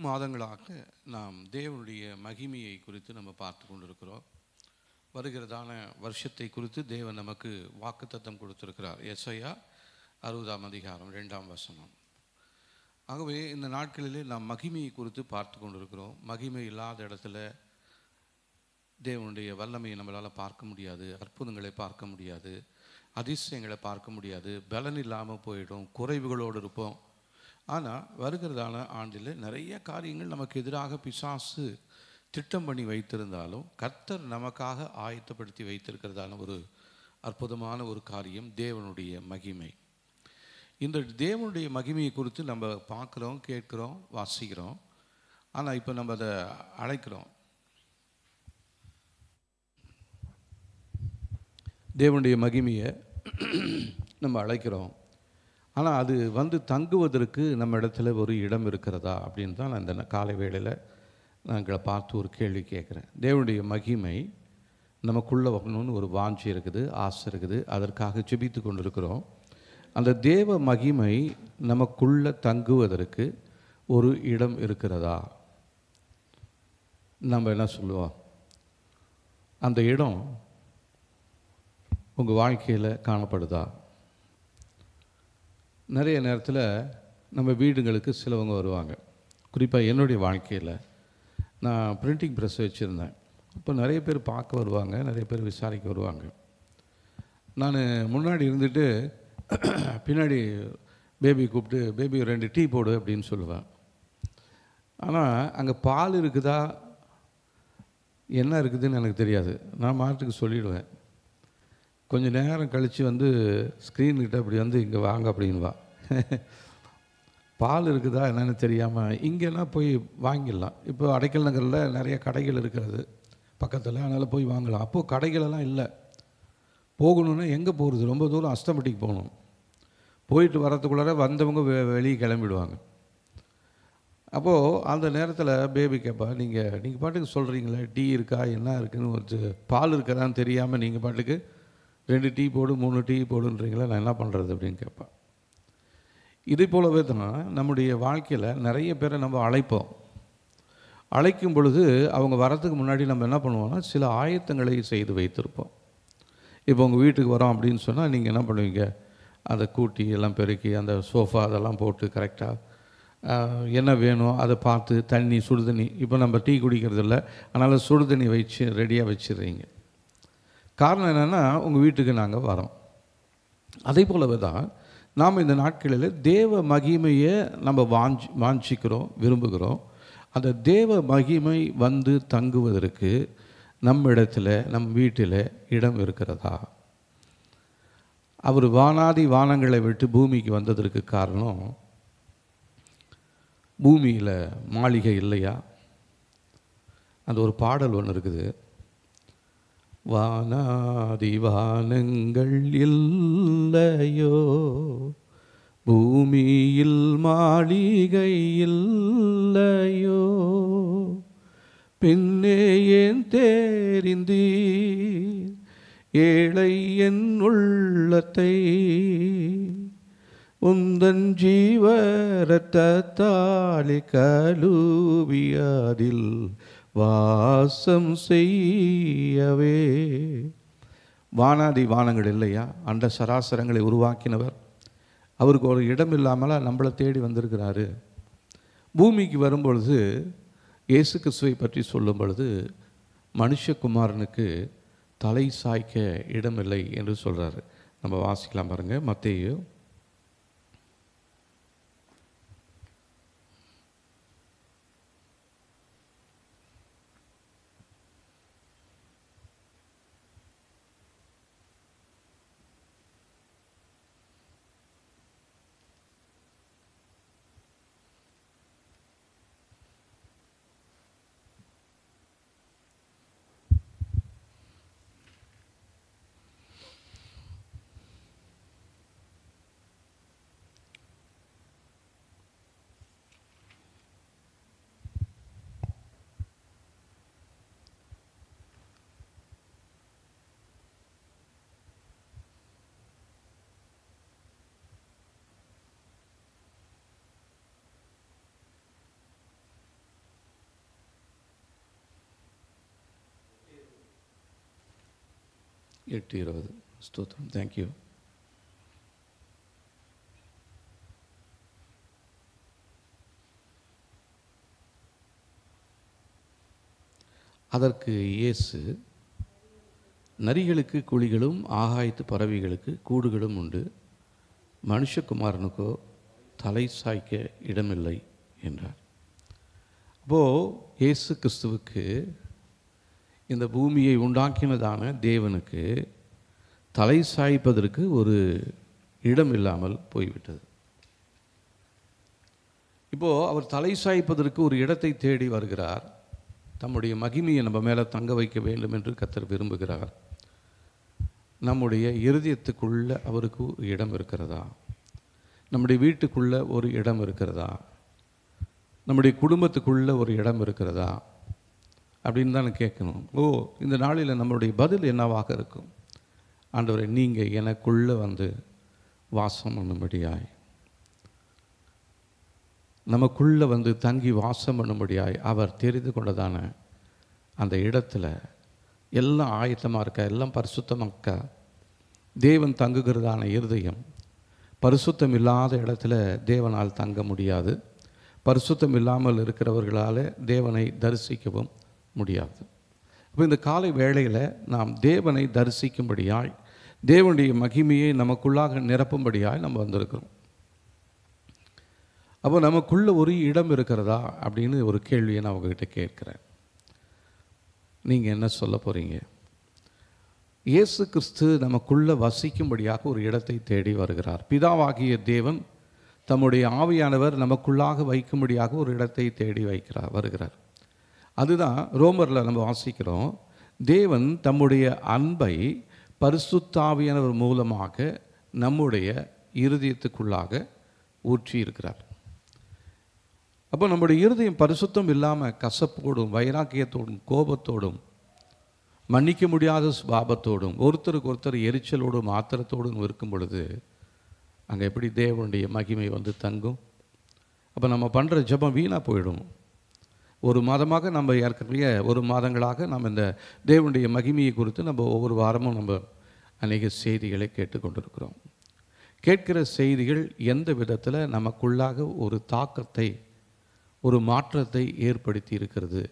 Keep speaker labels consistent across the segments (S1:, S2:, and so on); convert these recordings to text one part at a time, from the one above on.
S1: மாதங்களாக நாம் தேவனுடைய மகிமையை குறித்து நம்ம பார்த்து கொண்டிருக்கிறோம். வருகிறதான வருஷத்தை குறித்து தேவன் நமக்கு வாக்குத்தத்தம் கொடுத்திருக்கிறார். எஸ்ஐயா 60ஆம் அதிகாரம் 2ஆம் வசனம். ஆகவே இந்த நாட்களிலே நாம் மகிமையை குறித்து பார்த்து கொண்டிருக்கிறோம். மகிமை இல்லாத இடத்துல தேவனுடைய வல்லமையை நம்மளால் பார்க்க முடியாது, அற்புதங்களை பார்க்க முடியாது, அதிசயங்களை பார்க்க முடியாது, பலன் இல்லாமல் போயிடும், குறைவுகளோடு இருப்போம். ஆனால் வருகிறதான ஆண்டில் நிறைய காரியங்கள் நமக்கு எதிராக பிசாசு திட்டம் பண்ணி வைத்திருந்தாலும் கர்த்தர் நமக்காக ஆயத்தப்படுத்தி வைத்திருக்கிறதான ஒரு அற்புதமான ஒரு காரியம் தேவனுடைய மகிமை. இந்த தேவனுடைய மகிமையை குறித்து நம்ம பார்க்குறோம், கேட்குறோம், வாசிக்கிறோம். ஆனால் இப்போ நம்ம அதை அழைக்கிறோம். தேவனுடைய மகிமையை நம்ம அழைக்கிறோம். ஆனால் அது வந்து தங்குவதற்கு நம்ம இடத்துல ஒரு இடம் இருக்கிறதா அப்படின்னு தான் நான் இந்த காலை வேளையில் நாங்கள் பார்த்து ஒரு கேள்வி கேட்குறேன். தேவனுடைய மகிமை நமக்குள்ளே வரணும்னு ஒரு வாஞ்சி இருக்குது, ஆசை இருக்குது. அதற்காக ஜெபித்து கொண்டு இருக்கிறோம். அந்த தேவ மகிமை நமக்குள்ளே தங்குவதற்கு ஒரு இடம் இருக்கிறதா? நம்ம என்ன சொல்லுவோம்? அந்த இடம் உங்கள் வாழ்க்கையில் காணப்படுதா? நிறைய நேரத்தில் நம்ம வீடுங்களுக்கு சிலவங்க வருவாங்க. குறிப்பாக என்னுடைய வாழ்க்கையில் நான் பிரிண்டிங் ப்ரெஸ் வச்சுருந்தேன். அப்போ நிறைய பேர் பார்க்க வருவாங்க, நிறைய பேர் விசாரிக்க வருவாங்க. நான் முன்னாடி இருந்துட்டு பின்னாடி பேபி கூப்பிட்டு, பேபி 2 டீ போடு அப்படின்னு சொல்லுவேன். ஆனால் அங்கே பால் இருக்குதா என்ன இருக்குதுன்னு எனக்கு தெரியாது. நான் மாட்டுக்கு சொல்லிவிடுவேன். கொஞ்சம் நேரம் கழித்து வந்து ஸ்க்ரீன்கிட்ட அப்படி வந்து இங்கே வாங்க அப்படின்வா. பால் இருக்குதா என்னென்னு தெரியாமல் இங்கேனா போய் வாங்கிடலாம். இப்போ அடைக்கல் நகரில் நிறைய கடைகள் இருக்கிறது பக்கத்தில், அதனால் போய் வாங்கலாம். அப்போது கடைகளெல்லாம் இல்லை. போகணுன்னா எங்கே போகிறது? ரொம்ப தூரம் அஸ்தம்பட்டிக்கு போகணும். போயிட்டு வரத்துக்குள்ளார வந்தவங்க வெளியே கிளம்பிடுவாங்க. அப்போது அந்த நேரத்தில் பேபி கேட்பா, நீங்கள் பாட்டுக்கு சொல்கிறீங்களே டீ இருக்கா என்ன இருக்குதுன்னு, ஒரு பால் இருக்கிறதான்னு தெரியாமல் நீங்கள் பாட்டுக்கு 2 டீ போடு 3 டீ போடுன்றீங்களா, நான் என்ன பண்ணுறது அப்படின்னு கேட்பேன். இதே போலவே தான் நம்முடைய வாழ்க்கையில் நிறைய பேரை நம்ம அழைப்போம். அழைக்கும் பொழுது அவங்க வரத்துக்கு முன்னாடி நம்ம என்ன பண்ணுவோம்னா சில ஆயத்தங்களை செய்து வைத்திருப்போம். இப்போ உங்கள் வீட்டுக்கு வரோம் அப்படின்னு சொன்னால் நீங்கள் என்ன பண்ணுவீங்க? அதை கூட்டி எல்லாம் பெருக்கி அந்த சோஃபா அதெல்லாம் போட்டு கரெக்டாக என்ன வேணும் அதை பார்த்து தண்ணி சுடுதண்ணி, இப்போ நம்ம டீ குடிக்கிறது இல்லை, அதனால் சுடுதண்ணி வச்சு ரெடியாக வச்சிடுறீங்க. காரணம் என்னென்னா உங்கள் வீட்டுக்கு நாங்கள் வரோம். அதே போலவே தான் நாம் இந்த நாட்களில் தேவ மகிமையை நம்ம வாஞ்சிக்கிறோம், விரும்புகிறோம். அந்த தேவ மகிமை வந்து தங்குவதற்கு நம்ம இடத்துல நம் வீட்டில் இடம் இருக்கிறதா? அவர் வானாதி வானங்களை விட்டு பூமிக்கு வந்ததற்கு காரணம் பூமியில் மாளிகை இல்லையா? அந்த ஒரு பாடல் ஒன்று இருக்குது. வானாதி வானங்கள் இல்லையோ, பூமியில் மாளிகை இல்லையோ, பின்னே ஏன் தேறிந்தீர் ஏழை என் உள்ளத்தை, உந்தன் ஜீவரத்தாலே கழுவியதில் வாசம் செய்யவே. வானாதி வானங்கள் இல்லையா? அண்ட சராசரங்களை உருவாக்கினவர் அவருக்கு ஒரு இடம் இல்லாமல் நம்மளை தேடி வந்திருக்கிறாரு. பூமிக்கு வரும்பொழுது இயேசு கிறிஸ்துவை பற்றி சொல்லும் பொழுது மனுஷகுமாரனுக்கு தலை சாய்க்க இடமில்லை என்று சொல்கிறாரு. நம்ம வாசிக்கலாம் பாருங்கள். மத்தேயு 8:20. ஸ்தோத்திரம். தேங்க்யூ. அதற்கு இயேசு, நரிகளுக்கு குழிகளும் ஆகாயத்து பறவைகளுக்கு கூடுகளும் உண்டு, மனுஷகுமாரனுக்கோ தலை சாய்க்க இடமில்லை என்றார். அப்போது இயேசு கிறிஸ்துவுக்கு, இந்த பூமியை உண்டாக்கினதான தேவனுக்கு தலை சாய்ப்பதற்கு ஒரு இடம் இல்லாமல் போய்விட்டது. இப்போது அவர் தலை சாய்ப்பதற்கு ஒரு இடத்தை தேடி வருகிறார். தம்முடைய மகிமையை நம்ம மேலே தங்க வைக்க வேண்டும் என்று கர்த்தர் விரும்புகிறார். நம்முடைய இருதயத்துக்குள்ள அவருக்கு ஒரு இடம் இருக்கிறதா? நம்முடைய வீட்டுக்குள்ள ஒரு இடம் இருக்கிறதா? நம்முடைய குடும்பத்துக்குள்ள ஒரு இடம் இருக்கிறதா அப்படின்னு தான் கேட்கணும். இந்த நாளில் நம்மளுடைய பதில் என்னவாக இருக்கும்? ஆண்டவரே, நீங்கள் எனக்குள்ளே வந்து வாசம் பண்ணும்படியாய், நமக்குள்ளே வந்து தங்கி வாசம் பண்ணும்படியாய் அவர் தெரிந்து கொண்டதான அந்த இடத்துல எல்லாம் ஆயத்தமாக இருக்கா, எல்லாம் பரிசுத்தமாக்கா. தேவன் தங்குகிறதான இருதயம், பரிசுத்தம் இல்லாத இடத்துல தேவனால் தங்க முடியாது. பரிசுத்தம் இல்லாமல் இருக்கிறவர்களால் தேவனை தரிசிக்கவும் முடியாது. இப்போ இந்த காலை வேளையில் நாம் தேவனை தரிசிக்கும்படியாய், தேவனுடைய மகிமையை நமக்குள்ளாக நிரப்பும்படியாய் நம்ம வந்திருக்கிறோம். அப்போ நமக்குள்ள ஒரு இடம் இருக்கிறதா அப்படின்னு ஒரு கேள்வியை நான் உங்ககிட்ட கேட்குறேன். நீங்கள் என்ன சொல்ல போகிறீங்க? இயேசு கிறிஸ்து நமக்குள்ள வசிக்கும்படியாக ஒரு இடத்தை தேடி வருகிறார். பிதாவாகிய தேவன் தம்முடைய ஆவியானவர் நமக்குள்ளாக வைக்கும்படியாக ஒரு இடத்தை தேடி வருகிறார். அதுதான் ரோமரில் நம்ம வாசிக்கிறோம். தேவன் தம்முடைய அன்பை பரிசுத்தாவியானவர் மூலமாக நம்முடைய இருதயத்துக்குள்ளாக ஊற்றி இருக்கிறார். அப்போ நம்முடைய இருதயம் பரிசுத்தம் இல்லாமல் கசப்போடும், வைராக்கியத்தோடும், கோபத்தோடும், மன்னிக்க முடியாத சுபாவத்தோடும், ஒருத்தருக்கு ஒருத்தர் எரிச்சலோடும் ஆத்திரத்தோடும் இருக்கும் பொழுது அங்கே எப்படி தேவனுடைய மகிமை வந்து தங்கும்? அப்போ நம்ம பண்ணுற ஜெபம் வீணாக போயிடும். ஒரு மாதமாக நம்ம ஏற்கனவே ஒரு மாதங்களாக நம்ம இந்த தேவனுடைய மகிமையை குறித்து நம்ம ஒவ்வொரு வாரமும் நம்ம அநேக செய்திகளை கேட்டுக்கொண்டிருக்கிறோம். கேட்கிற செய்திகள் எந்த விதத்தில் நமக்குள்ளாக ஒரு தாக்கத்தை, ஒரு மாற்றத்தை ஏற்படுத்தி இருக்கிறது?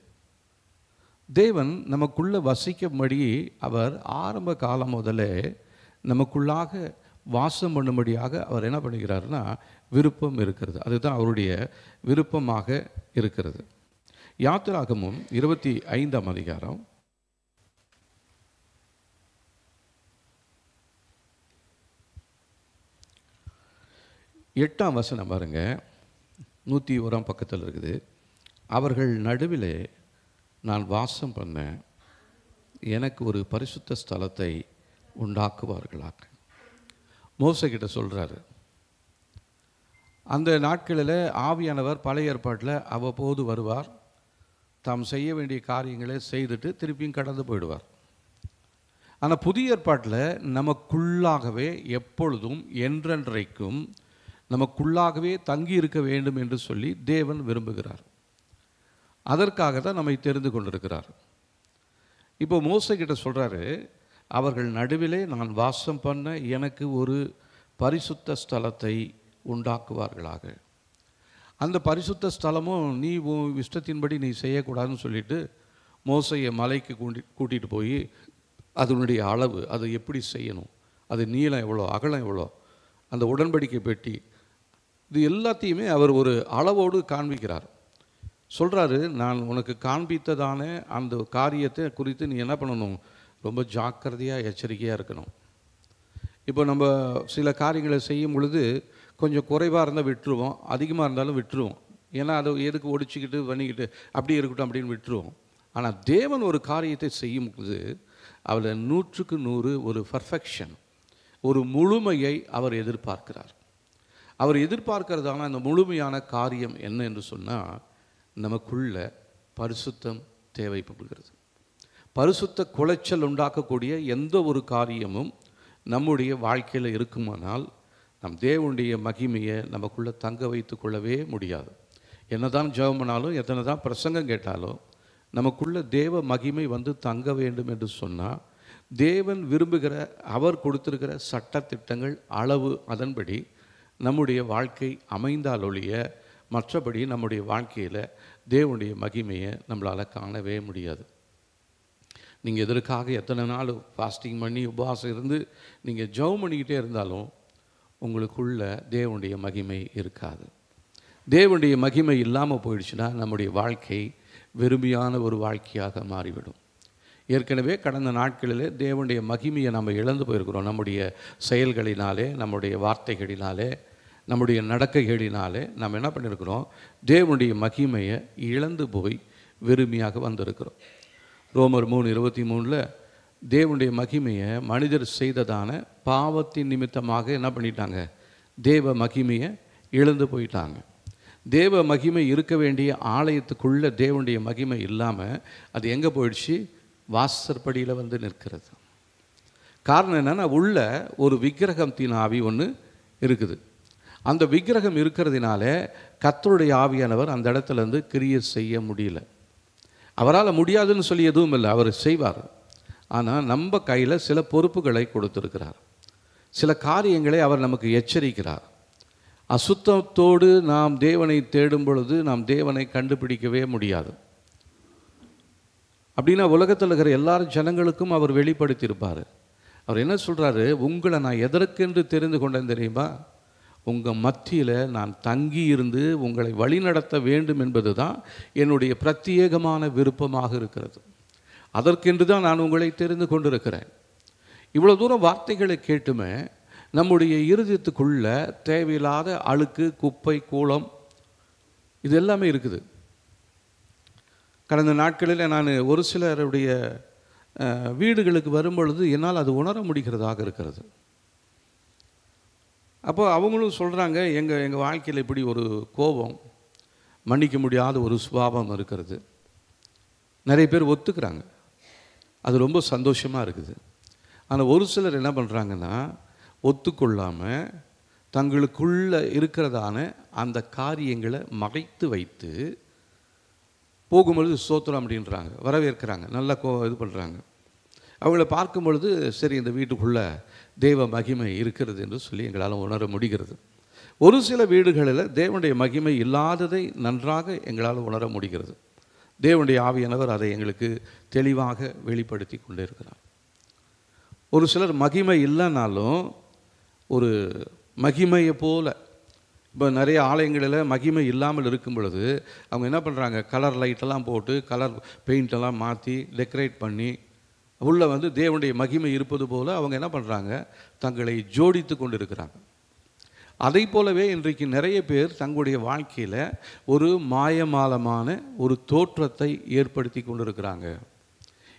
S1: தேவன் நமக்குள்ள வசிக்கும்படி அவர் ஆரம்ப காலம் முதலே நமக்குள்ளாக வாசம் பண்ணும்படியாக அவர் என்ன பண்ணுகிறாருன்னா விருப்பம் இருக்கிறது. அதுதான் அவருடைய விருப்பமாக இருக்கிறது. யாத்திராகமம் 25ஆம் அதிகாரம் 8ஆம் வசனம் பாருங்க. 101ஆம் பக்கத்தில் இருக்குது. அவர்கள் நடுவிலே நான் வாசம் பண்ண எனக்கு ஒரு பரிசுத்த ஸ்தலத்தை உண்டாக்குவார்களாக. மோசேகிட்ட சொல்கிறாரு. அந்த நாட்களில் ஆவியானவர் பழைய ஏற்பாட்டில் அவ்வப்போது வருவார். தாம் செய்ய வேண்டிய காரியங்களை செய்துட்டு திருப்பியும் கடந்து போயிடுவார். ஆனால் புதிய ஏற்பாட்டில் நமக்குள்ளாகவே எப்பொழுதும் என்றென்றைக்கும் நமக்குள்ளாகவே தங்கி இருக்க வேண்டும் என்று சொல்லி தேவன் விரும்புகிறார். அதற்காக தான் நம்மை தெரிந்து கொண்டிருக்கிறார். இப்போ மோசேகிட்ட சொல்கிறாரு, அவர்கள் நடுவிலே நான் வாசம் பண்ண எனக்கு ஒரு பரிசுத்த ஸ்தலத்தை உண்டாக்குவார்களாக. அந்த பரிசுத்த ஸ்தலமும் நீ இஷ்டத்தின்படி நீ செய்யக்கூடாதுன்னு சொல்லிட்டு மோசையை மலைக்கு கூட்டிகிட்டு போய் அதனுடைய அளவு, அதை எப்படி செய்யணும், அது நீளம் எவ்வளோ, அகலம் எவ்வளோ, அந்த உடன்படிக்கை பெட்டி, இது எல்லாத்தையுமே அவர் ஒரு அளவோடு காண்பிக்கிறார். சொல்கிறாரு, நான் உனக்கு காண்பித்ததான அந்த காரியத்தை குறித்து நீ என்ன பண்ணணும், ரொம்ப ஜாக்கிரதையாக எச்சரிக்கையாக இருக்கணும். இப்போ நம்ம சில காரியங்களை செய்யும் பொழுது கொஞ்சம் குறைவாக இருந்தால் விட்டுருவோம், அதிகமாக இருந்தாலும் விட்டுருவோம். ஏன்னா அதை எதுக்கு ஒடிச்சிக்கிட்டு பண்ணிக்கிட்டு அப்படியே இருக்கட்டும் அப்படின்னு விட்டுருவோம். ஆனால் தேவன் ஒரு காரியத்தை செய்யும் பொழுது அவள் 100க்கு 100 ஒரு பர்ஃபெக்ஷன், ஒரு முழுமையை அவர் எதிர்பார்க்கிறார். அவர் எதிர்பார்க்கிறதான அந்த முழுமையான காரியம் என்ன என்று சொன்னால், நமக்குள்ள பரிசுத்தம் தேவைப்படுகிறது. பரிசுத்த குலைச்சல் உண்டாக்கக்கூடிய எந்த ஒரு காரியமும் நம்முடைய வாழ்க்கையில் இருக்குமானால் நம் தேவனுடைய மகிமையை நமக்குள்ளே தங்க வைத்து கொள்ளவே முடியாது. என்ன தான் ஜெபம் பண்ணாலும், எத்தனை தான் பிரசங்கம் கேட்டாலும், நமக்குள்ள தேவ மகிமை வந்து தங்க வேண்டும் என்று சொன்னால் தேவன் விரும்புகிற அவர் கொடுத்திருக்கிற சட்டத்திட்டங்கள் அளவு அதன்படி நம்முடைய வாழ்க்கை அமைந்தால் ஒழிய மற்றபடி நம்முடைய வாழ்க்கையில் தேவனுடைய மகிமையை நம்மளால் காணவே முடியாது. நீங்கள் எதற்காக எத்தனை நாள் ஃபாஸ்டிங் பண்ணி உபவாசம் இருந்து நீங்கள் ஜெபம் பண்ணிக்கிட்டே இருந்தாலும் உங்களுக்குள்ள தேவனுடைய மகிமை இருக்காது. தேவனுடைய மகிமை இல்லாமல் போயிடுச்சுன்னா நம்முடைய வாழ்க்கை வெறுமையான ஒரு வாழ்க்கையாக மாறிவிடும். ஏற்கனவே கடந்த நாட்களில் தேவனுடைய மகிமையை நம்ம இழந்து போயிருக்கிறோம். நம்முடைய செயல்களினாலே, நம்முடைய வார்த்தைகளினாலே, நம்முடைய நடக்கைகளினாலே நம்ம என்ன பண்ணியிருக்கிறோம்? தேவனுடைய மகிமையை இழந்து போய் வெறுமையாக வந்திருக்கிறோம். ரோமர் 3:23 தேவனுடைய மகிமையை மனிதர் செய்ததான பாவத்தின் நிமித்தமாக என்ன பண்ணிட்டாங்க? தேவ மகிமையை இழந்து போயிட்டாங்க. தேவ மகிமை இருக்க வேண்டிய ஆலயத்துக்குள்ளே தேவனுடைய மகிமை இல்லாமல் அது எங்கே போயிடுச்சு? வாசற்படியில் வந்து நிற்கிறது. காரணம் என்னென்னா, உள்ள ஒரு விக்கிரகத்தின் ஆவி ஒன்று இருக்குது. அந்த விக்கிரகம் இருக்கிறதுனால கர்த்தருடைய ஆவியானவர் அந்த இடத்துலேருந்து கிரியை செய்ய முடியல. அவரால் முடியாதுன்னு சொல்லி எதுவும் இல்லை, அவர் செய்வார். ஆனால் நம்ம கையில் சில பொறுப்புகளை கொடுத்துருக்கிறார். சில காரியங்களை அவர் நமக்கு எச்சரிக்கிறார். அசுத்தத்தோடு நாம் தேவனை தேடும் பொழுது நாம் தேவனை கண்டுபிடிக்கவே முடியாது. அப்படின்னா உலகத்தில் இருக்கிற எல்லாரும் ஜனங்களுக்கும் அவர் வெளிப்படுத்தியிருப்பார். அவர் என்ன சொல்கிறாரு? உங்களை நான் எதற்கென்று தெரிந்து கொண்டேன் தெரியுமா? உங்கள் மத்தியில் நான் தங்கி இருந்து உங்களை வழிநடத்த வேண்டும் என்பது தான் என்னுடைய பிரத்யேகமான விருப்பமாக இருக்கிறது. அதற்கென்று தான் நான் உங்களை தெரிந்து கொண்டிருக்கிறேன். இவ்வளோ தூரம் வார்த்தைகளை கேட்டுமே நம்முடைய இருதயத்துக்குள்ள தேவையில்லாத அழுக்கு, குப்பை, கூளம் இது எல்லாமே இருக்குது. கடந்த நாட்களில் நான் ஒரு சிலருடைய வீடுகளுக்கு வரும்பொழுது என்னால் அது உணர முடிகிறதாக இருக்கிறது. அப்போ அவங்களும் சொல்கிறாங்க, எங்கள் வாழ்க்கையில் இப்படி ஒரு கோபம், மன்னிக்க முடியாத ஒரு சுபாவம் இருக்கிறது. நிறைய பேர் ஒத்துக்கிறாங்க, அது ரொம்ப சந்தோஷமாக இருக்குது. ஆனால் ஒரு சிலர் என்ன பண்ணுறாங்கன்னா, ஒத்துக்கொள்ளாமல் தங்களுக்குள்ளே இருக்கிறதான அந்த காரியங்களை மறைத்து வைத்து போகும்பொழுது ஸ்தோத்திரம் அப்படின்றாங்க, வரவேற்கிறாங்க, நல்லா இது பண்ணுறாங்க. அவங்கள பார்க்கும் பொழுது சரி, இந்த வீட்டுக்குள்ளே தேவ மகிமை இருக்கிறது என்று சொல்லி எங்களால் உணர முடிகிறது. ஒரு சில வீடுகளில் தேவனுடைய மகிமை இல்லாததை நன்றாக எங்களால் உணர முடிகிறது. தேவனுடைய ஆவியானவர் அதை எங்களுக்கு தெளிவாக வெளிப்படுத்தி கொண்டே இருக்கிறார். ஒரு சிலர் மகிமை இல்லைனாலும் ஒரு மகிமையை போல, இப்போ நிறைய ஆலயங்களில் மகிமை இல்லாமல் இருக்கும் பொழுது அவங்க என்ன பண்ணுறாங்க? கலர் லைட்டெல்லாம் போட்டு, கலர் பெயிண்டெல்லாம் மாற்றி டெக்கரேட் பண்ணி உள்ளே வந்து தேவனுடைய மகிமை இருப்பது போல் அவங்க என்ன பண்ணுறாங்க? தங்களை ஜோடித்து கொண்டு இருக்கிறாங்க. அதை போலவே இன்றைக்கு நிறைய பேர் தங்களுடைய வாழ்க்கையில் ஒரு மாயமாலமான ஒரு தோற்றத்தை ஏற்படுத்தி கொண்டிருக்கிறாங்க.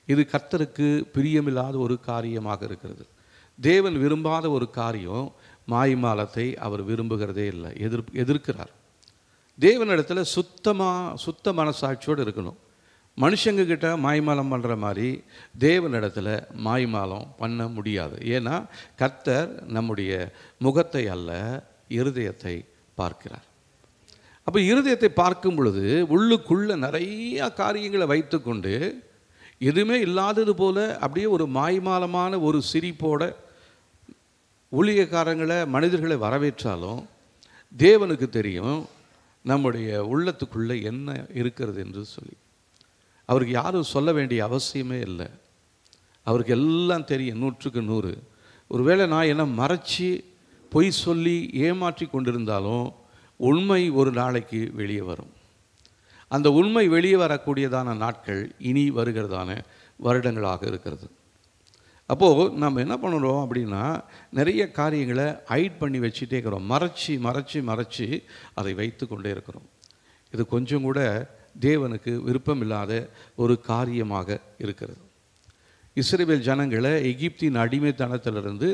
S1: இது கர்த்தருக்கு பிரியமில்லாத ஒரு காரியமாக இருக்கிறது. தேவன் விரும்பாத ஒரு காரியம். மாய்மாலத்தை அவர் விரும்புகிறதே இல்லை, எதிர்க்கிறார். தேவனிடத்தில் சுத்த மனசாட்சியோடு இருக்கணும். மனுஷங்க கிட்ட மாய்மாலம் பண்ணுற மாதிரி தேவனிடத்தில் மாய்மாலம் பண்ண முடியாது. ஏன்னா கர்த்தர் நம்முடைய முகத்தை அல்ல, இருதயத்தை பார்க்கிறார். அப்போ இருதயத்தை பார்க்கும் பொழுது உள்ளுக்குள்ளே நிறையா காரியங்களை வைத்துக்கொண்டு எதுவுமே இல்லாதது போல அப்படியே ஒரு மாய்மாலமான ஒரு சிரிப்போட ஊழியக்காரங்களை, மனிதர்களை வரவேற்றாலும் தேவனுக்கு தெரியும் நம்முடைய உள்ளத்துக்குள்ளே என்ன இருக்கிறது என்று சொல்லி. அவருக்கு யாரும் சொல்ல வேண்டிய அவசியமே இல்லை. அவருக்கு எல்லாம் தெரியும், 100க்கு 100. ஒருவேளை நான் என்ன மறைச்சி பொய் சொல்லி ஏமாற்றி கொண்டிருந்தாலும் உண்மை ஒரு நாளைக்கு வெளியே வரும். அந்த உண்மை வெளியே வரக்கூடியதான நாட்கள் இனி வருகிறதான வருடங்களாக இருக்கிறது. அப்போது நம்ம என்ன பண்ணுறோம் அப்படின்னா, நிறைய காரியங்களை ஹைட் பண்ணி வச்சுட்டே இருக்கிறோம். மறைச்சி மறைச்சி மறைச்சி அதை வைத்து கொண்டே இருக்கிறோம். இது கொஞ்சம் கூட தேவனுக்கு விருப்பம் இல்லாத ஒரு காரியமாக இருக்கிறது. இஸ்ரவேல் ஜனங்களை எகிப்தின் அடிமைத்தனத்திலிருந்து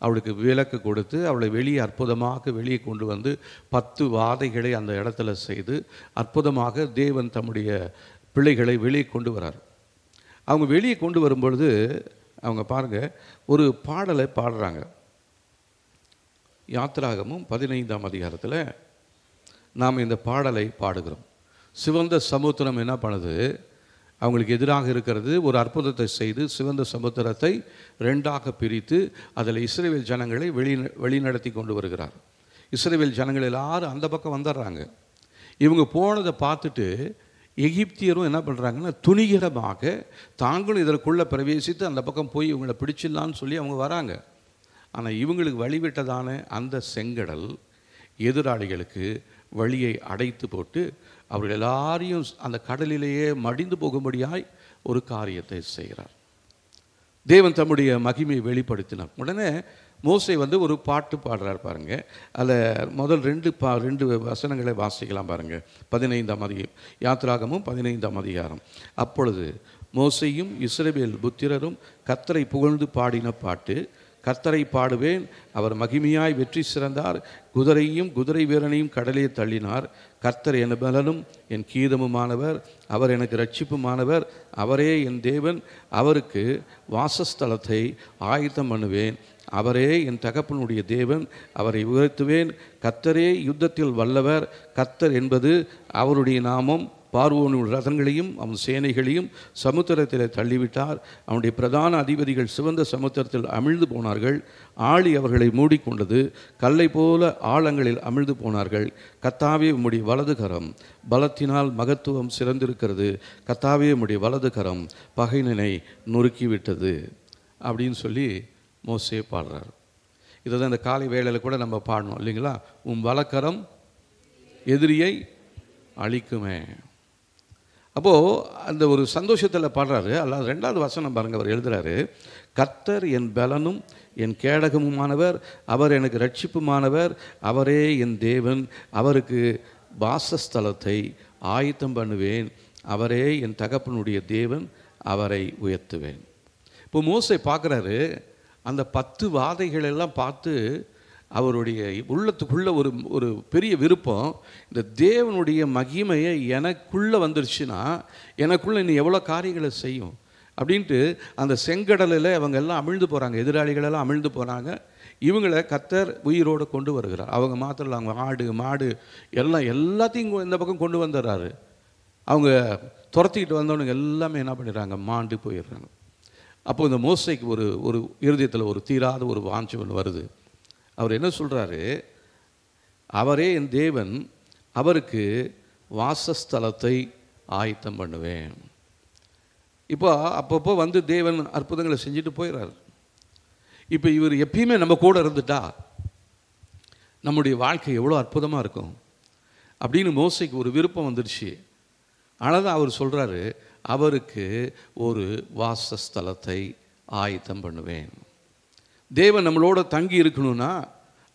S1: அவளுக்கு விலக்கு கொடுத்து அவளை வெளியே அற்புதமாக வெளியே கொண்டு வந்து 10 வாதைகளை அந்த இடத்துல செய்து அற்புதமாக தேவன் தம்முடைய பிள்ளைகளை வெளியே கொண்டு வரார். அவங்க வெளியே கொண்டு வரும்பொழுது அவங்க பாருங்கள், ஒரு பாடலை பாடுறாங்க. யாத்திராகமும் 15ஆம் அதிகாரத்தில் நாம் இந்த பாடலை பாடுகிறோம். சிவந்த சமுத்திரம் என்ன பண்ணுது? அவங்களுக்கு எதிராக இருக்கிறது. ஒரு அற்புதத்தை செய்து சிவந்த சமுத்திரத்தை 2ஆக பிரித்து அதில் இஸ்ரவேல் ஜனங்களை வழிநடத்தி கொண்டு வருகிறார். இஸ்ரவேல் ஜனங்கள் எல்லாரும் அந்த பக்கம் வந்துடுறாங்க. இவங்க போனதை பார்த்துட்டு எகிப்தியரும் என்ன பண்ணுறாங்கன்னா, துணிகரமாக தாங்களும் இதற்குள்ளே பிரவேசித்து அந்த பக்கம் போய் இவங்களை பிடிச்சிடலான்னு சொல்லி அவங்க வராங்க. ஆனால் இவங்களுக்கு வழிவிட்டதான அந்த செங்கடல் எதிராளிகளுக்கு வழியை அடைத்து போட்டு அவர்கள் எல்லாரையும் அந்த கடலிலேயே மடிந்து போகும்படியாய் ஒரு காரியத்தை செய்கிறார். தேவன் தம்முடைய மகிமையை வெளிப்படுத்தினார். உடனே மோசே ஒரு பாட்டு பாடுறார் பாருங்க. அதில் முதல் ரெண்டு வசனங்களை வாசிக்கலாம் பாருங்க. 15ஆம் அதிகாரம், யாத்திராகமும் 15ஆம் அதிகாரம். அப்பொழுது மோசேயும் இஸ்ரவேல் புத்திரரும் கர்த்தரை புகழ்ந்து பாடின பாட்டு. கர்த்தரை பாடுவேன், அவர் மகிமையாய் வெற்றி சிறந்தார். குதிரையும் குதிரை வீரனையும் கடலே தள்ளினார். கர்த்தர் என் பலனும் என் கீதமுமானவர், அவர் எனக்கு இரட்சிப்புமானவர். அவரே என் தேவன், அவருக்கு வாசஸ்தலத்தை ஆயத்தம் பண்ணுவேன். அவரே என் தகப்பனுடைய தேவன், அவரை உயர்த்துவேன். கர்த்தரே யுத்தத்தில் வல்லவர். கர்த்தர் என்பது அவருடைய நாமம். பார்வோனின் ரதங்களையும் அவன் சேனைகளையும் சமுத்திரத்தில் தள்ளிவிட்டார். அவனுடைய பிரதான அதிபதிகள் சிவந்த சமுத்திரத்தில் அமிழ்ந்து போனார்கள். ஆழி அவர்களை மூடிக்கொண்டது. கல்லை போல ஆழங்களில் அமிழ்ந்து போனார்கள். கர்த்தாவே உம்முடைய வலது கரம் பலத்தினால் மகத்துவம் சிறந்திருக்கிறது. கர்த்தாவே உம்முடைய வலது கரம் பகைஞனை நொறுக்கிவிட்டது அப்படின்னு சொல்லி மோசே பாடுறார். இதை தான் இந்த காலை வேளையில் கூட நம்ம பாடணும் இல்லைங்களா? உம் வலக்கரம் எதிரியை அழிக்குமே. அப்போது அந்த ஒரு சந்தோஷத்தில் பாடுறாரு. அல்லாது 2வது வசனம் பாருங்கள், அவர் எழுதுகிறாரு, கர்த்தர் என் பலனும் என் கேடகமுமானவர், அவர் எனக்கு இரட்சிப்புமானவர். அவரே என் தேவன், அவருக்கு வாசஸ்தலத்தை ஆயத்தம் பண்ணுவேன். அவரே என் தகப்பனுடைய தேவன், அவரை உயர்த்துவேன். இப்போ மோசே பார்க்குறாரு, அந்த 10 வாதைகளெல்லாம் பார்த்து அவருடைய உள்ளத்துக்குள்ளே ஒரு பெரிய விருப்பம், இந்த தேவனுடைய மகிமையை எனக்குள்ளே வந்துருச்சுன்னா எனக்குள்ளே இன்னும் எவ்வளோ காரியங்களை செய்யும் அப்படின்ட்டு அந்த செங்கடலில் அவங்க எல்லாம் அமிழ்ந்து போகிறாங்க. எதிராளிகளெல்லாம் அமிழ்ந்து போகிறாங்க. இவங்களை கர்த்தர் உயிரோடு கொண்டு வருகிறார். அவங்க மாத்திரம் அவங்க ஆடு மாடு எல்லாத்தையும் இந்த பக்கம் கொண்டு வந்துடுறாரு. அவங்க துரத்திக்கிட்டு வந்தவனுங்க எல்லாமே என்ன பண்ணிடுறாங்க, மாண்டு போயிடுறாங்க. அப்போ இந்த மோசைக்கு ஒரு இருதயத்தில் ஒரு தீராத ஒரு வாஞ்சை ஒன்று வருது. அவர் என்ன சொல்கிறாரு, அவரே என் தேவன், அவருக்கு வாசஸ்தலத்தை ஆயத்தம் பண்ணுவேன். இப்போ அப்பப்போ தேவன் அற்புதங்களை செஞ்சுட்டு போயிடுறாரு. இப்போ இவர் எப்பயுமே நம்ம கூட இருந்துட்டா நம்முடைய வாழ்க்கை எவ்வளோ அற்புதமாக இருக்கும் அப்படின்னு மோசைக்கு ஒரு விருப்பம் வந்துடுச்சு. ஆனால் தான் அவர் சொல்கிறாரு, அவருக்கு ஒரு வாசஸ்தலத்தை ஆயத்தம் பண்ணுவேன். தேவன் நம்மளோட தங்கி இருக்கணும்னா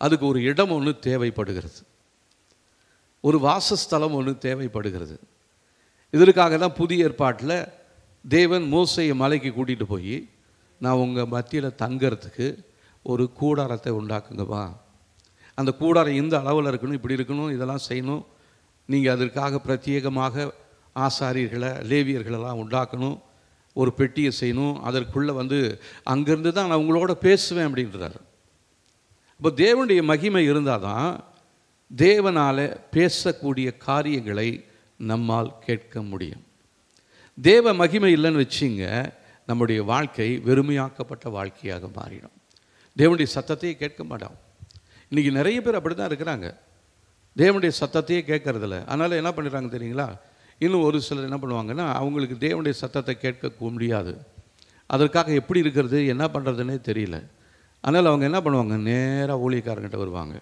S1: அதுக்கு ஒரு இடம் ஒன்று தேவைப்படுகிறது, ஒரு வாசஸ்தலம் ஒன்று தேவைப்படுகிறது. இதற்காக தான் புதிய ஏற்பாட்டில் தேவன் மோசையை மலைக்கு கூட்டிகிட்டு போய், நான் உங்கள் மத்தியில் தங்கிறதுக்கு ஒரு கூடாரத்தை உண்டாக்குங்கப்பா. அந்த கூடாரம் இந்த அளவில் இருக்கணும், இப்படி இருக்கணும், இதெல்லாம் செய்யணும். நீங்கள் அதற்காக பிரத்யேகமாக ஆசாரியர்களை லேவியர்களெல்லாம் உண்டாக்கணும். ஒரு பெட்டியை செய்யணும். அதற்குள்ளே அங்கேருந்து தான் நான் உங்களோட பேசுவேன் அப்படின்றார். இப்போ தேவனுடைய மகிமை இருந்தால் தான் தேவனால் பேசக்கூடிய காரியங்களை நம்மால் கேட்க முடியும். தேவ மகிமை இல்லைன்னு வச்சிங்க, நம்முடைய வாழ்க்கை வெறுமையாக்கப்பட்ட வாழ்க்கையாக மாறிடும். தேவனுடைய சத்தத்தையே கேட்க மாட்டோம். இன்றைக்கி நிறைய பேர் அப்படி தான் இருக்கிறாங்க, தேவனுடைய சத்தத்தையே கேட்கறதில்ல. அதனால் என்ன பண்ணுறாங்க தெரியுங்களா? இன்னும் ஒரு சிலர் என்ன பண்ணுவாங்கன்னா, அவங்களுக்கு தேவனுடைய சத்தத்தை கேட்க முடியாது. அதற்காக எப்படி இருக்கிறது, என்ன பண்ணுறதுன்னே தெரியல. அதனால் அவங்க என்ன பண்ணுவாங்க, நேராக ஊழியக்காரங்கிட்ட வருவாங்க,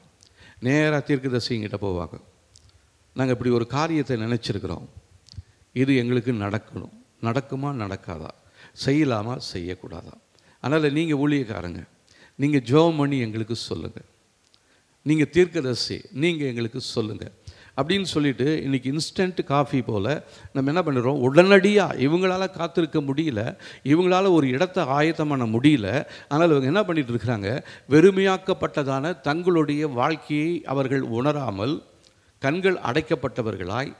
S1: நேராக தீர்க்கதரிசிங்கிட்ட போவாங்க. நாங்கள் இப்படி ஒரு காரியத்தை நினச்சிருக்கிறோம், இது எங்களுக்கு நடக்கணும், நடக்குமா நடக்காதா, செய்யலாமா செய்யக்கூடாதா, அதனால் நீங்கள் ஊழியக்காரங்க, நீங்கள் ஜெபம் பண்ணி எங்களுக்கு சொல்லுங்கள், நீங்கள் தீர்க்கதரிசி நீங்கள் எங்களுக்கு சொல்லுங்கள் அப்படின்னு சொல்லிட்டு, இன்றைக்கி இன்ஸ்டன்ட் காஃபி போல் நம்ம என்ன பண்ணுறோம், உடனடியாக இவங்களால் காத்திருக்க முடியல, இவங்களால் ஒரு இடத்தை ஆயத்தம் பண்ண முடியல. ஆனால் இவங்க என்ன பண்ணிகிட்டு இருக்கிறாங்க, வெறுமையாக்கப்பட்டதான தங்களுடைய வாழ்க்கையை அவர்கள் உணராமல் கண்கள் அடைக்கப்பட்டவர்களாய்,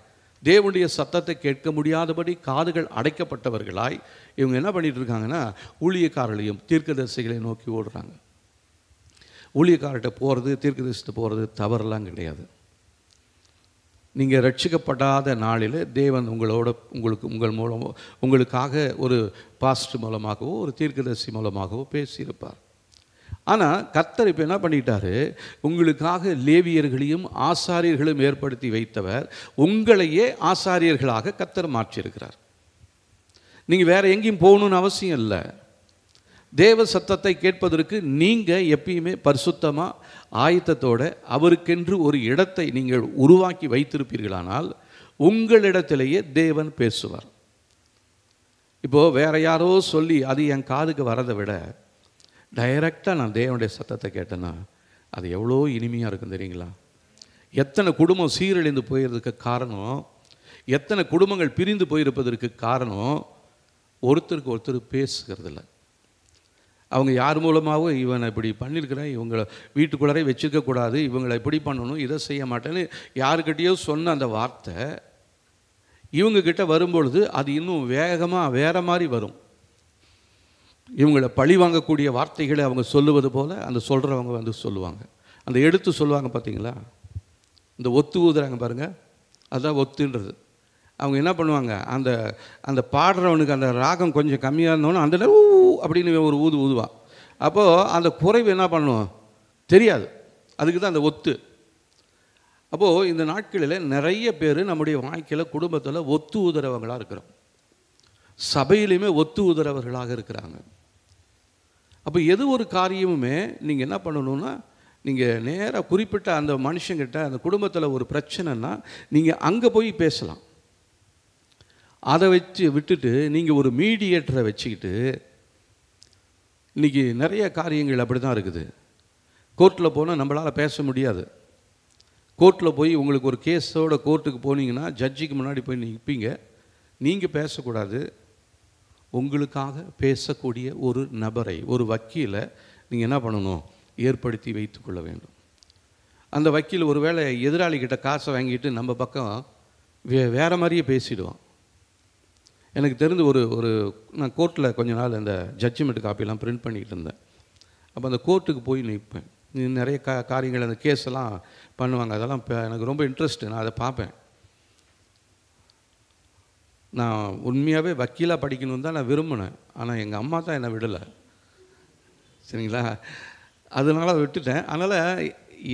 S1: தேவனுடைய சத்தத்தை கேட்க முடியாதபடி காதுகள் அடைக்கப்பட்டவர்களாய் இவங்க என்ன பண்ணிகிட்டு இருக்காங்கன்னா, ஊழியக்காரர்களையும் தீர்க்கதரிசிகளை நோக்கி ஓடுறாங்க. ஊழியக்காரர்கிட்ட போகிறது, தீர்க்கதரிசிட்ட போகிறது தவறெல்லாம் கிடையாது. நீங்கள் ரட்சிக்கப்படாத நாளில் தேவன் உங்களுக்காக ஒரு பாஸ்டர் மூலமாகவோ ஒரு தீர்க்கதரிசி மூலமாகவோ பேசியிருப்பார். ஆனால் கர்த்தர் இப்போ என்ன பண்ணிட்டாரு, உங்களுக்காக லேவியர்களையும் ஆசாரியர்களும் ஏற்படுத்தி வைத்தவர் உங்களையே ஆசாரியர்களாக கர்த்தர் மாற்றியிருக்கிறார். நீங்கள் வேறு எங்கேயும் போகணுன்னு அவசியம் இல்லை. தேவ சத்தத்தை கேட்பதற்கு நீங்கள் எப்பயுமே பரிசுத்தமாக ஆயத்தத்தோட அவருக்கென்று ஒரு இடத்தை நீங்கள் உருவாக்கி வைத்திருப்பீர்களானால் உங்களிடத்திலேயே தேவன் பேசுவார். இப்போது வேறு யாரோ சொல்லி அது என் காதுக்கு வரதை விட டைரெக்டாக நான் தேவனுடைய சத்தத்தை கேட்டேன்னா அது எவ்வளோ இனிமையாக இருக்கும் தெரியுங்களா? எத்தனை குடும்பம் சீரழிந்து போயிருதுக்கு காரணம், எத்தனை குடும்பங்கள் பிரிந்து போயிருப்பதற்கு காரணம் ஒருத்தருக்கு ஒருத்தர் பேசுகிறதில்ல. அவங்க யார் மூலமாகவும் இவனை இப்படி பண்ணியிருக்கிறேன், இவங்களை வீட்டுக்குள்ளே வச்சுருக்கக்கூடாது, இவங்களை இப்படி பண்ணணும், இதை செய்ய மாட்டேன்னு யாருக்கிட்டேயோ சொன்ன அந்த வார்த்தை இவங்கக்கிட்ட வரும்பொழுது அது இன்னும் வேகமாக வேறு மாதிரி வரும். இவங்களை பழி வாங்கக்கூடிய வார்த்தைகளை அவங்க சொல்லுவது போல் அந்த சொல்கிறவங்க வந்து சொல்லுவாங்க. அந்த எடுத்து சொல்லுவாங்க பார்த்தீங்களா, இந்த ஒத்து ஊதுறாங்க பாருங்கள், அதுதான் ஒத்துன்றது. அவங்க என்ன பண்ணுவாங்க, அந்த அந்த பாடுறவனுக்கு அந்த ராகம் கொஞ்சம் கம்மியாக இருந்தோன்னு அந்த நேரம் அப்படின்னு ஒரு ஊதுவான். அப்போது அந்த குறைவு என்ன பண்ணுவோம் தெரியாது, அதுக்கு தான் அந்த ஒத்து. அப்போது இந்த நாட்களில் நிறைய பேர் நம்முடைய வாழ்க்கையில் குடும்பத்தில் ஒத்து ஊதுறவங்களாக இருக்கிறோம், சபையிலையுமே ஒத்து ஊதுறவர்களாக இருக்கிறாங்க. அப்போ எது ஒரு காரியமுமே நீங்கள் என்ன பண்ணணுன்னா, நீங்கள் நேராக குறிப்பிட்ட அந்த மனுஷங்கிட்ட அந்த குடும்பத்தில் ஒரு பிரச்சனைன்னா நீங்கள் அங்கே போய் பேசலாம். அதை விட்டுட்டு நீங்கள் ஒரு மீடியேட்டரை வச்சுக்கிட்டு, இன்றைக்கி நிறைய காரியங்கள் அப்படி தான் இருக்குது. கோர்ட்டில் போனால் நம்மளால் பேச முடியாது. கோர்ட்டில் போய் உங்களுக்கு ஒரு கேஸோட கோர்ட்டுக்கு போனீங்கன்னா ஜட்ஜிக்கு முன்னாடி போய் நிற்பீங்க, நீங்கள் பேசக்கூடாது. உங்களுக்காக பேசக்கூடிய ஒரு நபரை, ஒரு வக்கீலை நீங்கள் என்ன பண்ணணும், ஏற்படுத்தி வைத்துக்கொள்ள வேண்டும். அந்த வக்கீல் ஒரு வேளை எதிராளிகிட்ட காசை வாங்கிட்டு நம்ம பக்கம் வேறு மாதிரியே பேசிடுவான். எனக்கு தெரிந்து நான் கோர்ட்டில் கொஞ்ச நாள் அந்த ஜட்ஜ்மெண்ட் காப்பியெல்லாம் பிரிண்ட் பண்ணிக்கிட்டு இருந்தேன். அப்போ அந்த கோர்ட்டுக்கு போய் நிற்பேன். நிறைய காரியங்கள் அந்த கேஸெல்லாம் பண்ணுவாங்க, அதெல்லாம் எனக்கு ரொம்ப இன்ட்ரெஸ்ட்டு, நான் அதை பார்ப்பேன். நான் உண்மையாகவே வக்கீலாக படிக்கணும்னு தான் நான் விரும்பினேன், ஆனால் எங்கள் அம்மா தான் என்னை விடலை. சரிங்களா, அதனால் விட்டுட்டேன். அதனால்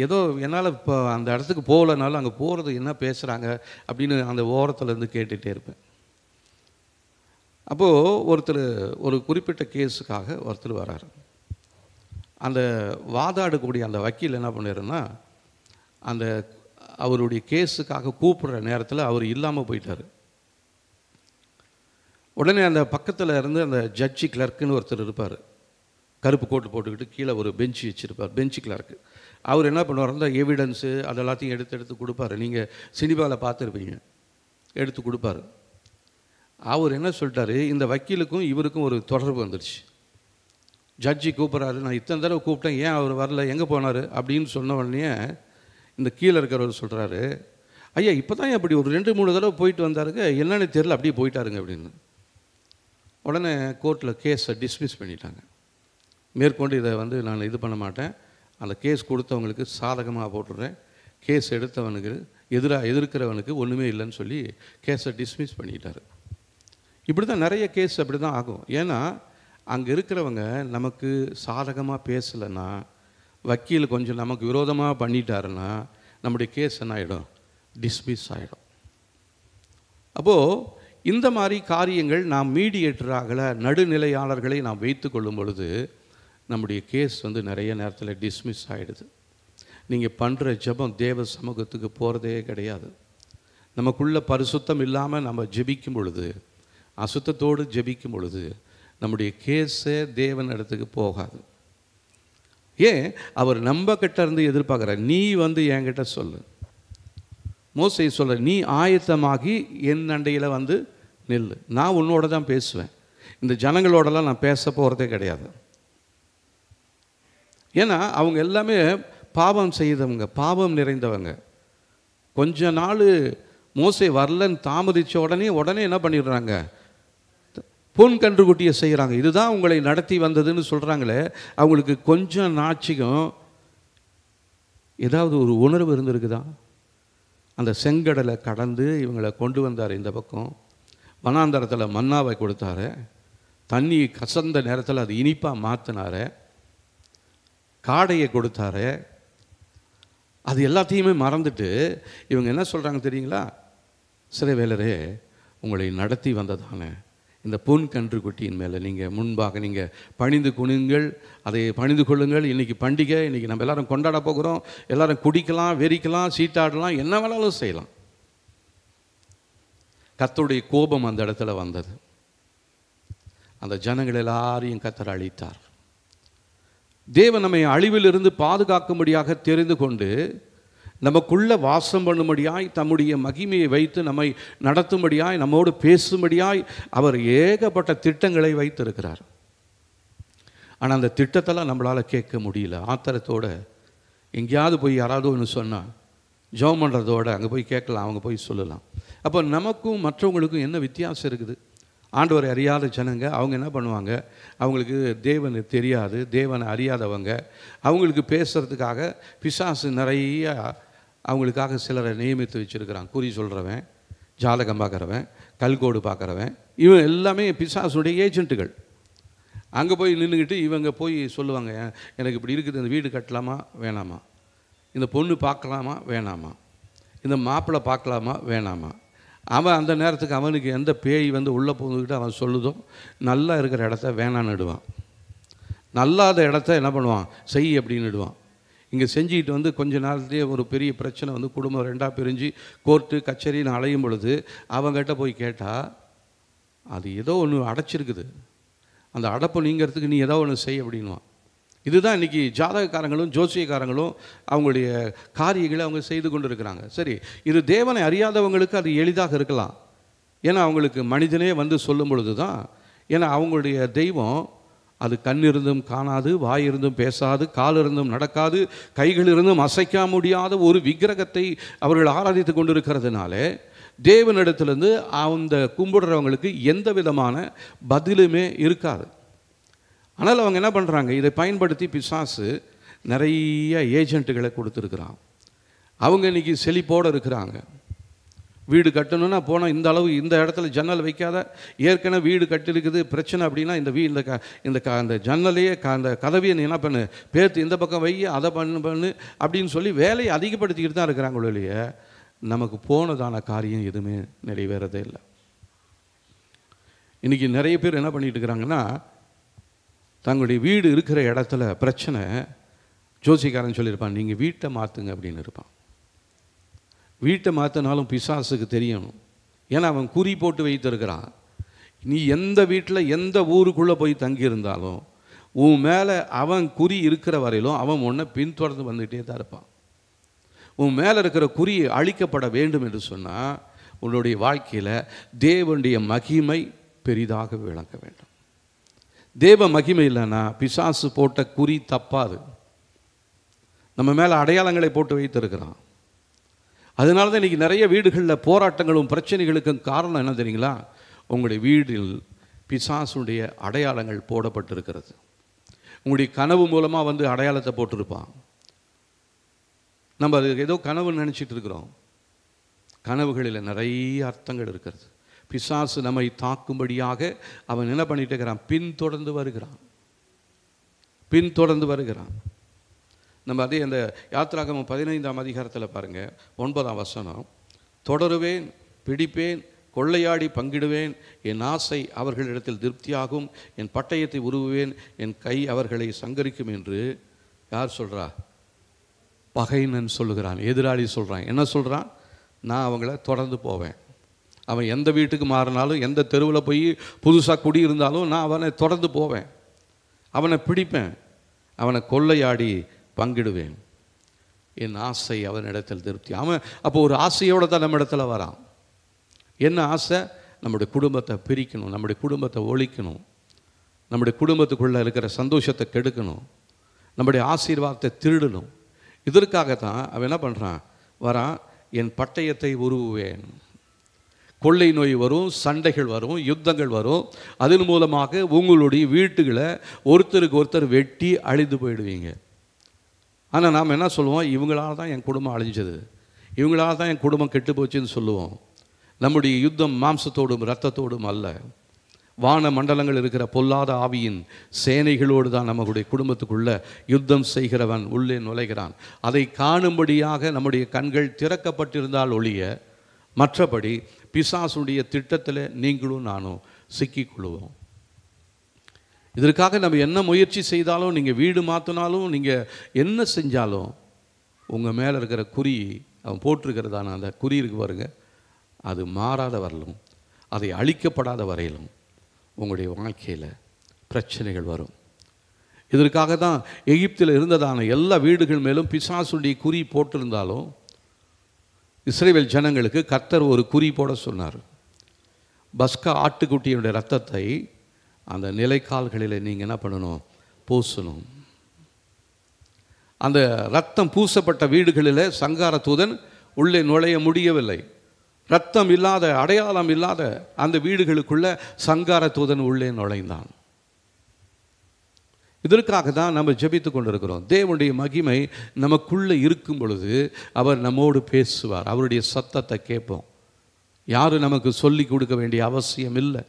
S1: ஏதோ என்னால் இப்போ அந்த இடத்துக்கு போகலனாலும் அங்கே போகிறது என்ன பேசுகிறாங்க அப்படின்னு அந்த ஓரத்துலேருந்து கேட்டுகிட்டே இருப்பேன். அப்போது ஒரு குறிப்பிட்ட கேஸுக்காக ஒருத்தர் வராரு. அந்த வாதாடக்கூடிய அந்த வக்கீல் என்ன பண்ணிடுன்னா, அந்த அவருடைய கேஸுக்காக கூப்பிடுற நேரத்தில் அவர் இல்லாமல் போயிட்டார். உடனே அந்த பக்கத்தில் இருந்து அந்த ஜட்ஜி கிளர்க்குன்னு ஒருத்தர் இருப்பார், கருப்பு கோட்டு போட்டுக்கிட்டு கீழே ஒரு பெஞ்சு வச்சுருப்பார், பெஞ்சு கிளர்க்கு. அவர் என்ன பண்ணுவார், அந்த எவிடன்ஸு அதெல்லாத்தையும் எடுத்து கொடுப்பார். நீங்கள் சினிமாவில் பார்த்துருப்பீங்க, எடுத்து கொடுப்பார். அவர் என்ன சொல்லிட்டாரு, இந்த வக்கீலுக்கும் இவருக்கும் ஒரு தொடர்பு வந்துடுச்சு. ஜட்ஜி கூப்பிட்றாரு, நான் இத்தனை தடவை கூப்பிட்டேன், ஏன் அவர் வரல, எங்கே போனார் அப்படின்னு சொன்ன உடனே இந்த கீழே இருக்கிறவர் சொல்கிறாரு, ஐயா இப்போ தான் அப்படி ஒரு 2-3 தடவை போயிட்டு வந்தாருங்க, என்னன்னு தெரியல அப்படியே போயிட்டாருங்க அப்படின்னு. உடனே கோர்ட்டில் கேஸை டிஸ்மிஸ் பண்ணிட்டாங்க. மேற்கொண்டு இதை நான் இது பண்ண மாட்டேன், அந்த கேஸ் கொடுத்தவங்களுக்கு சாதகமாக போட்டுடுறேன், கேஸ் எடுத்தவனுக்கு எதிர்க்கிறவனுக்கு ஒன்றுமே இல்லைன்னு சொல்லி கேஸை டிஸ்மிஸ் பண்ணிட்டார். இப்படி தான் நிறைய கேஸ் அப்படி தான் ஆகும். ஏன்னா அங்கே இருக்கிறவங்க நமக்கு சாதகமாக பேசலைன்னா, வக்கீல் கொஞ்சம் நமக்கு விரோதமாக பண்ணிட்டாருன்னா நம்முடைய கேஸ் என்ன ஆகிடும், டிஸ்மிஸ் ஆகிடும். அப்போது இந்த மாதிரி காரியங்கள் நாம் மீடியேட்டராகலை, நடுநிலையாளர்களை நாம் வைத்து கொள்ளும் பொழுது நம்முடைய கேஸ் நிறைய நேரத்தில் டிஸ்மிஸ் ஆகிடுது. நீங்கள் பண்ணுற ஜெபம் தேவ சமூகத்துக்கு போகிறதே கிடையாது. நமக்குள்ள பரிசுத்தம் இல்லாமல் நம்ம ஜெபிக்கும் பொழுது, அசுத்தத்தோடு ஜெபிக்கும் பொழுது நம்முடைய கேஸே தேவன் இடத்துக்கு போகாது. ஏன், அவர் நம்ம கிட்ட இருந்து எதிர்பார்க்குற, நீ என்கிட்ட சொல்லு. மோசே சொல்ல, நீ ஆயத்தமாகி என் அண்டையில் நில்லு, நான் உன்னோட தான் பேசுவேன், இந்த ஜனங்களோடலாம் நான் பேச போகிறதே கிடையாது. ஏன்னா அவங்க எல்லாமே பாவம் செய்தவங்க, பாவம் நிறைந்தவங்க. கொஞ்ச நாள் மோசே வரலன்னு தாமதித்த உடனே என்ன பண்ணிடுறாங்க, பொன் கன்றுக்குட்டியை செய்கிறாங்க. இதுதான் உங்களை நடத்தி வந்ததுன்னு சொல்கிறாங்களே, அவங்களுக்கு கொஞ்சம் நாச்சிகம் ஏதாவது ஒரு உணர்வு இருந்திருக்குதா? அந்த செங்கடலை கடந்து இவங்களை கொண்டு வந்தார். இந்த பக்கம் வனாந்தரத்தில் மன்னாவை கொடுத்தாரு. தண்ணி கசந்த நேரத்தில் அது இனிப்பாக மாற்றினார். காடையை கொடுத்தாரு. அது எல்லாத்தையுமே மறந்துட்டு இவங்க என்ன சொல்கிறாங்க தெரியுங்களா? சிறைவேலரே, உங்களை நடத்தி வந்ததானே இந்த பொன் கன்றுக்குட்டியின் மேலே நீங்கள் முன்பாக நீங்கள் பணிந்து குனிங்கள், அதை பணிந்து கொள்ளுங்கள். இன்றைக்கி பண்டிகை, இன்றைக்கி நம்ம எல்லோரும் கொண்டாட போகிறோம். எல்லோரும் குடிக்கலாம், வெறிக்கலாம், சீட்டாடலாம், என்ன வேணாலும் செய்யலாம். கர்த்தருடைய கோபம் அந்த இடத்துல வந்தது. அந்த ஜனங்கள் எல்லாரையும் கர்த்தர் அழித்தார். தேவன் நம்மை அழிவிலிருந்து பாதுகாக்கும்படியாக தெரிந்து கொண்டு நமக்குள்ள வாசம் பண்ணும்படியாய் தம்முடைய மகிமையை வைத்து நம்மை நடத்தும்படியாய் நம்மோடு பேசும்படியாய் அவர் ஏகப்பட்ட திட்டங்களை வைத்திருக்கிறார். ஆனால் அந்த திட்டத்தெல்லாம் நம்மளால் கேட்க முடியல. ஆத்திரத்தோடு எங்கேயாவது போய் யாராவது ஒன்று சொன்னால் ஜெபம் பண்ணுறதோட அங்கே போய் கேட்கலாம், அவங்க போய் சொல்லலாம். அப்போ நமக்கும் மற்றவங்களுக்கும் என்ன வித்தியாசம் இருக்குது? ஆண்டவரை அறியாத ஜனங்க அவங்க என்ன பண்ணுவாங்க? அவங்களுக்கு தேவன் தெரியாது, தேவனை அறியாதவங்க. அவங்களுக்கு பேசுகிறதுக்காக பிசாசு நிறைய அவங்களுக்காக சிலரை நியமித்து வச்சுருக்கிறான். குறி சொல்கிறவன், ஜாதகம் பார்க்குறவன், கல்கோடு பார்க்குறவன், இவன் எல்லாமே பிசாசுடைய ஏஜென்ட்டுகள். அங்கே போய் நின்றுக்கிட்டு இவங்க போய் சொல்லுவாங்க, எனக்கு இப்படி இருக்குது, இந்த வீடு கட்டலாமா வேணாமா, இந்த பொண்ணு பார்க்கலாமா வேணாமா, இந்த மாப்பிள்ளை பார்க்கலாமா வேணாமா. அவன் அந்த நேரத்துக்கு அவனுக்கு எந்த பேய் உள்ளே போந்துக்கிட்டு அவன் சொல்லுதோ நல்லா இருக்கிற இடத்த வேணான்னுடுவான். நல்லாத இடத்த என்ன பண்ணுவான்? செய் அப்படின்னுடுவான். இங்கே செஞ்சுக்கிட்டு கொஞ்ச நேரத்துலேயே ஒரு பெரிய பிரச்சனை குடும்பம் ரெண்டாக பிரிஞ்சு கோர்ட்டு கச்சேரின்னு அலையும் பொழுது அவங்ககிட்ட போய் கேட்டால் அது ஏதோ ஒன்று அடைச்சிருக்குது, அந்த அடைப்பை நீங்கிறதுக்கு நீ ஏதோ ஒன்று செய் அப்படின்வான். இதுதான் இன்றைக்கி ஜாதகக்காரங்களும் ஜோசியக்காரங்களும் அவங்களுடைய காரியங்களை அவங்க செய்து கொண்டு இருக்கிறாங்க. சரி, இது தேவனை அறியாதவங்களுக்கு அது எளிதாக இருக்கலாம். ஏன்னா அவங்களுக்கு மனிதனே சொல்லும் பொழுது தான். ஏன்னா அவங்களுடைய தெய்வம் அது கண் இருந்தும் காணாது, வாய் இருந்தும் பேசாது, கால் இருந்தும் நடக்காது, கைகள் இருந்தும் அசைக்க முடியாத ஒரு விக்கிரகத்தை அவர்கள் ஆராதித்து கொண்டு இருக்கிறதுனால தேவனிடத்திலிருந்து அந்த கும்பிடுறவங்களுக்கு எந்த விதமான பதிலுமே இருக்காது. ஆனால் அவங்க என்ன பண்ணுறாங்க? இதை பயன்படுத்தி பிசாசு நிறைய ஏஜென்ட்டுகளை கொடுத்துருக்குறான். அவங்க இன்றைக்கி செழிப்போடு இருக்கிறாங்க. வீடு கட்டணுன்னா போனால் இந்த அளவு இந்த இடத்துல ஜன்னல் வைக்காத, ஏற்கனவே வீடு கட்டிருக்குது பிரச்சனை அப்படின்னா இந்த ஜன்னலையே அந்த கதவியை நீ என்ன பண்ணு, பேர்த்து இந்த பக்கம் வை, அதை பண்ணு அப்படின்னு சொல்லி வேலையை அதிகப்படுத்திக்கிட்டு தான் இருக்கிறாங்களோ இல்லையே, நமக்கு போனதான காரியம் எதுவுமே நிறைவேறதே இல்லை. இன்றைக்கி நிறைய பேர் என்ன பண்ணிகிட்டு இருக்கிறாங்கன்னா, தங்களுடைய வீடு இருக்கிற இடத்துல பிரச்சனை, ஜோசிக்காரன் சொல்லியிருப்பான் நீங்கள் வீட்டை மாற்றுங்க அப்படின்னு இருப்பான். வீட்டை மாற்றினாலும் பிசாசுக்கு தெரியணும். ஏன்னா அவன் குறி போட்டு வைத்திருக்கிறான். நீ எந்த வீட்டில் எந்த ஊருக்குள்ளே போய் தங்கியிருந்தாலும் உன் மேலே அவன் குறி இருக்கிற வரையிலும் அவன் உன்னை பின்தொடர்ந்து வந்துகிட்டே தான் இருப்பான். உன் மேலே இருக்கிற குறி அழிக்கப்பட வேண்டும் என்று சொன்னால் உன்னுடைய வாழ்க்கையில் தேவனுடைய மகிமை பெரிதாக விளங்க வேண்டும். தேவ மகிமை இல்லைன்னா பிசாசு போட்ட குறி தப்பாது. நம்ம மேலே அடையாளங்களை போட்டு வைத்திருக்கிறான். அதனால தான் இன்றைக்கி நிறைய வீடுகளில் போராட்டங்களும் பிரச்சனைகளுக்கும் காரணம் என்ன தெரியுங்களா? உங்களுடைய வீட்டில் பிசாசுடைய அடையாளங்கள் போடப்பட்டிருக்கிறது. உங்களுடைய கனவு மூலமாக அடையாளத்தை போட்டிருப்பான். நம்ம அது ஏதோ கனவுன்னு நினச்சிட்டு இருக்கிறோம். கனவுகளில் நிறைய அர்த்தங்கள் இருக்கிறது. பிசாசு நம்மை தாக்கும்படியாக அவன் என்ன பண்ணிட்டு இருக்கிறான்? பின்தொடர்ந்து வருகிறான். நம்ம அதே அந்த யாத்திராகமம் 15ஆம் அதிகாரத்தில் பாருங்கள், 9ஆம் வசனம், தொடருவேன், பிடிப்பேன், கொள்ளையாடி பங்கிடுவேன், என் ஆசை அவர்களிடத்தில் திருப்தியாகும், என் பட்டயத்தை உருவுவேன், என் கை அவர்களை சங்கரிக்கும் என்று யார் சொல்கிறா? பகைனன் சொல்லுகிறான். எதிராளி சொல்கிறான். என்ன சொல்கிறான்? நான் அவங்கள தொடர்ந்து போவேன். அவன் எந்த வீட்டுக்கு மாறினாலும், எந்த தெருவில் போய் புதுசாக குடியிருந்தாலும் நான் அவனை தொடர்ந்து போவேன், அவனை பிடிப்பேன், அவனை கொள்ளையாடி பங்கிடுவேன், என் ஆசை அவனிடத்தில் திருப்தி. அவன் அப்போ ஒரு ஆசையோடு தான் நம்ம இடத்துல வரான். என்ன ஆசை? நம்முடைய குடும்பத்தை பிரிக்கணும், நம்முடைய குடும்பத்தை ஒழிக்கணும், நம்முடைய குடும்பத்துக்குள்ளே இருக்கிற சந்தோஷத்தை கெடுக்கணும், நம்முடைய ஆசீர்வாதத்தை திருடணும். இதற்காகத்தான் அவன் என்ன பண்ணுறான்? வரான், என் பட்டயத்தை உருவுவேன். கொள்ளை நோய் வரும், சண்டைகள் வரும், யுத்தங்கள் வரும். அதன் மூலமாக உங்களுடைய வீட்டுகளை ஒருத்தருக்கு ஒருத்தர் வெட்டி அழிந்து போயிடுவீங்க. ஆனால் நாம் என்ன சொல்லுவோம்? இவங்களால தான் என் குடும்பம் அழிஞ்சது, இவங்களால தான் என் குடும்பம் கெட்டு போச்சுன்னு சொல்லுவோம். நம்முடைய யுத்தம் மாம்சத்தோடும் இரத்தத்தோடும் அல்ல, வான மண்டலங்கள் இருக்கிற பொல்லாத ஆவியின் சேனைகளோடு தான் நம்முடைய குடும்பத்துக்குள்ள யுத்தம் செய்கிறவன் உள்ளே நுழைகிறான். அதை காணும்படியாக நம்முடைய கண்கள் திறக்கப்பட்டிருந்தால் ஒழிய மற்றபடி பிசாசுடைய திட்டத்தில் நீங்களும் நானும் சிக்கிக்கொள்வோம். இதற்காக நம்ம என்ன முயற்சி செய்தாலும், நீங்கள் வீடு மாற்றினாலும், நீங்கள் என்ன செஞ்சாலும், உங்கள் மேலே இருக்கிற குறி, அவன் போட்டிருக்கிறதான அந்த குறி இருக்கு பாருங்க, அது மாறாத வரலும், அதை அழிக்கப்படாத வரையிலும் உங்களுடைய வாழ்க்கையில் பிரச்சனைகள் வரும். இதற்காக தான் எகிப்தில் இருந்ததான எல்லா வீடுகள் மேலும் பிசாசுடைய குறி போட்டிருந்தாலும் இஸ்ரவேல் ஜனங்களுக்கு கர்த்தர் ஒரு குறி போட சொன்னார். பஸ்கா ஆட்டுக்குட்டியினுடைய ரத்தத்தை அந்த நிலைக்கால்களில் நீங்கள் என்ன பண்ணணும்? பூசணும். அந்த ரத்தம் பூசப்பட்ட வீடுகளில் சங்கார தூதன் உள்ளே நுழைய முடியவில்லை. ரத்தம் இல்லாத, அடையாளம் இல்லாத அந்த வீடுகளுக்குள்ள சங்கார தூதன் உள்ளே நுழைந்தான். இதற்காக தான் நம்ம ஜெபித்து கொண்டிருக்கிறோம். தேவனுடைய மகிமை நமக்குள்ளே இருக்கும் பொழுது அவர் நம்மோடு பேசுவார். அவருடைய சத்தத்தை கேட்போம். யாரும் நமக்கு சொல்லி கொடுக்க வேண்டிய அவசியம் இல்லை.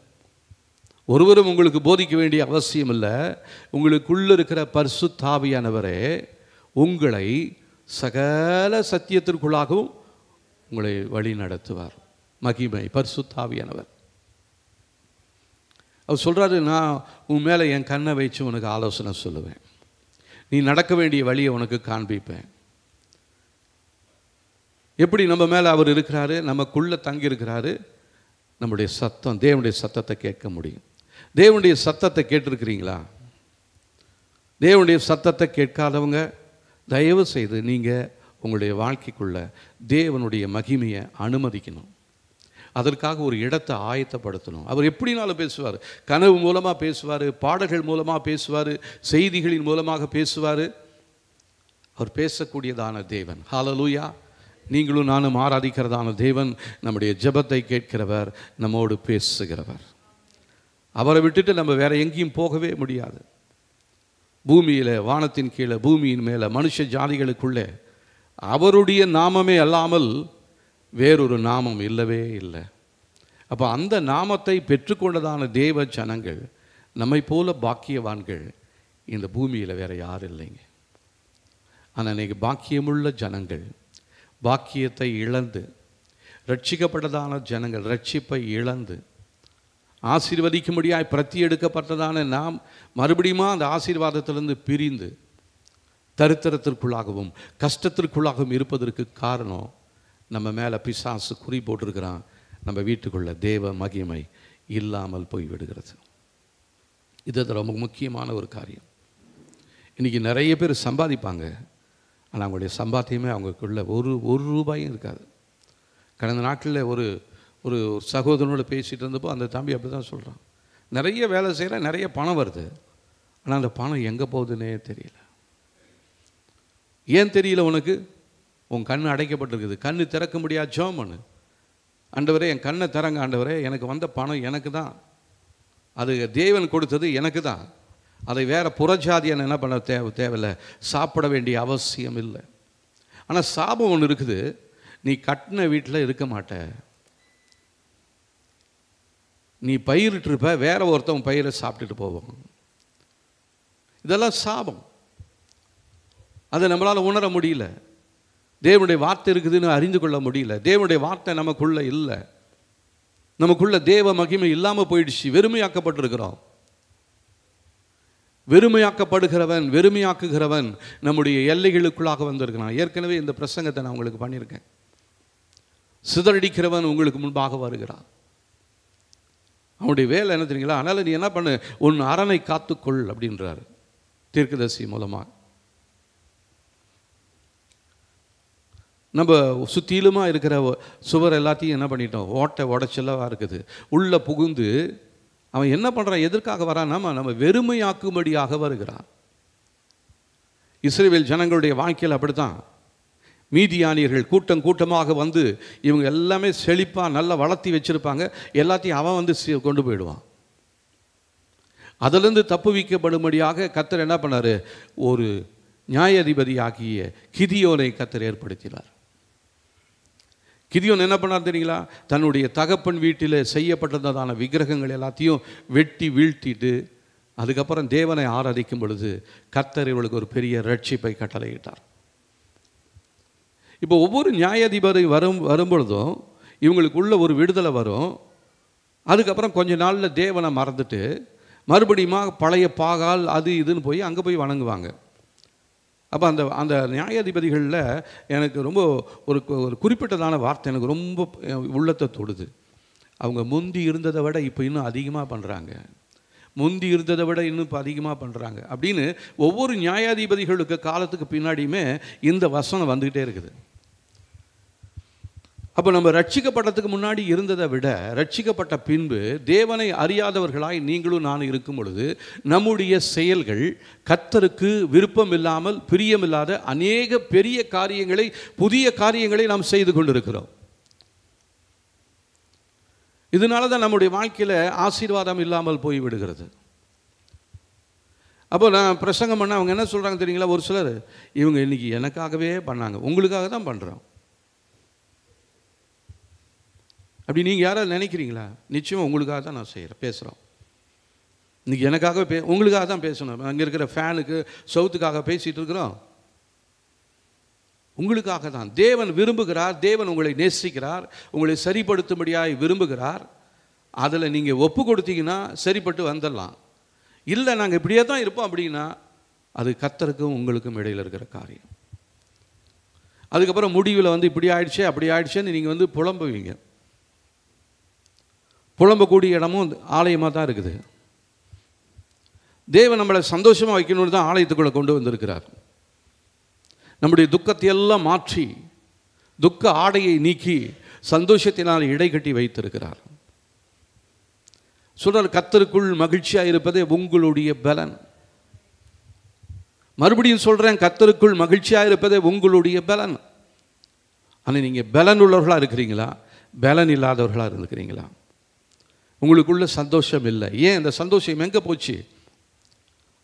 S1: ஒருவரும் உங்களுக்கு போதிக்க வேண்டிய அவசியம் இல்லை. உங்களுக்குள்ள இருக்கிற பரிசுத்த ஆவியானவரே உங்களை சகல சத்தியத்திற்குள்ளாகவும் உங்களை வழி நடத்துவார். மகிமை பரிசுத்த ஆவியானவர். அவர் சொல்கிறாரு, நான் உன் மேலே என் கண்ணை வச்சு உனக்கு ஆலோசனை சொல்லுவேன், நீ நடக்க வேண்டிய வழியை உனக்கு காண்பிப்பேன். எப்படி நம்ம மேலே அவர் இருக்கிறாரு, நமக்குள்ளே தங்கி இருக்கிறாரு. நம்முடைய சத்தம், தேவனுடைய சத்தத்தை கேட்க முடியும். தேவனுடைய சத்தத்தை கேட்டிருக்கிறீங்களா? தேவனுடைய சத்தத்தை கேட்காதவங்க தயவு செய்து நீங்கள் உங்களுடைய வாழ்க்கைக்குள்ள தேவனுடைய மகிமையை அனுமதிக்கணும். அதற்காக ஒரு இடத்தை ஆயத்தப்படுத்தணும். அவர் எப்படினாலும் பேசுவார். கனவு மூலமாக பேசுவார், பாடல்கள் மூலமாக பேசுவார், செய்திகளின் மூலமாக பேசுவார். அவர் பேசக்கூடியதான தேவன். ஹல்லேலூயா. நீங்களும் நானும் ஆராதிக்கிறதான தேவன் நம்முடைய ஜெபத்தை கேட்கிறவர், நம்மோடு பேசுகிறவர். அவரை விட்டுட்டு நம்ம வேற எங்கேயும் போகவே முடியாது. பூமியில், வானத்தின் கீழே, பூமியின் மேலே, மனுஷ ஜாதிகளுக்குள்ளே அவருடைய நாமமே அல்லாமல் வேறொரு நாமம் இல்லவே இல்லை. அப்போ அந்த நாமத்தை பெற்றுக்கொண்டதான தேவ ஜனங்கள், நம்மை போல பாக்கியவான்கள் இந்த பூமியில் வேறு யாரும் இல்லைங்க. ஆனால் இன்றைக்கி பாக்கியமுள்ள ஜனங்கள் பாக்கியத்தை இழந்து, ரட்சிக்கப்பட்டதான ஜனங்கள் ரட்சிப்பை இழந்து, ஆசீர்வதிக்கும்படியாய் பிரத்தி எடுக்கப்பட்டதான நாம் மறுபடியும் அந்த ஆசீர்வாதத்திலிருந்து பிரிந்து தரித்திரத்திற்குள்ளாகவும் கஷ்டத்திற்குள்ளாகவும் இருப்பதற்கு காரணம், நம்ம மேலே பிசாசு குறி போட்டிருக்கிறான். நம்ம வீட்டுக்குள்ள தேவ மகிமை இல்லாமல் போய்விடுகிறது. இது ரொம்ப முக்கியமான ஒரு காரியம். இன்றைக்கி நிறைய பேர் சம்பாதிப்பாங்க, ஆனால் அவங்களுடைய சம்பாத்தியமே அவங்களுக்குள்ள ஒரு ரூபாயும் இருக்காது. கடந்த நாட்களில் ஒரு சகோதரனோடு பேசிகிட்டு இருந்தப்போ அந்த தம்பி அப்படி தான் சொல்கிறான், நிறைய வேலை செய்கிற, நிறைய பணம் வருது, ஆனால் அந்த பணம் எங்கே போகுதுன்னே தெரியல. ஏன் தெரியல உனக்கு? உன் கண் அடைக்கப்பட்டிருக்குது. கண்ணு திறக்க முடியாது. ஜெபம் பண்ணு. ஆண்டவரே என் கண்ணை திறங்க ஆண்டவரே, எனக்கு வந்த பணம் எனக்கு தான், அது தேவன் கொடுத்தது எனக்கு தான், அதை வேற புறஜாதியான என்ன பண்ண தேவையில்லை, சாப்பிட வேண்டிய அவசியம் இல்லை. ஆனால் சாபம் ஒன்று இருக்குது, நீ கட்டின வீட்டில் இருக்க மாட்ட, நீ பயிரிட்டிருப்ப, வேற ஒருத்தவன் பயிரை சாப்பிட்டுட்டு போவோம். இதெல்லாம் சாபம். அதை நம்மளால் உணர முடியல. தேவனுடைய வார்த்தை இருக்குதுன்னு அறிந்து கொள்ள முடியல. தேவனுடைய வார்த்தை நமக்குள்ள இல்லை. நமக்குள்ள தேவ மகிமை இல்லாமல் போயிடுச்சு. வெறுமையாக்கப்பட்டிருக்கிறோம். வெறுமையாக்கப்படுகிறவன், வெறுமையாக்குகிறவன் நம்முடைய எல்லைகளுக்குள்ளாக வந்திருக்கிறான். ஏற்கனவே இந்த பிரசங்கத்தை நான் உங்களுக்கு பண்ணியிருக்கேன். சிதறடிக்கிறவன் உங்களுக்கு முன்பாக வருகிறான். அவனுடைய வேலை என்ன தெரியுங்களா? அதனால் நீ என்ன பண்ணு, உன் அரணை காத்துக்கொள் அப்படின்றாரு தீர்க்கதரிசி மூலமாக. நம்ம சுற்றிலுமாக இருக்கிற சுவர் எல்லாத்தையும் என்ன பண்ணிட்டோம், ஓட்டை உடச்சலாக இருக்குது. உள்ளே புகுந்து அவன் என்ன பண்ணுறான், எதற்காக வரான்? நம்ம வெறுமையாக்கும்படியாக வருகிறான். இஸ்ரவேல் ஜனங்களுடைய வாழ்க்கையில் அப்படித்தான். மீதியானியர்கள் கூட்டம் கூட்டமாக வந்து இவங்க எல்லாமே செழிப்பாக நல்லா வளர்த்தி வச்சுருப்பாங்க. எல்லாத்தையும் அவன் வந்து கொண்டு போயிடுவான். அதிலிருந்து தப்புவிக்கப்படும்படியாக கர்த்தர் என்ன பண்ணார், ஒரு நியாயாதிபதி ஆகிய கிதியோனை கர்த்தர் ஏற்படுத்தினார். கிதியோன் என்ன பண்ணார் தெரியுங்களா? தன்னுடைய தகப்பன் வீட்டில் செய்யப்பட்டதான விக்கிரகங்கள் எல்லாத்தையும் வெட்டி வீழ்த்திட்டு அதுக்கப்புறம் தேவனை ஆராதிக்கும் பொழுது கர்த்தர் இவளுக்கு ஒரு பெரிய ரட்சிப்பை கட்டளையிட்டார். இப்போ ஒவ்வொரு நியாயாதிபதி வரும்பொழுதும் இவங்களுக்குள்ள ஒரு விடுதலை வரும். அதுக்கப்புறம் கொஞ்ச நாளில் தேவனை மறந்துட்டு மறுபடியும் பழைய பாகால் அது இதுன்னு போய் அங்கே போய் வணங்குவாங்க. அப்போ அந்த அந்த நியாயாதிபதிகளில் எனக்கு ரொம்ப ஒரு குறிப்பிட்டதான வார்த்தை எனக்கு ரொம்ப உள்ளத்தை தொடுது. அவங்க முந்தி இருந்ததை விட இப்போ இன்னும் அதிகமாக பண்ணுறாங்க, முந்தி இருந்ததை விட இன்னும் இப்போ அதிகமாக பண்ணுறாங்க அப்படின்னு ஒவ்வொரு நியாயாதிபதிகளுக்கு காலத்துக்கு பின்னாடியுமே இந்த வசனம் வந்துக்கிட்டே இருக்குது. அப்போ நம்ம ரட்சிக்கப்பட்டதுக்கு முன்னாடி இருந்ததை விட ரட்சிக்கப்பட்ட பின்பு தேவனை அறியாதவர்களாய் நீங்களும் நான் இருக்கும் பொழுது நம்முடைய செயல்கள் கர்த்தருக்கு விருப்பம் இல்லாமல் பிரியமில்லாத அநேக பெரிய காரியங்களை, புதிய காரியங்களை நாம் செய்து கொண்டிருக்கிறோம். இதனால தான் நம்முடைய வாழ்க்கையில் ஆசீர்வாதம் இல்லாமல் போய்விடுகிறது. அப்போ நான் பிரசங்கம் பண்ண அவங்க என்ன சொல்கிறாங்க தெரியுங்களா? ஒரு சிலர் இவங்க இன்னைக்கு எனக்காகவே பண்ணாங்க, உங்களுக்காக தான் பண்ணுறோம் அப்படி நீங்கள் யாராவது நினைக்கிறீங்களா? நிச்சயமாக உங்களுக்காக தான் நான் பேசுகிறோம். இன்றைக்கி எனக்காக உங்களுக்காக தான் பேசணும். அங்கே இருக்கிற ஃபேனுக்கு சவுத்துக்காக பேசிகிட்டு இருக்கிறோம், உங்களுக்காக தான். தேவன் விரும்புகிறார், தேவன் உங்களை நேசிக்கிறார், உங்களை சரிப்படுத்தும்படியாக விரும்புகிறார். அதில் நீங்கள் ஒப்பு கொடுத்தீங்கன்னா சரிப்பட்டு வந்துடலாம். இல்லை நாங்கள் இப்படியே தான் இருப்போம் அப்படின்னா அது கர்த்தருக்கும் உங்களுக்கும் இடையில் இருக்கிற காரியம். அதுக்கப்புறம் முடிவில் இப்படி ஆயிடுச்சே அப்படி ஆயிடுச்சேன்னு நீங்கள் புலம்புவீங்க. புலம்பக்கூடிய இடமும் ஆலயமாக தான் இருக்குது. தேவன் நம்மளை சந்தோஷமாக வைக்கணும்னு தான் ஆலயத்துக்குள்ளே கொண்டு வந்திருக்கிறார். நம்முடைய துக்கத்தை எல்லாம் மாற்றி துக்க ஆடையை நீக்கி சந்தோஷத்தினால் இடை கட்டி வைத்திருக்கிறார். சொல்றார், கர்த்தருக்குள் மகிழ்ச்சியாக இருப்பதே உங்களுடைய பலன். மறுபடியும் சொல்கிறேன், கர்த்தருக்குள் மகிழ்ச்சியாக இருப்பதே உங்களுடைய பலன். ஆனால் நீங்கள் பலன் உள்ளவர்களாக இருக்கிறீங்களா, பலன் இல்லாதவர்களாக இருக்கிறீங்களா? உங்களுக்குள்ள சந்தோஷம் இல்லை. ஏன் அந்த சந்தோஷம் எங்கே போச்சு?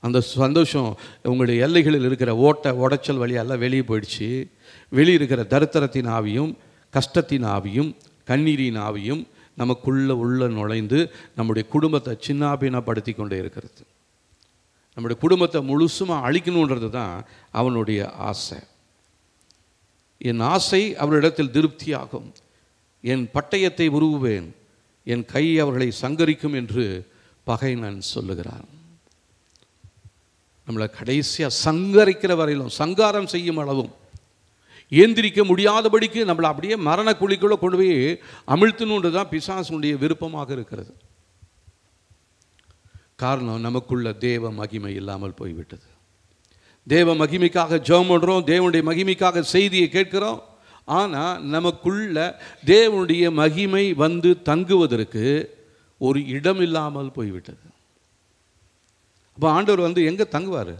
S1: அந்த சந்தோஷம் உங்களுடைய எல்லைகளில் இருக்கிற உடைச்சல் வழியெல்லாம் வெளியே போயிடுச்சு. வெளியே இருக்கிற தரித்திரத்தின் ஆவியும் கஷ்டத்தின் ஆவியும் கண்ணீரின் ஆவியும் நமக்குள்ள நுழைந்து நம்முடைய குடும்பத்தை சின்னாபின்னப்படுத்தி கொண்டே இருக்கிறது. நம்முடைய குடும்பத்தை முழுசுமாக அழிக்கணுன்றது தான் அவனுடைய ஆசை. என் ஆசை அவரிடத்தில் திருப்தியாகும், என் பட்டயத்தை உருவுவேன், என் கை அவர்களை சங்கரிக்கும் என்று பகைஞன் சொல்லுகிறான். நம்மளை கடைசியாக சங்கரிக்கிற வரையிலும், சங்காரம் செய்யும் அளவும், ஏந்திரிக்க முடியாதபடிக்கு நம்மளை அப்படியே மரண குழிக்குள்ளே கொண்டு போய் அமிழ்த்தணுன்றது தான் பிசாசுடைய விருப்பமாக இருக்கிறது. காரணம், நமக்குள்ள தேவ மகிமை இல்லாமல் போய்விட்டது. தேவ மகிமைக்காக ஜெபம் பண்ணுறோம், தேவனுடைய மகிமைக்காக செய்தியை கேட்கிறோம். ஆனால் நமக்குள்ள தேவனுடைய மகிமை தங்குவதற்கு ஒரு இடம் இல்லாமல் போய்விட்டது. அப்போ ஆண்டவர் எங்கே தங்குவார்?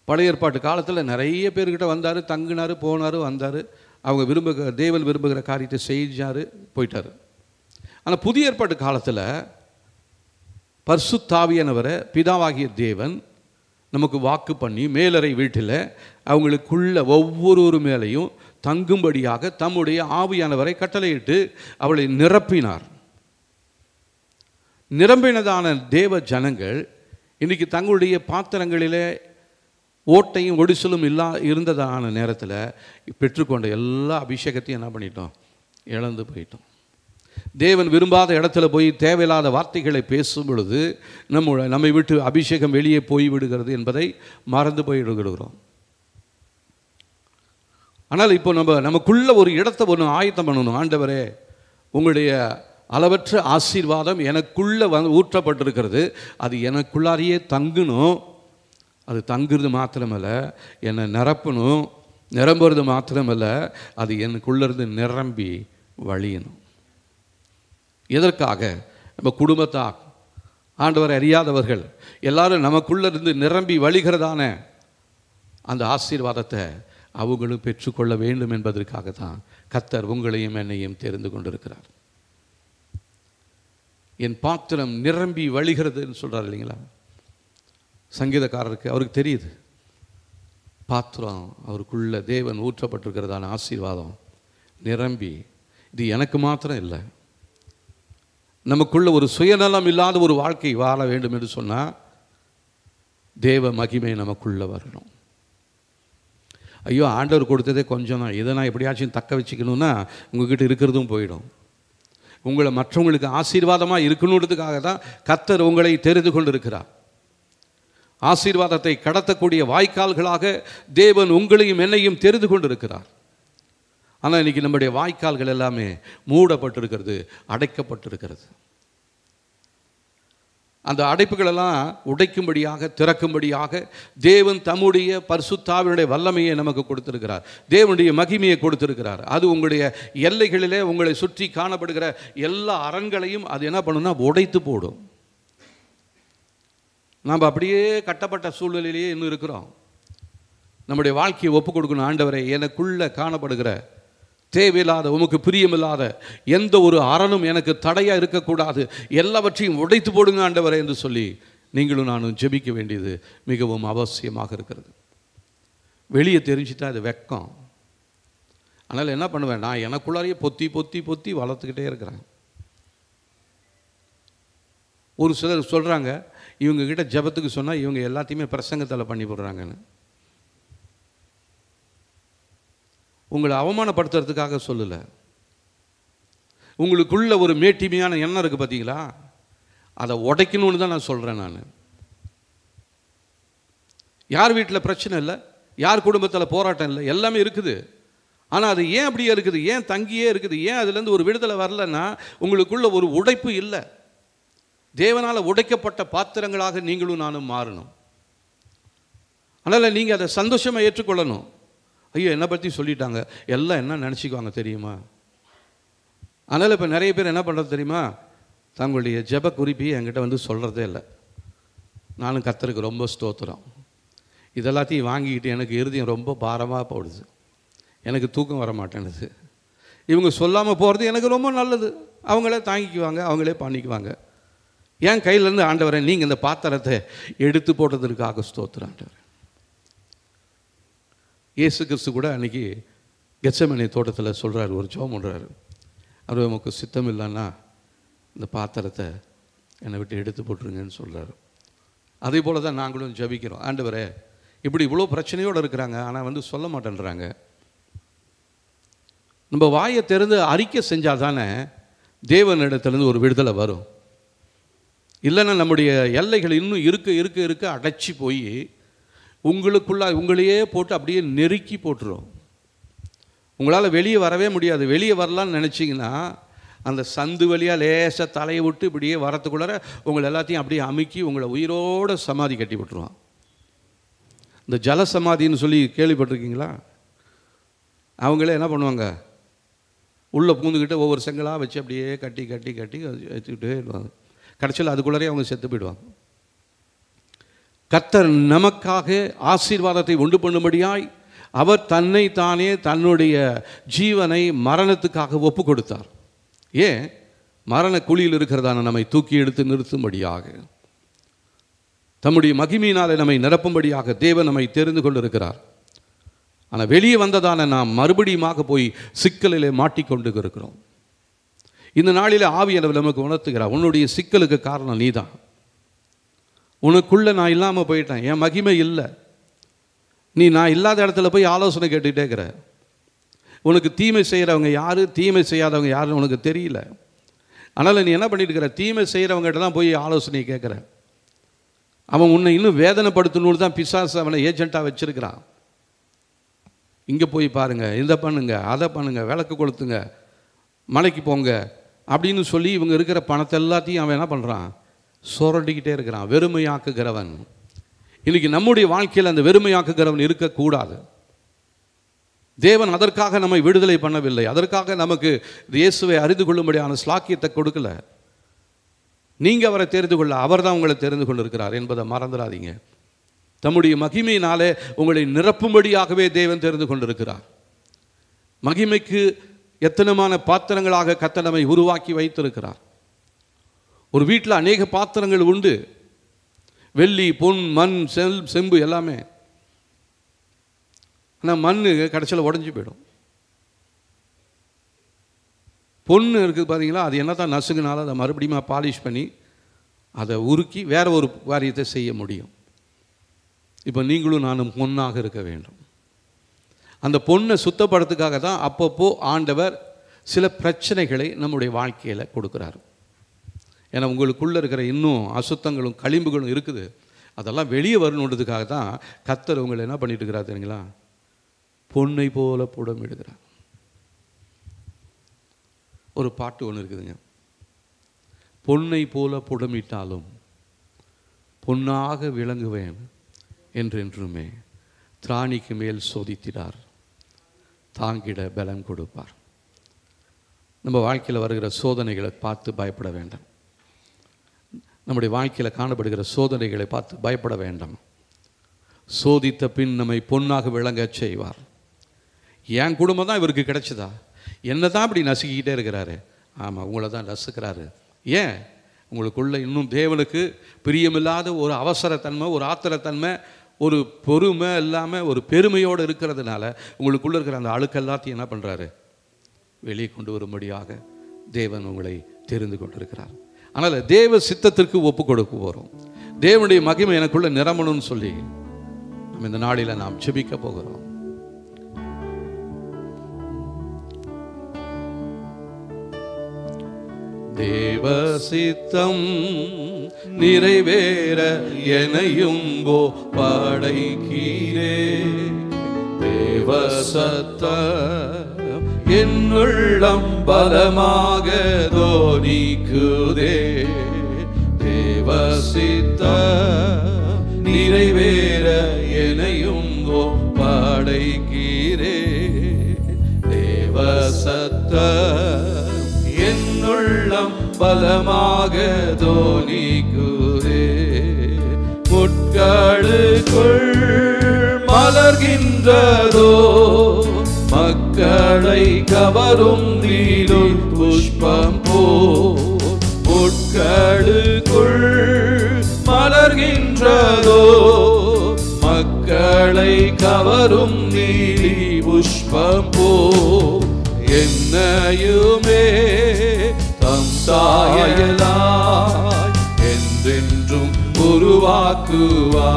S1: பழைய ஏற்பாட்டு காலத்தில் நிறைய பேர்கிட்ட வந்தார், தங்கினார், போனார், வந்தார். அவங்க தேவன் விரும்புகிற காரியத்தை செஞ்சார், போயிட்டார். ஆனால் புதிய ஏற்பாட்டு காலத்தில் பரிசுத்த ஆவியானவரை பிதாவாகிய தேவன் நமக்கு வாக்கு பண்ணி மேலறை வீட்டில் அவங்களுக்குள்ள ஒவ்வொரு மேலையும் தங்கும்படியாக தம்முடைய ஆவியானவரை கட்டளையிட்டு அவளை நிரப்பினார். நிரம்பினதான தேவ ஜனங்கள் இன்றைக்கி தங்களுடைய பாத்திரங்களிலே ஓட்டையும் ஒடிசலும் இருந்ததான நேரத்தில் பெற்றுக்கொண்ட எல்லா அபிஷேகத்தையும் என்ன பண்ணிட்டோம்? இழந்து போயிட்டோம். தேவன் விரும்பாத இடத்துல போய் தேவையில்லாத வார்த்தைகளை பேசும் பொழுது நம்மை விட்டு அபிஷேகம் வெளியே போய்விடுகிறது என்பதை மறந்து போய்விடுகிறோம். ஆனால் இப்போ நமக்குள்ள ஒரு இடத்தை ஆயத்தம் பண்ணணும். ஆண்டவரே, உங்களுடைய அளவற்ற ஆசீர்வாதம் எனக்குள்ள ஊற்றப்பட்டிருக்கிறது, அது எனக்குள்ளாரியே தங்கணும். அது தங்குறது மாத்திரமல்ல, என்னை நிரப்பணும். நிரம்புறது மாத்திரமல்ல, அது எனக்குள்ளேருந்து நிரம்பி வழியணும். எதற்காக? நம்ம குடும்பத்தா ஆண்டவரை அறியாதவர்கள் எல்லாரும் நமக்குள்ளேருந்து நிரம்பி வழிகிறதான அந்த ஆசீர்வாதத்தை அவங்களும் பெற்றுக்கொள்ள வேண்டும் என்பதற்காக தான் கர்த்தர் உங்களையும் என்னையும் தெரிந்து கொண்டிருக்கிறார். என் பாத்திரம் நிரம்பி வழிகிறதுன்னு சொல்கிறார் இல்லைங்களா? சங்கீதக்காரருக்கு அவருக்கு தெரியுது. பாத்திரம் அவருக்குள்ள தேவன் ஊற்றப்பட்டிருக்கிறதான ஆசீர்வாதம் நிரம்பி, இது எனக்கு மாத்திரம் இல்லை, நமக்குள்ள ஒரு சுயநலம் இல்லாத ஒரு வாழ்க்கை வாழ வேண்டும் என்று சொன்னால் தேவ மகிமை நமக்குள்ளே வரணும். ஐயோ ஆண்டவர் கொடுத்ததே கொஞ்சம் தான், இதை நான் எப்படியாச்சும் தக்க வச்சுக்கணுன்னா உங்ககிட்ட இருக்கிறதும் போயிடும். உங்களை மற்றவங்களுக்கு ஆசீர்வாதமாக இருக்கணுன்றதுக்காக தான் கர்த்தர் உங்களை தெரிந்து கொண்டிருக்கிறார். ஆசீர்வாதத்தை கடத்தக்கூடிய வாய்க்கால்களாக தேவன் உங்களையும் என்னையும் தெரிந்து கொண்டிருக்கிறார். ஆனால் இன்றைக்கி நம்முடைய வாய்க்கால்கள் எல்லாமே மூடப்பட்டிருக்கிறது, அடைக்கப்பட்டிருக்கிறது. அந்த அடைப்புகளெல்லாம் உடைக்கும்படியாக, திறக்கும்படியாக தேவன் தம்முடைய பரிசுத்தாவினுடைய வல்லமையை நமக்கு கொடுத்திருக்கிறார், தேவனுடைய மகிமையை கொடுத்திருக்கிறார். அது உங்களுடைய எல்லைகளிலே உங்களை சுற்றி காணப்படுகிற எல்லா அரண்களையும் அது என்ன பண்ணுன்னா உடைத்து போடும். நாம் அப்படியே கட்டப்பட்ட சூழ்நிலையிலேயே இன்னும் இருக்கிறோம். நம்முடைய வாழ்க்கையை ஒப்புக் கொடுக்கணும். ஆண்டவரை, எனக்குள்ளே காணப்படுகிற தேவையில்லாத, உமக்கு பிரியமில்லாத எந்த ஒரு அரணும் எனக்கு தடையாக இருக்கக்கூடாது, எல்லாவற்றையும் உடைத்து போடுங்க ஆண்டவரே என்று சொல்லி நீங்களும் நானும் ஜெபிக்க வேண்டியது மிகவும் அவசியமாக இருக்கிறது. வெளியே தெரிஞ்சுட்டா அது வெக்கம். அதனால் என்ன பண்ணுவேன், நான் எனக்குள்ளாரையே பொத்தி பொத்தி பொத்தி வளர்த்துக்கிட்டே இருக்கிறேன். ஒரு சிலர் சொல்கிறாங்க, இவங்ககிட்ட ஜெபத்துக்கு சொன்னால் இவங்க எல்லாத்தையுமே பிரசங்கத்தில் பண்ணி போடுறாங்கன்னு. உங்களை அவமானப்படுத்துறதுக்காக சொல்லலை. உங்களுக்குள்ள ஒரு மேட்டிமையான எண்ணம் இருக்குது பார்த்தீங்களா, அதை உடைக்கணும்னு தான் நான் சொல்கிறேன். நான் யார் வீட்டில் பிரச்சனை இல்லை, யார் குடும்பத்தில் போராட்டம் இல்லை, எல்லாமே இருக்குது. ஆனால் அது ஏன் அப்படியே இருக்குது, ஏன் தங்கியே இருக்குது, ஏன் அதுலேருந்து ஒரு விடுதலை வரலன்னா உங்களுக்குள்ள ஒரு உடைப்பு இல்லை. தேவனால் உடைக்கப்பட்ட பாத்திரங்களாக நீங்களும் நானும் மாறணும். அதனால் நீங்கள் அதை சந்தோஷமாக ஏற்றுக்கொள்ளணும். ஐயோ என்னை பற்றி சொல்லிட்டாங்க, எல்லாம் என்ன நினச்சிக்குவாங்க தெரியுமா? அதனால் இப்போ நிறைய பேர் என்ன பண்ணுறது தெரியுமா, தங்களுடைய ஜெப குறிப்பி என்கிட்ட வந்து சொல்கிறதே இல்லை. நானும் கர்த்தருக்கு ரொம்ப ஸ்தோத்திரம். இதெல்லாத்தையும் வாங்கிக்கிட்டு எனக்கு இருதயம் ரொம்ப பாரமாக போடுது, எனக்கு தூக்கம் வர மாட்டேனுது. இவங்க சொல்லாமல் போகிறது எனக்கு ரொம்ப நல்லது. அவங்களே தாங்கிக்குவாங்க, அவங்களே பண்ணிக்குவாங்க. என் கையிலேருந்து ஆண்டவரை நீங்கள் இந்த பாத்திரத்தை எடுத்து போட்டதற்காக ஸ்தோத்திரம் ஆண்டவர். இயேசு கிறிஸ்து கூட அன்றைக்கி கெத்செமனே தோட்டத்தில் சொல்கிறார், ஒரு ஜெபம் பண்ணுறாரு. அவர் நமக்கு சித்தம் இல்லைன்னா இந்த பாத்திரத்தை என்னை விட்டு எடுத்து போட்டுருங்கன்னு சொல்கிறார். அதே போல் தான் நாங்களும் ஜெபிக்கிறோம். ஆண்டவரே, இப்படி இவ்வளோ பிரச்சனையோடு இருக்கிறாங்க, ஆனால் வந்து சொல்ல மாட்டேன்றாங்க. நம்ம வாயை திறந்து அறிக்கை செஞ்சால் தானே தேவனிடத்துலேருந்து ஒரு விடுதலை வரும். இல்லைன்னா நம்முடைய எல்லைகள் இன்னும் இருக்க இருக்க இருக்க அடைச்சி போய் உங்களுக்குள்ளே உங்களையே போட்டு அப்படியே நெருக்கி போட்டுரும். உங்களால் வெளியே வரவே முடியாது. வெளியே வரலான்னு நினச்சிங்கன்னா அந்த சந்து வழியாக லேசாக தலையை விட்டு இப்படியே வரத்துக்குள்ளார உங்களை எல்லாத்தையும் அப்படியே அமுக்கி உங்களை உயிரோடு சமாதி கட்டி விட்டுருவான். இந்த ஜல சமாதின்னு சொல்லி கேள்விப்பட்டிருக்கீங்களா? அவங்களே என்ன பண்ணுவாங்க, உள்ளே பூந்துக்கிட்டு ஒவ்வொரு செங்கலாக வச்சு அப்படியே கட்டி கட்டி கட்டி வச்சுக்கிட்டே இருப்பாங்க. கடைசியில் அதுக்குள்ளரே அவங்க செத்து போயிடுவாங்க. கர்த்தர் நமக்காக ஆசீர்வாதத்தை உண்டு பண்ணும்படியாய் அவர் தன்னை தானே தன்னுடைய ஜீவனை மரணத்துக்காக ஒப்பு கொடுத்தார். ஏன்? மரண குழியில் இருக்கிறதான நம்மை தூக்கி எடுத்து நிறுத்தும்படியாக, தம்முடைய மகிமையினாலே நம்மை நிரப்பும்படியாக தேவன் நம்மை தெரிந்து கொண்டிருக்கிறார். ஆனால் வெளியே வந்ததான நாம் மறுபடியுமாக போய் சிக்கலிலே மாட்டிக்கொண்டு இருக்கிறோம். இந்த நாளில் ஆவியானவர் நமக்கு உணர்த்துகிறார், உன்னுடைய சிக்கலுக்கு காரணம் நீ தான். உனக்குள்ளே நான் இல்லாமல் போயிட்டேன், என் மகிமை இல்லை. நீ நான் இல்லாத இடத்துல போய் ஆலோசனை கேட்டுக்கிட்டே இருக்கிற. உனக்கு தீமை செய்கிறவங்க யார், தீமை செய்யாதவங்க யாருன்னு உனக்கு தெரியல. அதனால் நீ என்ன பண்ணிட்டு இருக்கிற, தீமை செய்கிறவங்ககிட்ட தான் போய் ஆலோசனை கேட்குற. அவன் உன்னை இன்னும் வேதனைப்படுத்தணுன்னு தான் பிசாசு அவனை ஏஜெண்ட்டாக வச்சுருக்கிறான். இங்கே போய் பாருங்கள், இதை பண்ணுங்க, அதை பண்ணுங்கள், விளக்கு கொளுத்துங்க, மலைக்கு போங்க அப்படின்னு சொல்லி இவங்க இருக்கிற பணத்தை எல்லாத்தையும் அவன் என்ன பண்ணுறான், சுரண்டிக்கிட்டே இருக்கிறான். வெறுமையாக்குகிறவன். இன்றைக்கி நம்முடைய வாழ்க்கையில் அந்த வெறுமையாக்குகிறவன் இருக்கக்கூடாது. தேவன் அதற்காக நம்மை விடுதலை பண்ணவில்லை, அதற்காக நமக்கு இயேசுவை அறிந்து கொள்ளும்படியான ஸ்லாக்கியத்தை கொடுக்கல. நீங்கள் அவரை தெரிந்து கொள்ள அவர் தான் உங்களை தெரிந்து கொண்டிருக்கிறார் என்பதை மறந்துடாதீங்க. தம்முடைய மகிமையினாலே உங்களை நிரப்பும்படியாகவே தேவன் தெரிந்து கொண்டிருக்கிறார். மகிமைக்கு எத்தனமான பாத்திரங்களாக கர்த்தர் நம்மை உருவாக்கி வைத்திருக்கிறார். ஒரு வீட்டில் அநேக பாத்திரங்கள் உண்டு, வெள்ளி, பொன், மண், செம்பு எல்லாமே. ஆனால் மண் கடைசியில் உடஞ்சி போயிடும். பொண்ணு இருக்குது பார்த்தீங்களா, அது என்ன தான் நசுங்கினாலும் அதை மறுபடியும் பாலிஷ் பண்ணி அதை உருக்கி வேற ஒரு காரியத்தை செய்ய முடியும். இப்போ நீங்களும் நானும் பொண்ணாக இருக்க வேண்டும். அந்த பொண்ணை சுத்தப்படுறதுக்காக தான் அப்பப்போ ஆண்டவர் சில பிரச்சனைகளை நம்முடைய வாழ்க்கையில் கொடுக்குறாரு. ஏன்னா உங்களுக்குள்ளே இருக்கிற இன்னும் அசுத்தங்களும் களிம்புகளும் இருக்குது, அதெல்லாம் வெளியே வரணுன்றதுக்காக தான் கர்த்தர் உங்களை என்ன பண்ணிட்டு இருக்கிறார் தெரியுங்களா, பொன்னை போல புடமிடுகிறார். ஒரு பாட்டு ஒன்று இருக்குதுங்க, பொன்னை போல புடமிட்டாலும் பொன்னாக விளங்குவேன் என்றென்றுமே, திராணிக்கு மேல் சோதித்திடார், தாங்கிட பலம் கொடுப்பார். நம்ம வாழ்க்கையில் வருகிற சோதனைகளை பார்த்து பயப்பட வேண்டாம். நம்முடைய வாழ்க்கையில் காணப்படுகிற சோதனைகளை பார்த்து பயப்பட வேண்டாம். சோதித்த பின் நம்மை பொன்னாக விளங்க செய்வார். என் குடும்பம் தான் இவருக்கு கிடைச்சதா, என்ன தான் இப்படி நசுக்கிக்கிட்டே இருக்கிறாரு? ஆமாம், உங்களை தான் நசுக்கிறாரு. ஏன்? உங்களுக்குள்ள இன்னும் தேவனுக்கு பிரியமில்லாத ஒரு அவசரத்தன்மை, ஒரு ஆத்திரத்தன்மை, ஒரு பொறுமை இல்லாமல் ஒரு பெருமையோடு இருக்கிறதுனால உங்களுக்குள்ளே இருக்கிற அந்த அழுக்கு எல்லாத்தையும் என்ன பண்ணுறாரு, வெளியே கொண்டு வரும்படியாக தேவன் உங்களை தெரிந்து கொண்டிருக்கிறார். அதனால் தேவ சித்தத்திற்கு ஒப்பு கொடுக்க போகிறோம். தேவனுடைய மகிமை எனக்குள்ள நிரம்பணும்னு சொல்லி நம்ம இந்த நாளில் நாம் ஜெபிக்க போகிறோம். தேவ சித்தம் நிறைவேற எனையும் படைக்கீரே, தேவ சத்தம் என்னுள்ளம் பலமாக தோனிக்குதே, தேவ சித்தம் நிறைவேற எனையும் படைக்கீரே, தேவ சத்தம் என்னுள்ளம் பலமாக தோனிக்குதே, முட்களுக்குள் மலர்கின்றதோ மக்களை கவரும் நீலுள் புஷ்பம் போல், முட்களுக்குள் மலர்கின்றதோ மக்களை கவரும் நீலி புஷ்பம் போல், என்னையுமே தம் சாயலாய் என்றென்றும் உருவாக்குவார்,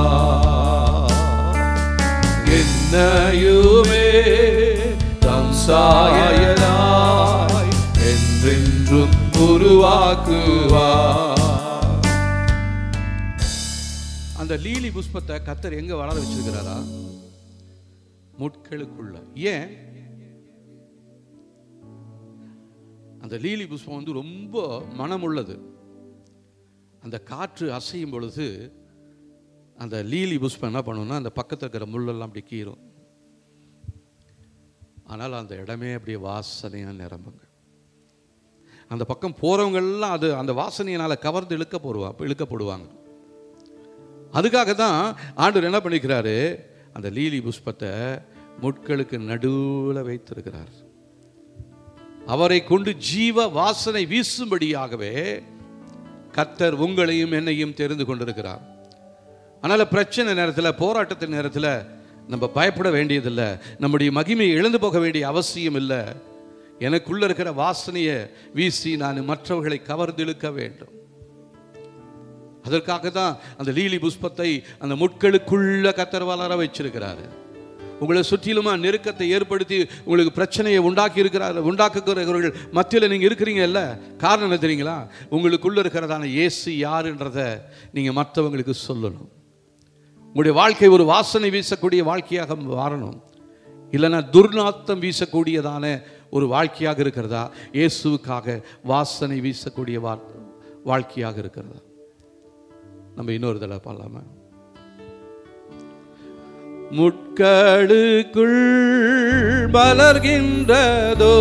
S1: என்னையுமே தம் சாயலாய் என்றென்றும் உருவாக்குவார். அந்த லீலி புஷ்பத்தை கர்த்தர் எங்க வளர வச்சிருக்கிறாரா? முட்களுக்குள்ள. ஏன்? அந்த லீலி புஷ்பம் வந்து ரொம்ப மனமுள்ளது. அந்த காற்று அசையும் பொழுது அந்த லீலி புஷ்பம் என்ன பண்ணுன்னா அந்த பக்கத்தில் இருக்கிற முள்ளெல்லாம் அப்படி கீறும். ஆனால் அந்த இடமே அப்படியே வாசனையாக நிரம்புங்க. அந்த பக்கம் போகிறவங்கெல்லாம் அது அந்த வாசனையினால் கவர்ந்து இழுக்கப்படுவாங்க. அதுக்காக தான் ஆண்டவர் என்ன பண்ணிக்கிறாரு, அந்த லீலி புஷ்பத்தை முட்களுக்கு நடுவில் வைத்திருக்கிறார். அவரை கொண்டு ஜீவ வாசனை வீசும்படியாகவே கர்த்தர் உங்களையும் என்னையும் தெரிந்து கொண்டிருக்கிறார். அதனால் பிரச்சனை நேரத்தில், போராட்டத்தின் நேரத்தில் நம்ம பயப்பட வேண்டியதில்லை, நம்முடைய மகிமையை இழந்து போக வேண்டிய அவசியம் இல்லை. எனக்குள்ள இருக்கிற வாசனையை வீசி நான் மற்றவர்களை கவர்ந்து இழுக்க வேண்டும். அதற்காக தான் அந்த லீலி புஷ்பத்தை அந்த முட்களுக்குள்ள கர்த்தர் வளர வச்சிருக்கிறாரு. உங்களை சுற்றிலுமா நெருக்கத்தை ஏற்படுத்தி உங்களுக்கு பிரச்சனையை உண்டாக்குகிறவர்கள் மத்தியில் நீங்கள் இருக்கிறீங்க இல்லை? காரணம் என்ன தெரியுங்களா? உங்களுக்குள்ள இருக்கிறதான இயேசு யாருன்றதை நீங்கள் மற்றவங்களுக்கு சொல்லணும். உங்களுடைய வாழ்க்கை ஒரு வாசனை வீசக்கூடிய வாழ்க்கையாக மாறணும். இல்லைன்னா துர்நாத்தம் வீசக்கூடியதான ஒரு வாழ்க்கையாக இருக்கிறதா, இயேசுவுக்காக வாசனை வீசக்கூடிய வாழ்க்கையாக இருக்கிறதா? நம்ம இன்னொரு தடவை பாடலாமா? முட்களுக்குள் மலர்கின்றதோ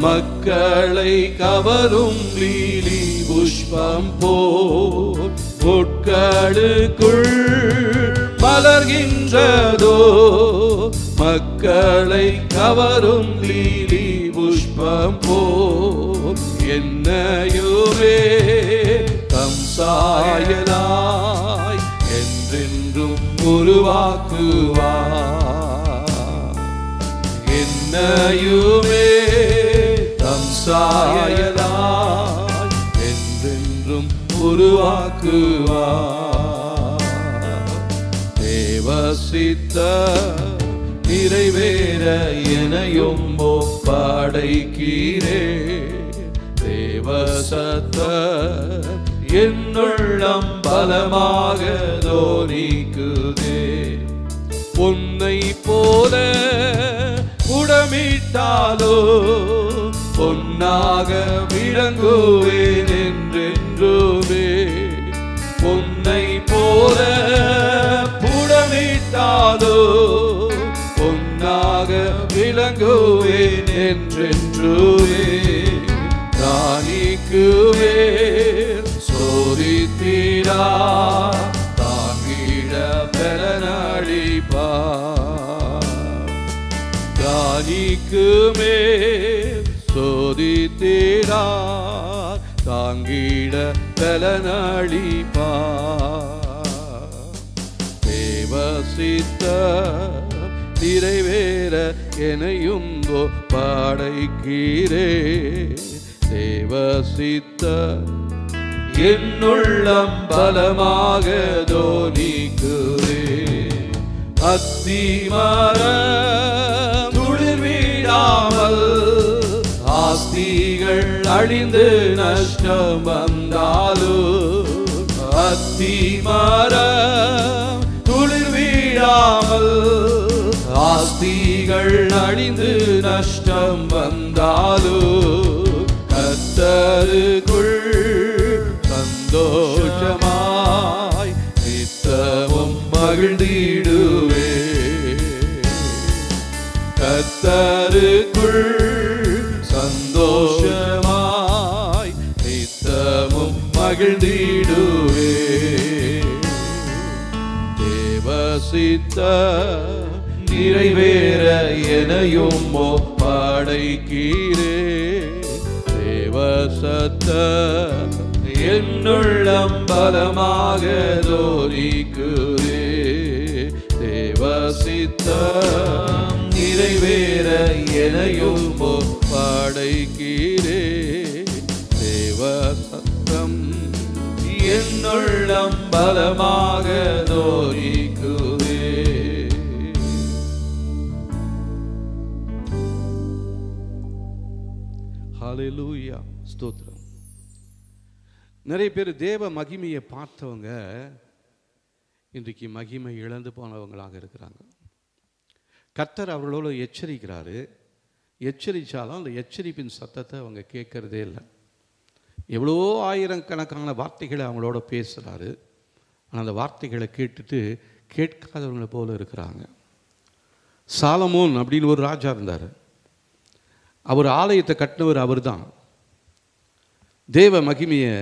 S1: மக்களை கவரும் லீலி புஷ்பம் போல், முட்களுக்குள் மலர்கின்றதோ மக்களை கவரும் லீலி புஷ்பம் போல், என்னையுமே தம் சாயலாய் என்றென்றும் உருவாக்குவார், என்னையுமே தம் சாயலாய் என்றென்றும் உருவாக்குவார். தேவ சித்தம் நிறைவேற எனையும் ஒப்படைக்கிறே. தேவ சத்தம் என்னுள்ளம் பலமாக தோனிக்குதே. உன்னை போல உடமிட்டாலோ பொன்னாக விளங்குவேன் என்றென்றுமே. உன்னை போல புடமிட்டாலோ பொன்னாக விளங்குவேன் என்றென்றுமே. தானிக்குவே சோதித்தீரா தாங்கிட பலனளிப்பா. தானிக்குமே சோதித்தீரா தாங்கிட பலனளிப்பா. தேவ சித்தம் நிறைவேற எனையும் ஒப்படைக்கிறே. தேவ சித்தம் என்னுள்ளம் பலமாக தோனிக்குதே. அத்திமரம் துளிர் விடாமல் ஆஸ்திகள் அழிந்து நஷ்டம் வந்தாலும். அத்திமரம் துளிர் விடாமல் ஆஸ்திகள் அழிந்து நஷ்டம் வந்தாலும் கர்த்தருக்குள் சந்தோஷமாய் நித்தமும் மகிழ்ந்திடுவே. கர்த்தருக்குள் சந்தோஷமாய் நித்தமும் மகிழ்ந்திடுவே. தேவ சித்தம் நிறைவேற எனையும் ஒப்படைக்கிறே. தேவ சத்தம் என்னுள்ளம் பலமாக தோனிக்குதே. தேவ சித்தம் நிறைவேற எனையும் ஒப்படைக்கிறே. தேவ சத்தம் என்னுள்ளம் பலமாக தோனிக்குதே. ஹல்லேலூயா, ஸ்தோத்திரம். நிறைய பேர் தேவ மகிமையை பார்த்தவங்க இன்றைக்கு மகிமை இழந்து போனவங்களாக இருக்கிறாங்க. கர்த்தர் அவர்களோடு எச்சரிக்கிறாரு. எச்சரித்தாலும் அந்த எச்சரிப்பின் சத்தத்தை அவங்க கேட்கறதே இல்லை. எவ்வளோ ஆயிரக்கணக்கான வார்த்தைகளை அவங்களோட பேசுகிறாரு. ஆனால் அந்த வார்த்தைகளை கேட்டுட்டு கேட்காதவங்களை போல இருக்கிறாங்க. சாலமோன் அப்படின்னு ஒரு ராஜா இருந்தார். அவர் ஆலயத்தை கட்டினவர் அவர் தான். தேவ மகிமையை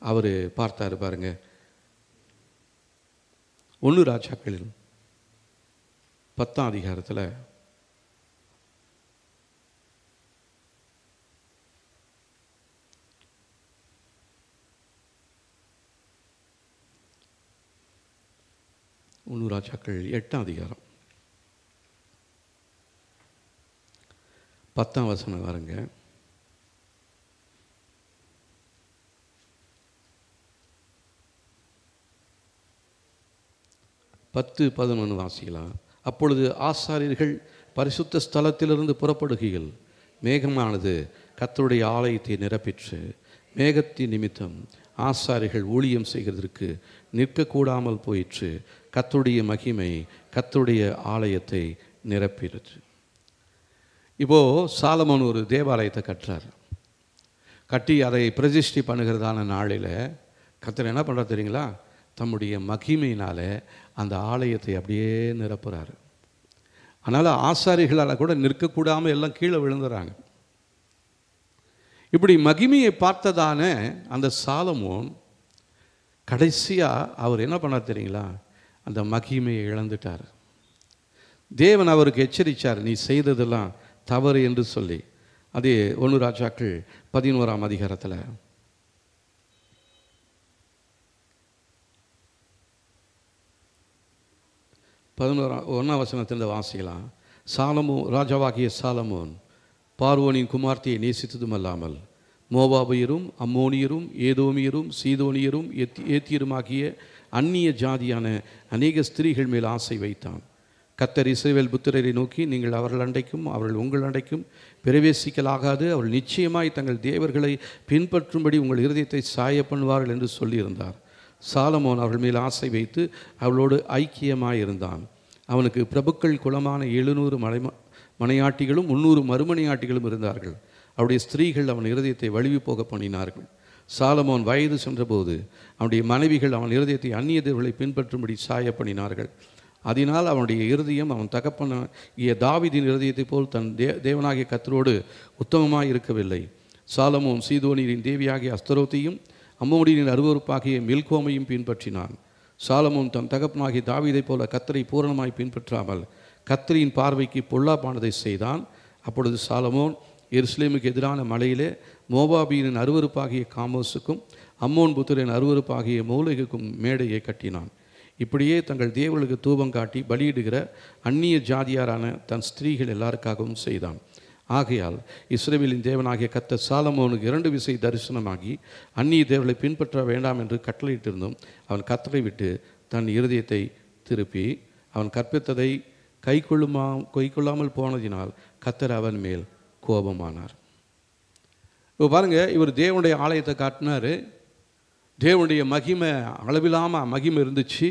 S1: அவர் பார்த்தாரு பாருங்க. 1 ராஜாக்கள் 10ஆம் அதிகாரத்தில் ராஜாக்கள் 8ஆம் அதிகாரம் 10ஆம் வசனம் பாருங்க. பத்து 11 வாசிக்கலாம். அப்பொழுது ஆசாரியர்கள் பரிசுத்த ஸ்தலத்திலிருந்து புறப்படுகையில் மேகமானது கர்த்தருடைய ஆலயத்தை நிரப்பிற்று. மேகத்தின் நிமித்தம் ஆசாரியர்கள் ஊழியம் செய்கிறதற்கு நிற்கக்கூடாமல் போயிற்று. கர்த்தருடைய மகிமை கர்த்தருடைய ஆலயத்தை நிரப்பிற்று. இப்போது சாலமோன் ஒரு தேவாலயத்தை கட்டுறார். கட்டி அதை பிரதிஷ்டை பண்ணுகிறதான நாளில் கர்த்தர் என்ன பண்ணுறார் தெரியுங்களா? தம்முடைய மகிமையினால் அந்த ஆலயத்தை அப்படியே நிரப்புறாரு. அதனால் ஆசாரிகளால் கூட நிற்கக்கூடாமல் எல்லாம் கீழே விழுந்துறாங்க. இப்படி மகிமையை பார்த்ததான அந்த சாலமோன் கடைசியாக அவர் என்ன பண்ணார் தெரியுங்களா? அந்த மகிமையை இழந்துட்டார். தேவன் அவருக்கு எச்சரித்தார், நீ செய்ததெல்லாம் தவறு என்று சொல்லி. அதே 1 ராஜாக்கள் 11ஆம் அதிகாரத்தில் 1ஆம் வசனத்திலிருந்து வாசிக்கலாம்.
S2: ராஜாவாகிய சாலமோன் பார்வோனின் குமார்த்தியை நேசித்ததும் அல்லாமல் மோவாபியரும் அம்மோனியரும் ஏதோமியரும் சீதோனியரும் ஏத்தியருமாகிய அந்நிய ஜாதியான அநேக ஸ்திரீகள் மேல் ஆசை வைத்தான். கர்த்தர் இஸ்ரவேல் புத்திரரை நோக்கி, நீங்கள் அவர்கள் அண்டைக்கும் அவர்கள் உங்கள் அண்டைக்கும் பிரவேசிக்கலாகாது, அவர்கள் நிச்சயமாய் தங்கள் தேவர்களை பின்பற்றும்படி உங்கள் இருதயத்தை சாய பண்ணுவார்கள் என்று சொல்லியிருந்தார். சாலமோன் அவர்கள் மேல் ஆசை வைத்து அவளோடு ஐக்கியமாயிருந்தான். அவனுக்கு பிரபுக்கள் குலமான 700 மனையாட்டிகளும் 300 மறுமனையாட்டிகளும் இருந்தார்கள். அவருடைய ஸ்திரீகள் அவன் இருதயத்தை வழுவி போக பண்ணினார்கள். சாலமோன் வயது சென்றபோது அவனுடைய மனைவிகள் அவன் இருதயத்தை அந்நிய தேவர்களை பின்பற்றும்படி சாய பண்ணினார்கள். அதனால் அவனுடைய இருதயம் அவன் தகப்பனாகிய தாவீதின் இருதயத்தை போல் தன் தேவனாகிய கர்த்தரோடு உத்தமமாய் இருக்கவில்லை. சாலமோன் சீதோனியரின் தேவியாகிய அஸ்தரோத்தையும் அம்மோனியரின் அருவருப்பாகிய மில்கோமையும் பின்பற்றினான். சாலமோன் தன் தகப்பனாகிய தாவீதைப் போல கர்த்தரை பூரணமாய் பின்பற்றாமல் கர்த்தரின் பார்வைக்கு பொல்லாப்பானதை செய்தான். அப்பொழுது சாலமோன் எருசலேமுக்கு எதிரான மலையிலே மோவாபியின் அருவருப்பாகிய காமோசுக்கும் அம்மோன் புத்திரின் அருவருப்பாகிய மோலோகுக்கும் மேடையை கட்டினான். இப்படியே தங்கள் தேவர்களுக்கு தூபம் காட்டி பலியிடுகிற அந்நிய ஜாதியாரான தன் ஸ்திரீகள் எல்லாருக்காகவும் செய்தான். ஆகையால் இஸ்ரவேலின் தேவனாகிய கர்த்தர் சாலமோனுக்கு 2 விசை தரிசனமாகி அந்நிய தேவர்களை பின்பற்ற வேண்டாம் என்று கட்டளையிட்டிருந்தும் அவன் கர்த்தரை விட்டு தன் இருதயத்தை திருப்பி அவன் கற்பித்ததை கைக்கொள்ளாமல் போனதினால் கர்த்தர் அவன் மேல் கோபமானார். இப்போ பாருங்கள், இவர் தேவனுடைய ஆலயத்தை காட்டினார். தேவனுடைய மகிமை அளவில்லாமல் மகிமை இருந்துச்சு.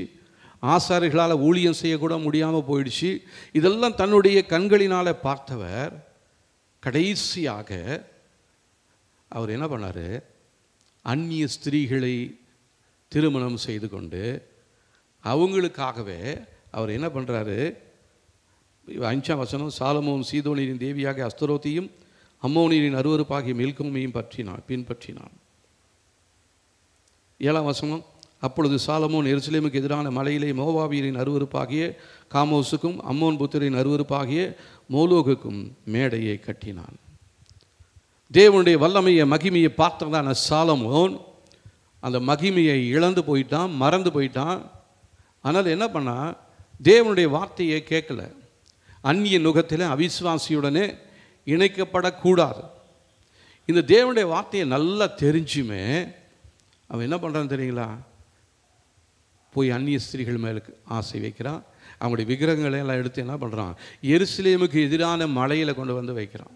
S2: ஆசாரிகளால் ஊழியம் செய்யக்கூட முடியாமல் போயிடுச்சு. இதெல்லாம் தன்னுடைய கண்களினால் பார்த்தவர் கடைசியாக அவர் என்ன பண்ணார்? அந்நிய ஸ்திரீகளை திருமணம் செய்து கொண்டு அவங்களுக்காகவே அவர் என்ன பண்ணுறாரு? 5ஆம் வசனம், சாலமோன் சீதோனியரின் தேவியாக அஸ்தரோத்தையும் அம்மோனியரின் அருவருப்பாகிய மில்கோமையும் பின்பற்றினான். 7ஆம் வசனம், அப்பொழுது சாலமோன் எருசலேமுக்கு எதிரான மலையிலே மோவாபியரின் அருவருப்பாகிய காமோசுக்கும் அம்மோன் புத்திரின் அருவருப்பாகிய மோலோகுக்கும் மேடையை கட்டினான். தேவனுடைய வல்லமையை மகிமையை பார்த்ததான சாலமோன் அந்த மகிமையை இழந்து போயிட்டான், மறந்து போயிட்டான். ஆனால் என்ன பண்ணா? தேவனுடைய வார்த்தையை கேட்கல. அந்நிய நுகத்தில் அவிசுவாசியுடனே இணைக்கப்படக்கூடாது. இந்த தேவனுடைய வார்த்தையை நல்லா தெரிஞ்சுமே அவன் என்ன பண்ணுறான்னு தெரியுங்களா? போய் அந்நிய ஸ்திரீகள் மேலுக்கு ஆசை வைக்கிறான். அவங்களுடைய விக்கிரகங்களை எல்லாம் எடுத்து என்ன பண்ணுறான்? எருசலேமுக்கு எதிரான மலையில் கொண்டு வந்து வைக்கிறான்.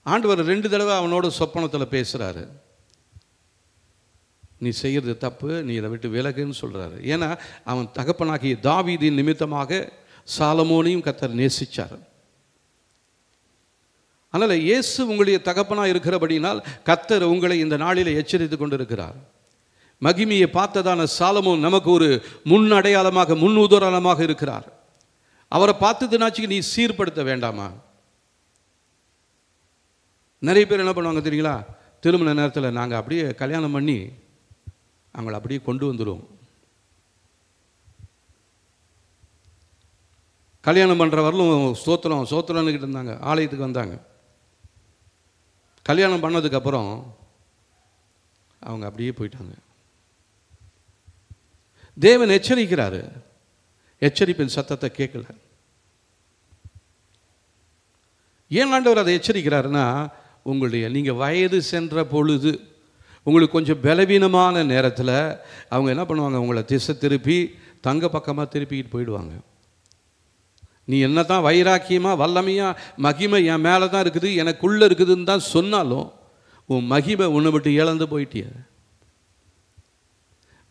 S2: ஆண்டவர் 2 தடவை அவனோட சொப்பனத்தில் பேசுகிறாரு. நீ செய்கிறது தப்பு, நீ இதை விட்டு விலகுன்னு சொல்கிறாரு. ஏன்னா அவன் தகப்பனாகிய தாவீதின் நிமித்தமாக சாலமோனையும் கர்த்தர் நேசிச்சார். அதனால் இயேசு உங்களுடைய தகப்பனாக இருக்கிறபடினால் கர்த்தர் உங்களை இந்த நாளில் எச்சரித்து கொண்டிருக்கிறார். மகிமையை பார்த்ததான சாலமோன் நமக்கு ஒரு முன் அடையாளமாக, முன் உதாரணமாக இருக்கிறார். அவரை பார்த்ததுனாச்சுக்கு நீ சீர்படுத்த வேண்டாமா? நிறைய பேர் என்ன பண்ணுவாங்க தெரியுங்களா? திருமண நேரத்தில் நாங்கள் அப்படியே கல்யாணம் பண்ணி அவங்கள அப்படியே கொண்டு வந்துடுவோம். கல்யாணம் பண்ணுற வரலும் சோத்திரம்னுக்கிட்டு இருந்தாங்க, ஆலயத்துக்கு வந்தாங்க. கல்யாணம் பண்ணதுக்கப்புறம் அவங்க அப்படியே போயிட்டாங்க. தேவன் எச்சரிக்கிறாரு, எச்சரிப்பின் சத்தத்தை கேட்கல. ஏன் ஆண்டவர் அதை எச்சரிக்கிறாருன்னா, நீங்கள் வயது சென்ற பொழுது, உங்களுக்கு கொஞ்சம் பலவீனமான நேரத்தில் அவங்க என்ன பண்ணுவாங்க? உங்களை திசை திருப்பி தங்க பக்கமாக திருப்பிக்கிட்டு போயிடுவாங்க. நீ என்ன தான் வைராக்கியமாக வல்லமையாக மகிமை என் மேலே தான் இருக்குது, எனக்குள்ளே இருக்குதுன்னு தான் சொன்னாலும் உன் மகிமை உன்னை விட்டு இழந்து போயிட்டிய.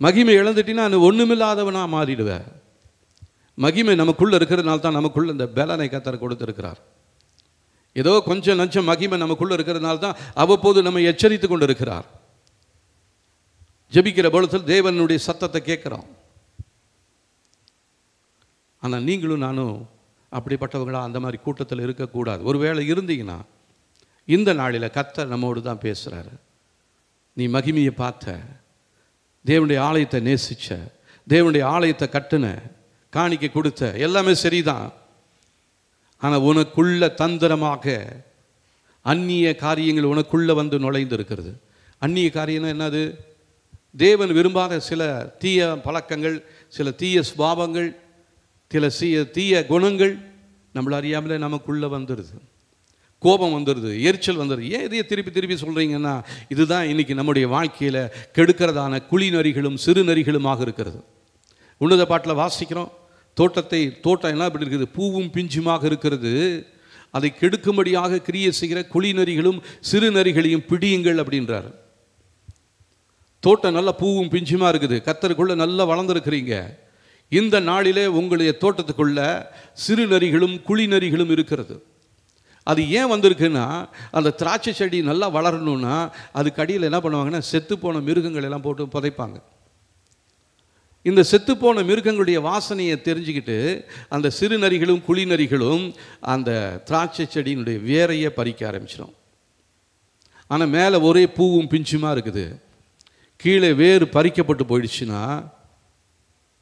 S2: மகிமை இழந்துட்டினா அது ஒன்றுமில்லாதவனாக மாறிடுவேன். மகிமை நமக்குள்ளே இருக்கிறதுனால தான் நமக்குள்ள இந்த பலனை கர்த்தர் கொடுத்துருக்கிறார். ஏதோ கொஞ்சம் நஞ்சம் மகிமை நமக்குள்ளே இருக்கிறதுனால தான் அவ்வப்போது நம்ம எச்சரித்து கொண்டு இருக்கிறார். ஜெபிக்கிற பொழுதில் தேவனுடைய சத்தத்தை கேட்குறோம். ஆனால் நீங்களும் நானும் அப்படிப்பட்டவங்களா அந்த மாதிரி கூட்டத்தில் இருக்கக்கூடாது. ஒருவேளை இருந்தீங்கன்னா இந்த நாளில் கர்த்தர் நம்மோடு தான் பேசுகிறாரு. நீ மகிமையை பார்த்த, தேவனுடைய ஆலயத்தை நேசிச்ச, தேவனுடைய ஆலயத்தை கட்டுன, காணிக்க கொடுத்த, எல்லாமே சரிதான். ஆனால் உனக்குள்ள தந்திரமாக அந்நிய காரியங்கள் உனக்குள்ளே வந்து நுழைந்து இருக்கிறது. அந்நிய காரியம்னா என்னது? தேவன் விரும்பாத சில தீய பழக்கங்கள், சில தீய சுபாவங்கள், சில தீய குணங்கள் நம்மள அறியாமலே நமக்குள்ளே வந்துடுது, கோபம் வந்துடுது, எரிச்சல் வந்துடுது. ஏன் இதையே திருப்பி திருப்பி சொல்கிறீங்கன்னா, இதுதான் இன்றைக்கி நம்முடைய வாழ்க்கையில் கெடுக்கிறதான குழி நரிகளும் சிறு நரிகளுமாக இருக்கிறது. உன்னத பாட்டில் வாசிக்கிறோம், தோட்டம் என்ன இப்படி இருக்குது, பூவும் பிஞ்சுமாக இருக்கிறது, அதை கெடுக்கும்படியாக கிரியை செய்கிற குழி நரிகளும் சிறு நரிகளையும் பிடியுங்கள் அப்படின்றார். தோட்டம் நல்லா பூவும் பிஞ்சுமா இருக்குது, கர்த்தருக்குள்ளே நல்லா வளர்ந்துருக்கிறீங்க. இந்த நாளிலே உங்களுடைய தோட்டத்துக்குள்ள சிறு நரிகளும் குழி நரிகளும் இருக்கிறது. அது ஏன் வந்திருக்குன்னா, அந்த திராட்சை செடி நல்லா வளரணும்னா அதுக்கு அடியில் என்ன பண்ணுவாங்கன்னா, செத்துப்போன மிருகங்கள் எல்லாம் போட்டு புதைப்பாங்க. இந்த செத்துப்போன மிருகங்களுடைய வாசனையை தெரிஞ்சுக்கிட்டு அந்த சிறு நரிகளும் குழி நரிகளும் அந்த திராட்சை செடியினுடைய வேரையை பறிக்க ஆரம்பிச்சிடும். ஆனால் மேலே ஒரே பூவும் பிஞ்சுமா இருக்குது, கீழே வேறு பறிக்கப்பட்டு போயிடுச்சுன்னா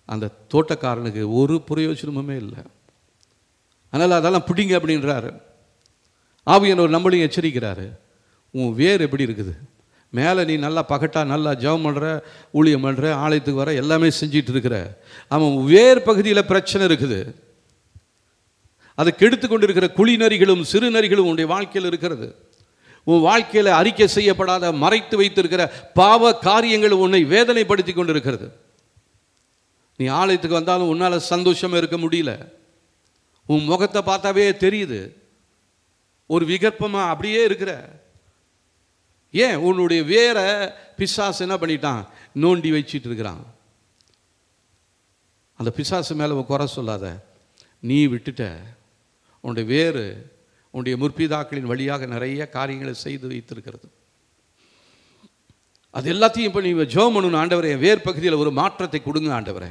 S2: அந்த தோட்டக்காரனுக்கு ஒரு பிரயோஜனமுமே இல்லை. அதனால் அதெல்லாம் பிடிங்க அப்படின்றாரு. ஆவியானவர் நம்மளையும் எச்சரிக்கிறாரு, உன் வேர் எப்படி இருக்குது, மேலே நீ நல்லா பகட்டா நல்லா ஜெபம் பண்ணுற, ஊழியம் பண்ணுற, ஆலயத்துக்கு வர, எல்லாமே செஞ்சிட்டு இருக்கிற, அவன் வேர் பகுதியில் பிரச்சனை இருக்குது. அதை கெடுத்து கொண்டு இருக்கிற குழி நரிகளும் சிறு நரிகளும் உன்னுடைய வாழ்க்கையில் இருக்கிறது. உன் வாழ்க்கையில் அறிக்கை செய்யப்படாத மறைத்து வைத்திருக்கிற பாவ காரியங்கள் உன்னை வேதனைப்படுத்தி கொண்டு இருக்கிறது. நீ ஆலயத்துக்கு வந்தாலும் உன்னால் சந்தோஷமாக இருக்க முடியல, உன் முகத்தை பார்த்தாவே தெரியுது, ஒரு விகற்பமாக அப்படியே இருக்கிற. ஏன்? உன்னுடைய வேற பிசாசு என்ன பண்ணிட்டான், நோண்டி வச்சிட்டு இருக்கிறான். அந்த பிசாசு மேலே குறை சொல்லாத, நீ விட்டுட்ட. உன்னுடைய வேறு உன்னுடைய முற்பிதாக்களின் வழியாக நிறைய காரியங்களை செய்து வைத்திருக்கிறது. அது எல்லாத்தையும் இப்போ நீ ஜெபம் பண்ணணும், ஆண்டவரே வேர் பகுதியில் ஒரு மாற்றத்தை கொடுங்க ஆண்டவரே,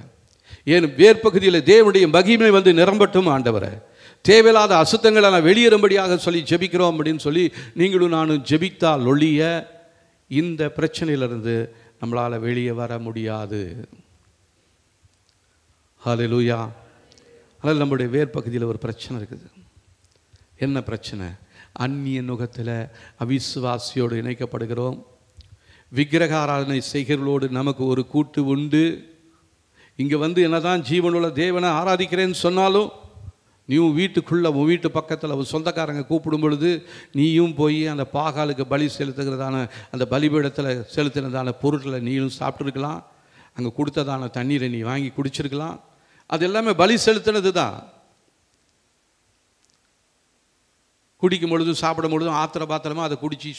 S2: ஏன் வேர் பகுதியில் தேவனுடைய மகிமை வந்து நிரம்பட்டும் ஆண்டவரே, தேவையில்லாத அசுத்தங்களை நான் வெளியேறும்படியாக சொல்லி ஜெபிக்கிறோம் அப்படின்னு சொல்லி நீங்களும் நானும் ஜெபித்தால் ஒழிய இந்த பிரச்சனையிலிருந்து நம்மளால் வெளியே வர முடியாது. ஹல்லேலூயா. அதனால் நம்முடைய வேர் பகுதியில் ஒரு பிரச்சனை இருக்குது. என்ன பிரச்சனை? அந்நிய நுகத்தில் அவிசுவாசியோடு இணைக்கப்படுகிறோம். விக்கிரக ஆராதனை செய்கிறவர்களோடு நமக்கு ஒரு கூட்டு உண்டு. இங்கே வந்து என்னதான் ஜீவனுள்ள தேவனை ஆராதிக்கிறேன்னு சொன்னாலும் நீயும் வீட்டுக்குள்ளே உன் வீட்டு பக்கத்தில் சொந்தக்காரங்க கூப்பிடும் பொழுது நீயும் போய் அந்த பாகாலுக்கு பலி செலுத்துகிறதான அந்த பலிபீடத்தில் செலுத்தினதான பொருட்களை நீயும் சாப்பிட்ருக்கலாம், அங்கே கொடுத்ததான தண்ணீரை நீ வாங்கி குடிச்சிருக்கலாம். அது எல்லாமே பலி செலுத்தினது தான். குடிக்கும் பொழுதும் சாப்பிடும் பொழுதும் பாத்திரமாக அதை குடிச்சு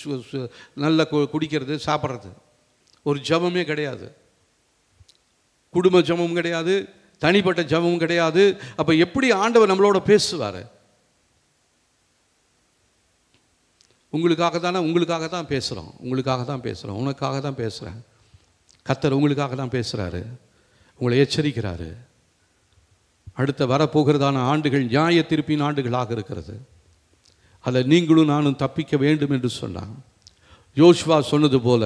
S2: நல்லா குடிக்கிறது சாப்பிட்றது ஒரு ஜபமே கிடையாது, குடும்ப ஜபமும் கிடையாது, தனிப்பட்ட ஜபமும் கிடையாது. அப்போ எப்படி ஆண்டவர் நம்மளோட பேசுவார்? உங்களுக்காக தான் பேசுகிறோம், உனக்காக தான் பேசுகிறேன். கர்த்தர் உங்களுக்காக தான் பேசுகிறாரு, உங்களை எச்சரிக்கிறாரு. அடுத்த வரப்போகிறதான ஆண்டுகள் நியாய தீர்ப்பின் ஆண்டுகளாக இருக்கிறது. அதில் நீங்களும் நானும் தப்பிக்க வேண்டும் என்று சொன்னான். யோசுவா சொன்னது போல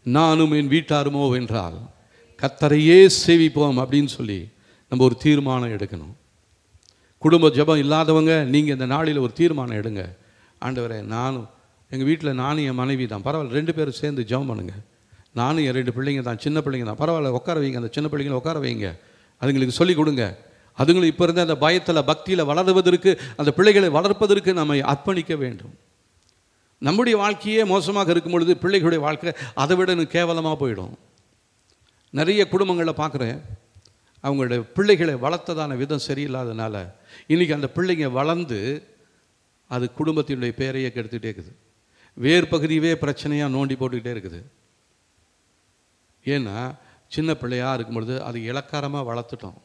S2: நானும் என் வீட்டாருமோ என்றால் கர்த்தரையே சேவிப்போம் அப்படின்னு சொல்லி நம்ம ஒரு தீர்மானம் எடுக்கணும். குடும்ப ஜபம் இல்லாதவங்க நீங்கள் இந்த நாளில் ஒரு தீர்மானம் எடுங்க. ஆண்டவரே, நானும் எங்கள் வீட்டில் நானும் என் மனைவி தான், பரவாயில்ல 2 பேரும் சேர்ந்து ஜபம் பண்ணுங்க. நானும் என் 2 பிள்ளைங்க தான், சின்ன பிள்ளைங்க தான், பரவாயில்ல உட்கார வைங்க, அந்த சின்ன பிள்ளைங்களை உட்கார வைங்க, அதுங்களுக்கு சொல்லிக் கொடுங்க. அதுங்களும் இப்போ இருந்த அந்த பயத்தில் பக்தியில் வளருவதற்கு, அந்த பிள்ளைகளை வளர்ப்பதற்கு நம்ம அர்ப்பணிக்க வேண்டும். நம்முடைய வாழ்க்கையே மோசமாக இருக்கும் பொழுது பிள்ளைகளுடைய வாழ்க்கை அதை விட கேவலமாக போயிடும். நிறைய குடும்பங்களில் பார்க்குறேன், அவங்களுடைய பிள்ளைகளை வளர்த்ததான விதம் சரியில்லாதனால இன்றைக்கி அந்த பிள்ளைங்க வளர்ந்து அது குடும்பத்தினுடைய பேரையே கெடுத்துகிட்டே இருக்குது. வேர் பகுதியே பிரச்சனையாக நோண்டி போட்டுக்கிட்டே இருக்குது. ஏன்னா சின்ன பிள்ளையாக இருக்கும் பொழுது அது இளக்காரமாக வளர்த்துட்டோம்.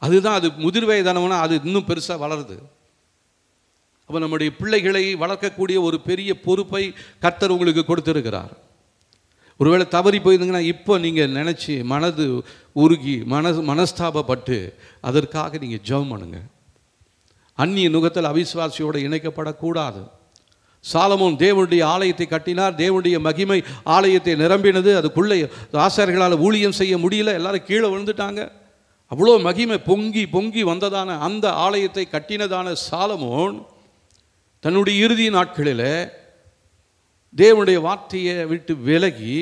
S2: அதுதான் அது முதிர் வயதானவனா அது இன்னும் பெருசாக வளருது. அப்போ நம்முடைய பிள்ளைகளை வளர்க்கக்கூடிய ஒரு பெரிய பொறுப்பை கர்த்தர் உங்களுக்கு கொடுத்துருக்கிறார். ஒருவேளை தவறி போயிருந்தீங்கன்னா இப்போ நீங்கள் நினச்சி மனது உருகி மனஸ்தாபப்பட்டு அதற்காக நீங்கள் ஜெபம் பண்ணுங்க. அந்நிய நுகத்தில் அவிசுவாசியோடு இணைக்கப்படக்கூடாது. சாலமோன் தேவனுடைய ஆலயத்தை கட்டினார், தேவனுடைய மகிமை ஆலயத்தை நிரம்பினது. அதுக்குள்ளே ஆசாரியர்களால் ஊழியம் செய்ய முடியல, எல்லாரும் கீழே விழுந்துட்டாங்க. அவ்வளோ மகிமை பொங்கி பொங்கி வந்ததான அந்த ஆலயத்தை கட்டினதான சாலமோன் தன்னுடைய இறுதி நாட்களில் தேவனுடைய வார்த்தையை விட்டு விலகி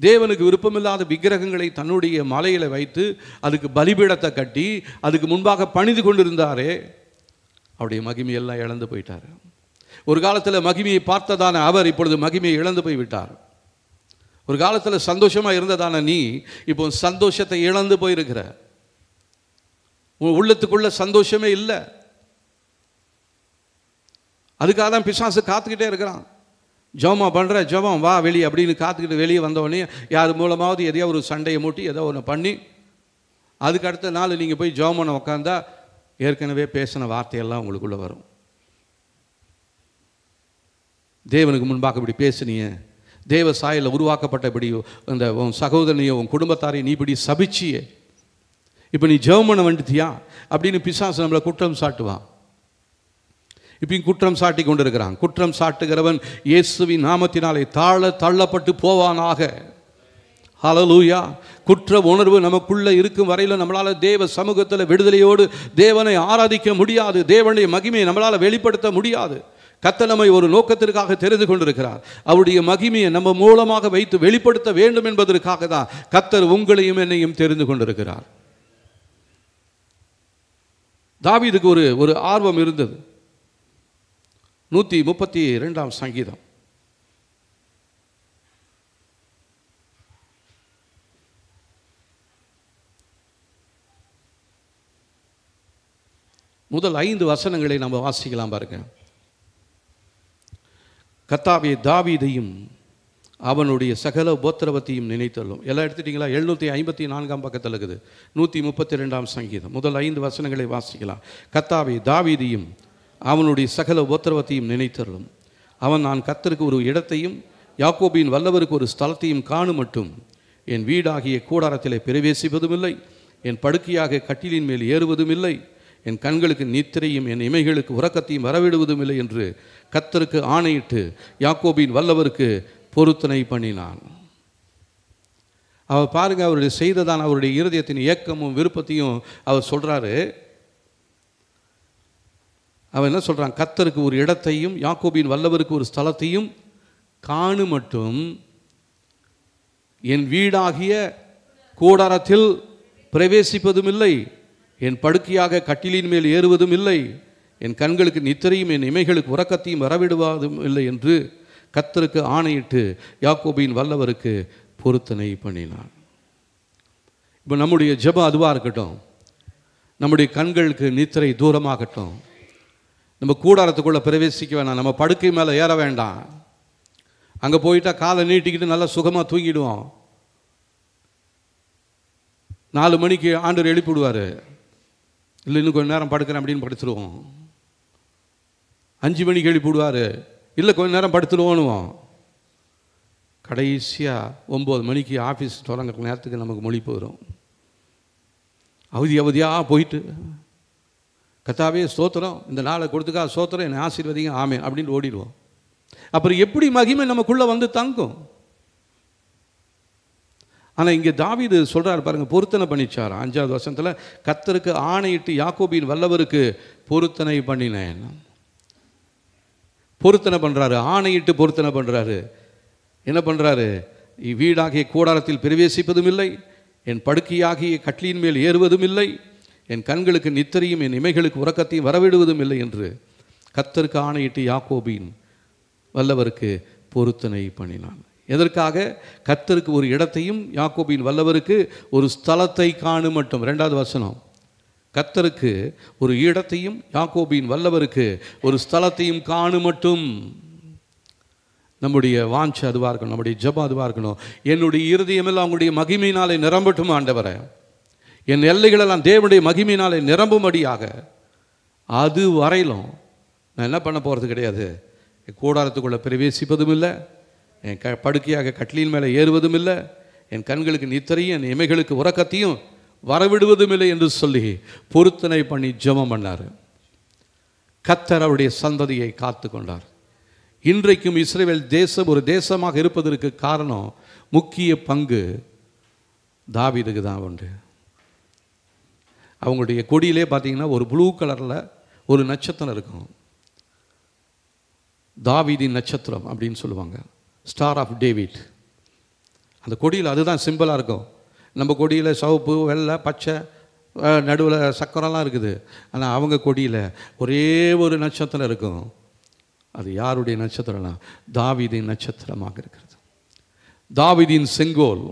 S2: தேவனுக்கு விருப்பமில்லாத விக்கிரகங்களை தன்னுடைய மலையில வைத்து அதுக்கு பலிபீடத்தை கட்டி அதுக்கு முன்பாக பணிந்து கொண்டிருந்தாரே, அவருடைய மகிமையெல்லாம் இழந்து போயிட்டார். ஒரு காலத்தில் மகிமையை பார்த்ததான அவர் இப்பொழுது மகிமையை இழந்து போய் விட்டார். ஒரு காலத்தில் சந்தோஷமாக இருந்ததான நீ இப்போ சந்தோஷத்தை இழந்து போயிருக்கிற. உள்ளத்துக்குள்ள சந்தோஷமே இல்லை. அதுக்காக தான் பிசாசு காத்துக்கிட்டே இருக்கிறான். ஜெபமா பண்ணுற ஜெபம் வா வெளியே அப்படின்னு காத்துக்கிட்டு வெளியே வந்தவொடனே யார் மூலமாவது எதையோ ஒரு சண்டையை மூட்டி ஏதோ ஒன்று பண்ணி அதுக்கு அடுத்த நாள் நீங்கள் போய் ஜெபம் பண்ண உட்காந்தா ஏற்கனவே பேசின வார்த்தையெல்லாம் உங்களுக்குள்ளே வரும். தேவனுக்கு முன்பாக இப்படி பேசுனிய, தேவ சாயலில் உருவாக்கப்பட்ட இப்படி அந்த உன் சகோதரனையோ உன் குடும்பத்தாரையும் நீ இப்படி சபிச்சியே, இப்போ நீ ஜெபம் பண்ண வந்துட்டியா அப்படின்னு பிசாசு நம்மளை குற்றம் சாட்டுவான். இப்பயும் குற்றம் சாட்டி கொண்டு இருக்கிறான். குற்றம் சாட்டுகிறவன் இயேசுவின் நாமத்தினாலே தள்ளப்பட்டு போவானாக. ஹல்லேலூயா. குற்ற உணர்வு நமக்குள்ள இருக்கும் வரையில் நம்மளால் தேவ சமூகத்தில் விடுதலையோடு தேவனை ஆராதிக்க முடியாது. தேவனுடைய மகிமையை நம்மளால் வெளிப்படுத்த முடியாது. கர்த்தர் நம்மை ஒரு நோக்கத்திற்காக தெரிந்து கொண்டிருக்கிறார். அவருடைய மகிமையை நம்ம மூலமாக வைத்து வெளிப்படுத்த வேண்டும் என்பதற்காக தான் கர்த்தர் உங்களையும் என்னையும் தெரிந்து கொண்டிருக்கிறார். தாவீதுக்கு ஒரு ஆர்வம் இருந்தது. 132 சங்கீதம் முதல் 5 வசனங்களை நம்ம வாசிக்கலாம் பாருங்க. கர்த்தாவே தாவீதையும் அவனுடைய சகல உபத்திரவத்தையும் நினைத்தள்ளும். எல்லாம் எடுத்துட்டீங்களா? 754 பக்கத்தில் இருக்குது. 132 சங்கீதம் முதல் 5 வசனங்களை வாசிக்கலாம். கர்த்தாவே தாவீதையும் அவனுடைய சகல உபத்திரவத்தையும் நினைத்தள்ளும். அவன் நான் கர்த்தருக்கு ஒரு இடத்தையும் யாக்கோபின் வல்லவருக்கு ஒரு ஸ்தலத்தையும் காணும் மட்டும் என் வீடாகிய கூடாரத்திலே பிரவேசிப்பதும் இல்லை, என் படுக்கையாக கட்டிலின் மேல் ஏறுவதும் இல்லை, என் கண்களுக்கு நித்திரையும் என் இமைகளுக்கு உறக்கத்தையும் வரவிடுவதும் இல்லை என்று கர்த்தருக்கு ஆணையிட்டு யாக்கோபின் வல்லவருக்கு பொருத்தனை பண்ணினான். அவர் பாருங்க, அவருடைய செய்ததான் அவருடைய இருதயத்தின் ஏக்கமும் விருப்பத்தையும் அவர் சொல்றாரு. அவன் என்ன சொல்றான்? கர்த்தருக்கு ஒரு இடத்தையும் யாக்கோபின் வல்லவருக்கு ஒரு ஸ்தலத்தையும் காணு மட்டும் என் வீடாகிய கூடாரத்தில் பிரவேசிப்பதும் இல்லை, என் படுக்கையாக கட்டிலின் மேல் ஏறுவதும் இல்லை, என் கண்களுக்கு நித்திரையும் என் இமைகளுக்கு உறக்கத்தையும் வரவிடுவதும் இல்லை என்று கர்த்தருக்கு ஆணையிட்டு யாக்கோபின் வல்லவருக்கு பொருத்தனை பண்ணினான். இப்போ நம்முடைய ஜெபம் அதுவாக இருக்கட்டும். நம்முடைய கண்களுக்கு நித்திரை தூரமாகட்டும். நம்ம கூடாரத்துக்குள்ளே பிரவேசிக்க வேண்டாம். நம்ம படுக்கை மேலே ஏற வேண்டாம். அங்கே போயிட்டா காலை நீட்டிக்கிட்டு நல்லா சுகமாக தூங்கிடுவோம். 4 மணிக்கு ஆண்டவர் எழுப்பிவிடுவார். இல்லை இன்னும் கொஞ்சம் நேரம் படுக்கிறேன் அப்படின்னு படுத்துருவோம். 5 மணிக்கு எழுப்பிவிடுவார். இல்லை கொஞ்சம் நேரம் படுத்துடுவோன்னுவோம். கடைசியாக 9 மணிக்கு ஆஃபீஸ் தொடங்குற நேரத்துக்கு நமக்கு மொழி போயிடும். அவதியாக போயிட்டு கர்த்தாவே ஸ்தோத்திரம், இந்த நாளை கொடுத்துக்கா ஸ்தோத்திரம், என்னை ஆசீர்வதிங்க ஆமே அப்படின்னு ஓடிடுவோம். அப்புறம் எப்படி மகிமை நமக்குள்ளே வந்து தங்கும்? ஆனால் இங்கே தாவீது சொல்கிறார் பாருங்க, பொருத்தனை பண்ணிச்சார். 5வது வசனத்தில் கர்த்தருக்கு ஆணையிட்டு யாக்கோபின் வல்லவருக்கு பொருத்தனை பண்ணினேன். பொருத்தனை பண்ணுறாரு, ஆணையிட்டு பொருத்தனை பண்ணுறாரு. என்ன பண்ணுறாரு? வீடாகிய கூடாரத்தில் பிரவேசிப்பதும் இல்லை, என் படுக்கையாகிய கட்டிலின் மேல் ஏறுவதும் இல்லை, என் கண்களுக்கு நித்திரையும் என் இமைகளுக்கு உறக்கத்தையும் வரவிடுவதும் இல்லை என்று கர்த்தருக்கு ஆணையிட்டு யாக்கோபின் வல்லவருக்கு பொருத்தனை பண்ணினான். எதற்காக? கர்த்தருக்கு ஒரு இடத்தையும் யாக்கோபின் வல்லவருக்கு ஒரு ஸ்தலத்தை காணும் மட்டும். 2வது வசனம், கர்த்தருக்கு ஒரு இடத்தையும் யாக்கோபின் வல்லவருக்கு ஒரு ஸ்தலத்தையும் காணும் மட்டும். நம்முடைய வாஞ்சை அதுவாக இருக்கணும், நம்முடைய ஜெபம் அதுவாக இருக்கணும். என்னுடைய இருதயமெல்லாம் அவங்களுடைய மகிமையினாலே நிரம்பட்டும் ஆண்டவரே, என் எல்லைகளெல்லாம் தேவனுடைய மகிமையினாலே நிரம்பும்படியாக. அது வரையிலும் நான் என்ன பண்ண போகிறது கிடையாது. என் கூடாரத்துக்குள்ளே பிரவேசிப்பதும் இல்லை, என் படுக்கையாக கட்டிலின் மேலே ஏறுவதும் இல்லை, என் கண்களுக்கு நித்திரையும் என் இமைகளுக்கு உறக்கத்தையும் வரவிடுவதும் இல்லை என்று சொல்லி பொருத்தனை பண்ணி ஜெபம் பண்ணார். கர்த்தர் அவருடைய சந்ததியை காத்து கொண்டார். இன்றைக்கும் இஸ்ரவேல் தேசம் ஒரு தேசமாக இருப்பதற்கு காரணம், முக்கிய பங்கு தாவீதுக்கு தான் உண்டு. அவங்களுடைய கொடியிலே பார்த்தீங்கன்னா ஒரு ப்ளூ கலரில் ஒரு நட்சத்திரம் இருக்கும். தாவீதின் நட்சத்திரம் அப்படின்னு சொல்லுவாங்க, ஸ்டார் ஆஃப் டேவிட். அந்த கொடியில் அதுதான் சிம்பிளாக இருக்கும். நம்ம கொடியில் சிவப்பு, வெள்ளை, பச்சை, நடுவில் சக்கரம்லாம் இருக்குது. ஆனால் அவங்க கொடியில் ஒரே ஒரு நட்சத்திரம் இருக்கும். அது யாருடைய நட்சத்திரம்னா தாவீதின் நட்சத்திரமாக இருக்கிறது. தாவீதின் செங்கோல்.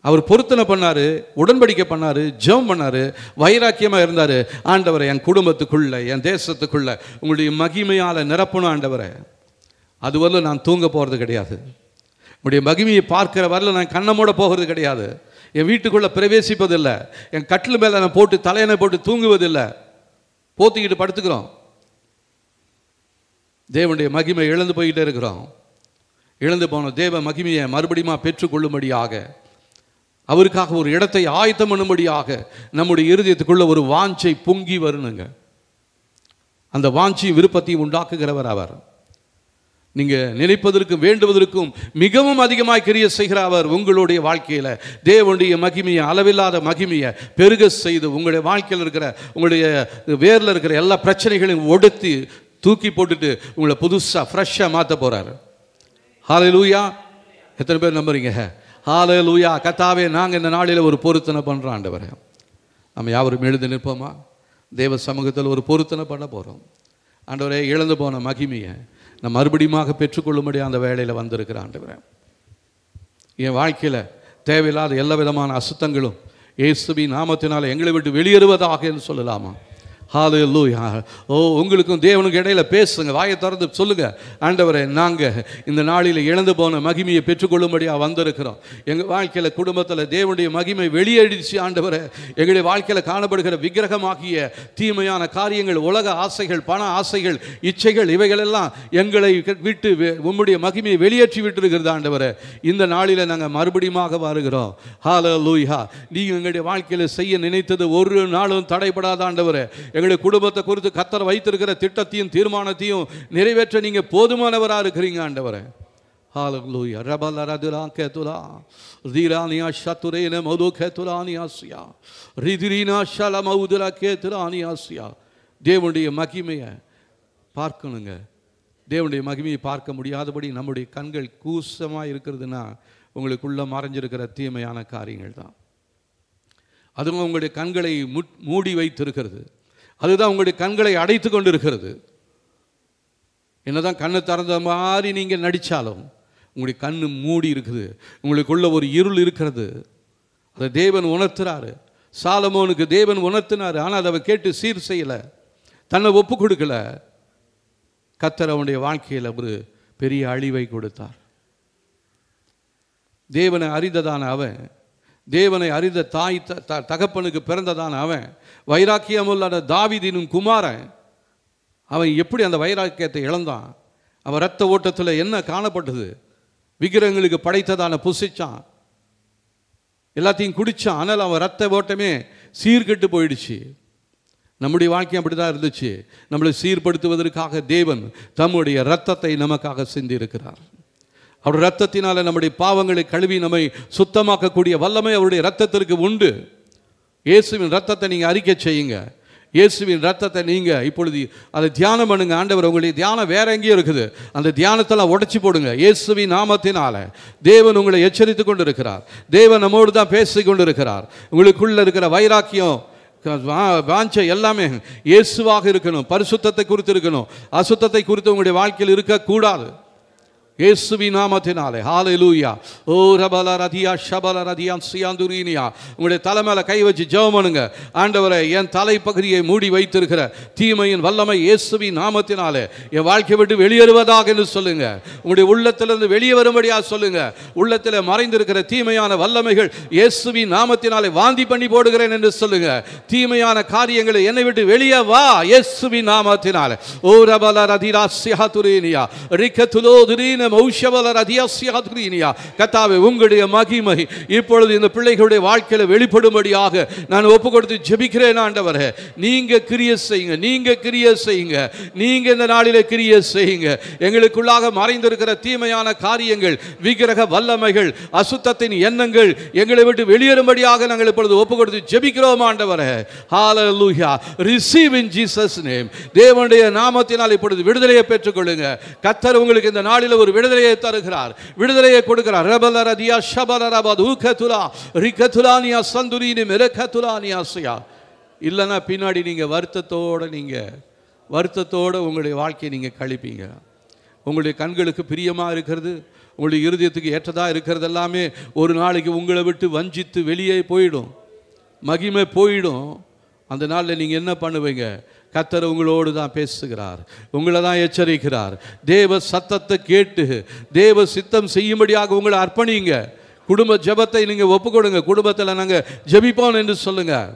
S2: அவர் பொருத்தனை பண்ணார், உடன்படிக்கை பண்ணார், ஜெபம் பண்ணார், வைராக்கியமாக இருந்தார். ஆண்டவரை என் குடும்பத்துக்குள்ளே, என் தேசத்துக்குள்ளே உங்களுடைய மகிமையால் நிரப்பணும் ஆண்டவரை. அது வரல நான் தூங்க போகிறது கிடையாது. உங்களுடைய மகிமையை பார்க்கிற வரல நான் கண்ணை மூட போகிறது கிடையாது. என் வீட்டுக்குள்ளே பிரவேசிப்பதில்லை. என் கட்டில் மேலே நான் போட்டு தலையணை போட்டு தூங்குவதில்லை. போத்திக்கிட்டு படுத்துக்கிறோம். தேவனுடைய மகிமை இழந்து போய்கிட்டே இருக்கிறோம். இழந்து போன தேவ மகிமையை மறுபடியும் பெற்றுக்கொள்ளும்படியாக, அவருக்காக ஒரு இடத்தை ஆயத்தம் பண்ணும்படியாக நம்முடைய இருதயத்துக்குள்ள ஒரு வாஞ்சை பொங்கி வரணுங்க. அந்த வாஞ்சையும் விருப்பத்தையும் உண்டாக்குகிறவர் அவர். நீங்கள் நினைப்பதற்கும் வேண்டுவதற்கும் மிகவும் அதிகமாக கிரியை செய்கிற அவர் உங்களுடைய வாழ்க்கையில் தேவனுடைய மகிமையை, அளவில்லாத மகிமையை பெருக செய்து உங்களுடைய வாழ்க்கையில் இருக்கிற, உங்களுடைய வேரில் இருக்கிற எல்லா பிரச்சனைகளையும் ஒடுத்தி தூக்கி போட்டுட்டு உங்களை புதுசாக ஃப்ரெஷ்ஷாக மாற்ற போகிறார். ஹல்லேலூயா. எத்தனை பேர் நம்புறீங்க? ஹல்லேலூயா. கர்த்தாவே, நாங்கள் இந்த நாளில் ஒரு பொருத்தனை பண்ணுறோம் ஆண்டவரே. நம்ம யாவரும் எழுந்து நிற்போமா? தேவ சமூகத்தில் ஒரு பொருத்தனை பண்ண போகிறோம். ஆண்டவரே, இழந்து போன மகிமையை நான் மறுபடியும் பெற்றுக்கொள்ளும்படி அந்த வேலையில் வந்திருக்கிற ஆண்டவரே, என் வாழ்க்கையில் தேவையில்லாத எல்லா விதமான அசுத்தங்களும் இயேசுவின் நாமத்தினால் எங்களை விட்டு வெளியேறுவதாக என்று சொல்லலாமா? ஹல்லேலூயா. ஓ, உங்களுக்கும் தேவனுக்கு இடையில பேசுங்க, வாயை திறந்து சொல்லுங்க, ஆண்டவரே, நாங்கள் இந்த நாளில் இழந்து போன மகிமையை பெற்றுக்கொள்ளும்படியாக வந்திருக்கிறோம். எங்கள் வாழ்க்கையில், குடும்பத்தில் தேவனுடைய மகிமை வெளியேறிச்சு ஆண்டவரே. எங்களுடைய வாழ்க்கையில் காணப்படுகிற விக்கிரகமாகிய தீமையான காரியங்கள், உலக ஆசைகள், பண ஆசைகள், இச்சைகள், இவைகளெல்லாம் எங்களை விட்டு உம்முடைய மகிமையை வெளியேற்றி விட்டுருக்கிறது ஆண்டவரே. இந்த நாளில் நாங்கள் மறுபடியும் வருகிறோம். ஹல்லேலூயா. நீங்கள் எங்களுடைய வாழ்க்கையில் செய்ய நினைத்தது ஒரு நாளும் தடைபடாத ஆண்டவரே. எங்களுடைய குடும்பத்தை குறித்து கர்த்தர் வைத்திருக்கிற திட்டத்தையும் தீர்மானத்தையும் நிறைவேற்ற நீங்க போதுமானவராக இருக்கிறீங்க ஆண்டவரே. ஹல்லேலூயா. ரபலரதுலா கேதுலா ரிரானியா ஷதுரேன மது கேதுலானியாசியா ரிதிரினா ஷலமௌதுலா கேதுலானியாசியா. தேவனுடைய மகிமையை பார்க்கணுங்க. தேவனுடைய மகிமையை பார்க்க முடியாதபடி நம்முடைய கண்கள் கூசமாக இருக்கிறதுனா உங்களுக்குள்ள மறைஞ்சிருக்கிற தீமையான காரியங்கள் தான். அதுவும் உங்களுடைய கண்களை மூடி வைத்திருக்கிறது. அதுதான் உங்களுடைய கண்களை அடைத்து கொண்டு இருக்கிறது. என்னதான் கண்ணை திறந்த மாதிரி நீங்கள் நடித்தாலும் உங்களுடைய கண்ணு மூடி இருக்குது. உங்களுக்குள்ள ஒரு இருள் இருக்கிறது. அதை தேவன் உணர்த்துறாரு. சாலமோனுக்கு தேவன் உணர்த்தினார். ஆனால் அதை கேட்டு சீர் செய்யலை, தன்னை ஒப்பு கொடுக்கல. கர்த்தர் அவனுடைய வாழ்க்கையில் ஒரு பெரிய அழிவை கொடுத்தார். தேவனை அறிந்ததான அவன், தேவனை அறிந்த தாய் தகப்பனுக்கு பிறந்ததான அவன், வைராக்கியமுள்ள தாவீதின் குமாரன், அவன் எப்படி அந்த வைராக்கியத்தை இழந்தான்? அவன் இரத்த ஓட்டத்தில் என்ன காணப்பட்டது? விக்கிரகங்களுக்கு படைத்ததான புசிச்சான், எல்லாத்தையும் குடித்தான். ஆனால் அவன் இரத்த ஓட்டமே சீர்கெட்டு போயிடுச்சு. நம்முடைய வாழ்க்கை அப்படி தான் இருந்துச்சு. நம்மளை சீர்படுத்துவதற்காக தேவன் தம்முடைய இரத்தத்தை நமக்காக சிந்தியிருக்கிறார். அவருடைய இரத்தத்தினால நம்முடைய பாவங்களை கழுவி நம்மை சுத்தமாக்கக்கூடிய வல்லமை அவருடைய இரத்தத்திற்கு உண்டு. இயேசுவின் இரத்தத்தை நீங்கள் அறிக்கை செய்யுங்க. இயேசுவின் இரத்தத்தை நீங்கள் இப்பொழுது அதை தியானம் பண்ணுங்க. ஆண்டவர், உங்களுடைய தியானம் வேற எங்கேயும் இருக்குது, அந்த தியானத்தெல்லாம் உடைச்சி போடுங்க. இயேசுவின் நாமத்தினால தேவன் உங்களை எச்சரித்து கொண்டு இருக்கிறார். தேவன் நம்மோடு தான் பேசி கொண்டு இருக்கிறார். உங்களுக்குள்ள இருக்கிற வைராக்கியம், வாஞ்சை எல்லாமே இயேசுவாக இருக்கணும். பரிசுத்தத்தை குறித்து இருக்கணும். அசுத்தத்தை குறித்து உங்களுடைய வாழ்க்கையில் இருக்கக்கூடாது. இயேசுவின் நாமத்தினாலே. ஹல்லேலூயா. ஓ ரபல ரதியா ஷபல ரதியா சியாந்துரீனியா. உங்களுடைய தலை மேல கை வச்சு ஜெபம் பண்ணுங்க. ஆண்டவரே, என் தலைப்பகுதியை மூடி வைத்திருக்கிற தீமையின் வல்லமை இயேசுவின் நாமத்தினாலே என் வாழ்க்கை விட்டு வெளியேறுவதாக என்று சொல்லுங்க. உங்களுடைய உள்ளத்திலிருந்து வெளியே வரும்படியா சொல்லுங்க. உள்ளத்தில் மறைந்திருக்கிற தீமையான வல்லமைகள் இயேசுவின் நாமத்தினாலே வாந்தி பண்ணி போடுகிறேன் என்று சொல்லுங்க. தீமையான காரியங்களை என்னை விட்டு வெளியே வா, இயேசுவின் நாமத்தினாலே. ஓ ரபல ரதியா சியாதுரீனியா ரிகதுலோதுரீன கர்த்தாவே, உங்களுடைய மகிமை இப்பொழுது இந்த பிள்ளைகளுடைய வாழ்க்கையில் வெளிப்படும்படியாக நான் ஒப்பு கொடுத்து ஜெபிக்கிறேன். ஆண்டவரே, நீங்க கிரியை செய்யுங்க, நீங்க கிரியை செய்யுங்க, நீங்க இந்த நாளிலே கிரியை செய்யுங்க. எங்களுக்குள்ளாக மறைந்திருக்கிற தீமையான காரியங்கள், விக்கிரக வல்லமைகள், அசுத்தத்தின் எண்ணங்கள் எங்களை விட்டு வெளியேறும்படியாக நாங்கள் இப்பொழுது ஒப்பு கொடுத்து ஜெபிக்கிறோம். ஆண்டவரே, hallelujah. Receive in Jesus name. தேவனுடைய நாமத்தினால் இப்பொழுது விடுதலையை பெற்றுக்கொள்ளுங்க. கர்த்தர் உங்களுக்கு இந்த நாளில் ஒரு விடுதலையை தருகிறார், விடுதலையை கொடுக்கிறார். ரபலரதியா ஷபலரபது உகதுலா ரிகதுலானியா சந்துரினி மெரகதுலானியாசியா. இல்லைன்னா பின்னாடி நீங்கள் வருத்தத்தோடு உங்களுடைய வாழ்க்கையை நீங்கள் கழிப்பீங்க. உங்களுடைய கண்களுக்கு பிரியமாக இருக்கிறது, உங்களுடைய இருதயத்துக்கு ஏற்றதாக இருக்கிறது எல்லாமே ஒரு நாளைக்கு உங்களை விட்டு வஞ்சித்து வெளியே போயிடும், மகிமை போயிடும். அந்த நாளில் நீங்கள் என்ன பண்ணுவீங்க? கர்த்தர் உங்களோடு தான் பேசுகிறார், உங்களை தான் எச்சரிக்கிறார். தேவ சத்தத்தை கேட்டு தேவ சித்தம் செய்யும்படியாக உங்களை அர்ப்பணிங்க. குடும்ப ஜெபத்தை நீங்கள் ஒப்புக்கொடுங்க. குடும்பத்தில் நாங்கள் ஜெபிப்போம் என்று சொல்லுங்கள்.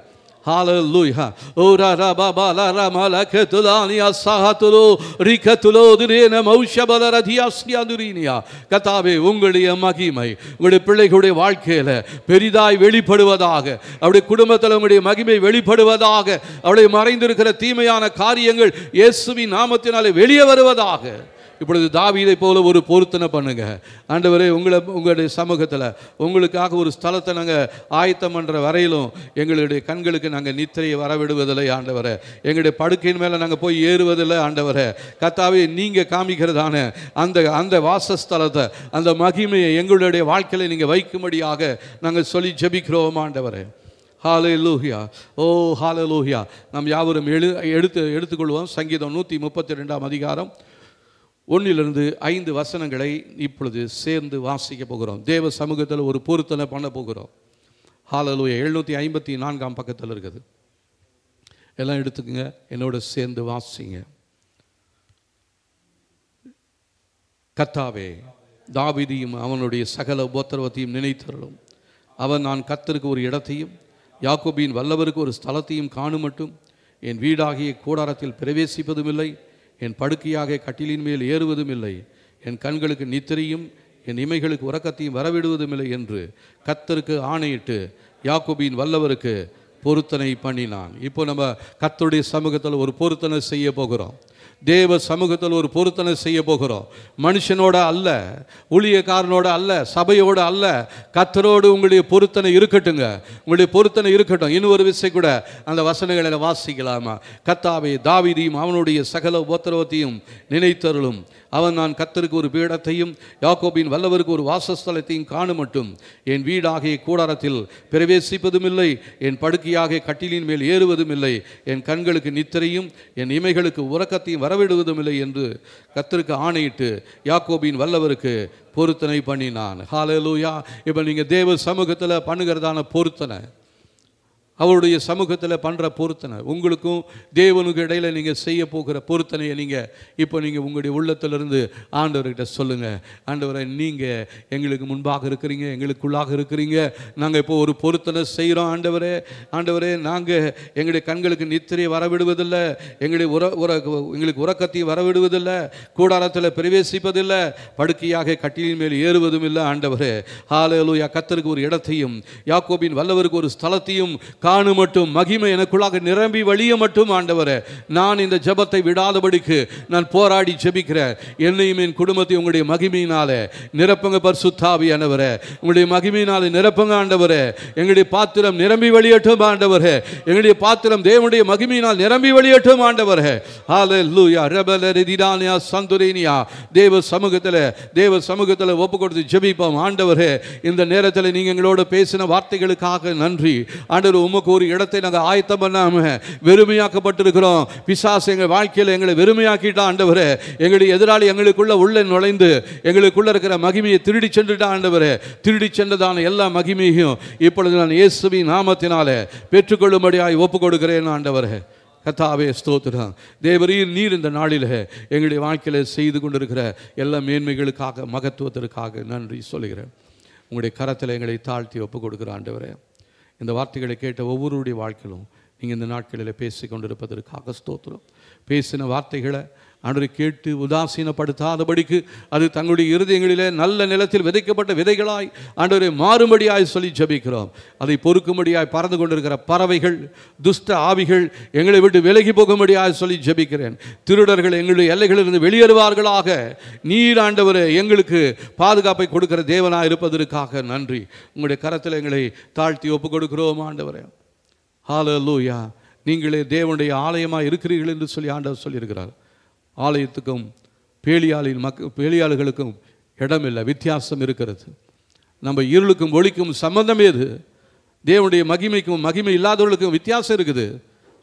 S2: Hallelujah. Ora rababa la ramala ketulania sahatulu rikatulo direna maushabala radhiasniadurinia. கர்த்தாவே, உங்களுடைய மகிமை உங்களுடைய பிள்ளைகளுடைய வாழ்க்கையில பெரிதாய் வெளிப்படுவதாக, அவருடைய குடும்பத்தில் உங்களுடைய மகிமை வெளிப்படுவதாக, அவருடைய மறைந்திருக்கிற தீமையான காரியங்கள் இயேசுவின் நாமத்தினாலே வெளியே வருவதாக. இப்பொழுது தாவீதை போல ஒரு பொருத்தனை பண்ணுங்க. ஆண்டவரே, உங்களுடைய சமூகத்தில் உங்களுக்காக ஒரு ஸ்தலத்தை நாங்கள் ஆயத்தம் பண்ணுற வரையிலும் எங்களுடைய கண்களுக்கு நாங்கள் நித்திரையை வரவிடுவதில்லை ஆண்டவரே. எங்களுடைய படுக்கையின் மேலே நாங்கள் போய் ஏறுவதில்லை ஆண்டவரே. கர்த்தாவே, நீங்கள் காமிக்கிறதான அந்த வாசஸ்தலத்தை, அந்த மகிமையை எங்களுடைய வாழ்க்கையில் நீங்கள் வைக்கும்படியாக நாங்கள் சொல்லி ஜெபிக்கிறோம் ஆண்டவரே. ஹalleluya. ஓ ஹalleluya. நாம் யாவரும் எடுத்துக்கொள்வோம். சங்கீதம் 132 அதிகாரம் 1-5 வசனங்களை இப்பொழுது சேர்ந்து வாசிக்க போகிறோம். தேவ சமூகத்தில் ஒரு பொருத்தனை பண்ண போகிறோம். ஹalleluya. 754 பக்கத்தில் இருக்குது. எல்லாம் எடுத்துக்கங்க, என்னோட சேர்ந்து வாசிங்க. கர்த்தாவே, தாவீதையும் அவனுடைய சகல உபத்திரவத்தையும் நினைத்தருளும். அவன், நான் கர்த்தருக்கு ஒரு இடத்தையும் யாக்கோபின் வல்லவருக்கு ஒரு ஸ்தலத்தையும் காணுமட்டும் என் வீடாகிய கூடாரத்தில் பிரவேசிப்பதும் இல்லை, என் படுக்கையாக கட்டிலின் மேல் ஏறுவதும் இல்லை, என் கண்களுக்கு நித்திரையும் என் இமைகளுக்கு உறக்கத்தையும் வரவிடுவதும் இல்லை என்று கர்த்தருக்கு ஆணையிட்டு யாக்கோபின் வல்லவருக்கு பொருத்தனை பண்ணினான். இப்போ நம்ம கர்த்தருடைய சமூகத்தில் ஒரு பொருத்தனை செய்ய போகிறோம். தேவ சமூகத்தில் ஒரு பொருத்தனை செய்ய போகிறோம். மனுஷனோட அல்ல, ஊழியக்காரனோட அல்ல, சபையோட அல்ல, கர்த்தரோடு உங்களுடைய பொருத்தனை இருக்கட்டுங்க. உங்களுடைய பொருத்தனை இருக்கட்டும். இன்னொரு விஷயம் கூட அந்த வசனங்களை வாசிக்கலாமா? கர்த்தாவே, தாவீதையும் அவனுடைய சகல உபத்திரவத்தையும் நினைத்தருளும். அவன், நான் கர்த்தருக்கு ஒரு பீடத்தையும் யாக்கோபின் வல்லவருக்கு ஒரு வாசஸ்தலத்தையும் காணுமட்டும் என் வீடாகிய கூடாரத்தில் பிரவேசிப்பதும் இல்லை, என் படுக்கையாக கட்டிலின் மேல் ஏறுவதும் இல்லை, என் கண்களுக்கு நித்திரையும் என் இமைகளுக்கு உறக்கத்தையும் வரவிடுவதும் இல்லை என்று கர்த்தருக்கு ஆணையிட்டு யாக்கோபின் வல்லவருக்கு பொருத்தனை பண்ணினான். ஹalleluya. இப்போ நீங்கள் தேவ சமூகத்தில் பண்ணுகிறதான பொருத்தனை, அவருடைய சமூகத்தில் பண்ணுற பொருத்தனை, உங்களுக்கும் தேவனுக்கு இடையில் நீங்கள் செய்ய போகிற பொருத்தனையை இப்போ நீங்கள் உங்களுடைய உள்ளத்திலிருந்து ஆண்டவர்கிட்ட சொல்லுங்கள். ஆண்டவரை, நீங்கள் எங்களுக்கு முன்பாக இருக்கிறீங்க, எங்களுக்குள்ளாக இருக்கிறீங்க. நாங்கள் இப்போ ஒரு பொருத்தனை செய்கிறோம். ஆண்டவரே, நாங்கள் எங்களுடைய கண்களுக்கு நித்திரையை வரவிடுவதில்லை, எங்களுக்கு உறக்கத்தையும் வரவிடுவதில்லை, கூடாரத்தில் பிரவேசிப்பதில்லை, படுக்கையாக கட்டிலின் மேல் ஏறுவதும் இல்லை. ஆண்டவரே, ஹalleluya. கர்த்தருக்கு ஒரு இடத்தையும் யாக்கோபின் வல்லவருக்கு ஒரு ஸ்தலத்தையும் காணு மட்டும், மகிமை எனக்குள்ளாக நிரம்பி வழிய மட்டும். ஆண்டவரே, நான் இந்த ஜெபத்தை விடாதபடிக்கு நான் போராடி ஜெபிக்கிறேன். என்னையும் என் குடும்பத்தை உங்களுடைய மகிமையினாலே நிரப்புங்க பரிசுத்த ஆவியானவரே. உங்களுடைய மகிமையினாலே நிரப்புங்க ஆண்டவரே. எங்களுடைய பாத்திரம் நிரம்பி வழியட்டும் ஆண்டவரே. எங்களுடைய பாத்திரம் தேவனுடைய மகிமையினால் நிரம்பி வழியட்டும் ஆண்டவரே. ஹalleluya. ரபலரிதிடானியா சந்துரேனியா. தேவ சமூகத்தில் ஒப்பு கொடுத்து ஜெபிப்போம். ஆண்டவரே, இந்த நேரத்தில் நீங்கள் எங்களோட பேசின வார்த்தைகளுக்காக நன்றி ஆண்டவர். உமக்கு ஒரு இடத்தை நாங்கள் ஆயத்தம் பண்ணாம வெறுமையாக்கப்பட்டிருக்கிறோம். பிசாசு எங்கள் வாழ்க்கையில் எங்களை வெறுமையாக்கிட்டான் ஆண்டவரே. எங்களுடைய எதிராளி எங்களுக்குள்ள உள்ள நுழைந்து எங்களுக்குள்ள இருக்கிற மகிமையை திருடி சென்றுட்டான் ஆண்டவரே. திருடி சென்றதான எல்லா மகிமையும் இப்பொழுது நான் இயேசுவின் நாமத்தினாலே பெற்றுக்கொள்ளும்படியாய் ஒப்பு கொடுக்கிறேன் ஆண்டவரே. கர்த்தாவே, ஸ்தோத்திரம். தேவரீர், நீர் இந்த நாளில் எங்களுடைய வாழ்க்கையில் செய்து கொண்டிருக்கிற எல்லா மேன்மைகளுக்காக, மகத்துவத்திற்காக நன்றி சொல்கிறேன். உங்களுடைய கரத்தில் எங்களை தாழ்த்தி ஒப்பு கொடுக்கிற ஆண்டவரே, இந்த வார்த்தைகளை கேட்ட ஒவ்வொருடைய வாழ்க்கையிலும் நீங்கள் இந்த நாட்களில் பேசி கொண்டிருப்பதற்காக ஸ்தோத்திரம். பேசின வார்த்தைகளை ஆண்டவரை கேட்டு உதாசீனப்படுத்தாதபடிக்கு அது தங்களுடைய இருதயங்களிலே நல்ல நிலத்தில் விதைக்கப்பட்ட விதைகளாய் ஆண்டவரை மாறும்படியாய் சொல்லி ஜெபிக்கிறோம். அதை பொறுக்கும்படியாய் பறந்து கொண்டிருக்கிற பறவைகள், துஷ்ட ஆவிகள் எங்களை விட்டு விலகி போகும்படியாய் சொல்லி ஜெபிக்கிறேன். திருடர்கள் எங்களுடைய எல்லைகளிலிருந்து வெளியேறுவார்களாக. நீர் ஆண்டவரே எங்களுக்கு பாதுகாப்பை கொடுக்கிற தேவனாய் இருப்பதற்காக நன்றி. உங்களுடைய கரத்தில் எங்களை தாழ்த்தி ஒப்பு கொடுக்கிறோம் ஆண்டவரே. ஹalleluya. நீங்களே தேவனுடைய ஆலயமாக இருக்கிறீர்கள் என்று சொல்லி ஆண்டவர் சொல்லியிருக்கிறார். ஆலயத்துக்கும் பேலியாளுகளுக்கும் இடம் இல்லை, வித்தியாசம் இருக்கிறது. நம்ம இருளுக்கும் ஒளிக்கும் சம்பந்தம் ஏது? தேவனுடைய மகிமைக்கும் மகிமை இல்லாதவர்களுக்கும் வித்தியாசம் இருக்குது.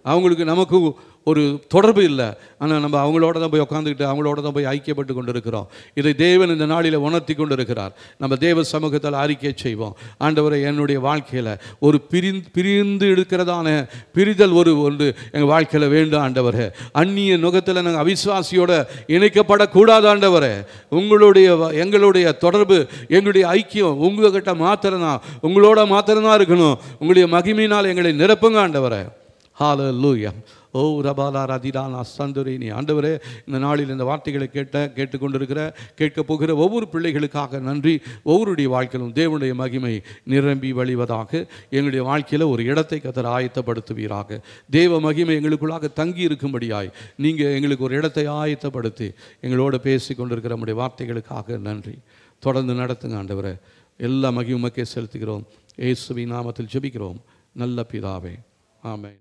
S2: அவங்களுக்கு நமக்கும் ஒரு தொடர்பு இல்லை. ஆனால் நம்ம அவங்களோட தான் போய் உட்காந்துக்கிட்டு அவங்களோட தான் போய் ஐக்கியப்பட்டு கொண்டு இருக்கிறோம். இதை தேவன் இந்த நாளில் உணர்த்தி கொண்டு இருக்கிறார். நம்ம தேவ சமூகத்தில் அறிக்கை செய்வோம். ஆண்டவரை, என்னுடைய வாழ்க்கையில் ஒரு பிரிந்து இருக்கிறதான பிரிதல் ஒன்று எங்கள் வாழ்க்கையில் வேண்டும் ஆண்டவரே. அந்நிய நுகத்தில் நாங்கள் அவிசுவாசியோட இணைக்கப்படக்கூடாது ஆண்டவரே. எங்களுடைய தொடர்பு, எங்களுடைய ஐக்கியம் உங்ககிட்ட மாத்திரம்தான், உங்களோட மாத்திரம்தான் இருக்கணும். உங்களுடைய மகிமையினால் எங்களை நிரப்புங்க ஆண்டவரே. ஹல்லேலூயா. ஓ ரபாலா ரதிடானா சந்துரினி. ஆண்டவரே, இந்த நாளில் இந்த வார்த்தைகளை கேட்டுக்கொண்டிருக்கிற கேட்கப் போகிற ஒவ்வொரு பிள்ளைகளுக்காக நன்றி. ஒவ்வொருடைய வாழ்க்கையிலும் தேவனுடைய மகிமை நிரம்பி வழிவதாக எங்களுடைய வாழ்க்கையில் ஒரு இடத்தை கர்த்தர் ஆயத்தப்படுத்துவீராக. தேவ மகிமை எங்களுக்குள்ளாக தங்கி இருக்கும்படியாய் நீங்கள் எங்களுக்கு ஒரு இடத்தை ஆயத்தப்படுத்தி எங்களோட பேசி கொண்டிருக்கிற நம்முடைய வார்த்தைகளுக்காக நன்றி. தொடர்ந்து நடத்துங்க ஆண்டவரே. எல்லா மகிமைக்கே செலுத்துகிறோம். இயேசுவின் நாமத்தில் ஜெபிக்கிறோம் நல்ல பிதாவே. ஆமென்.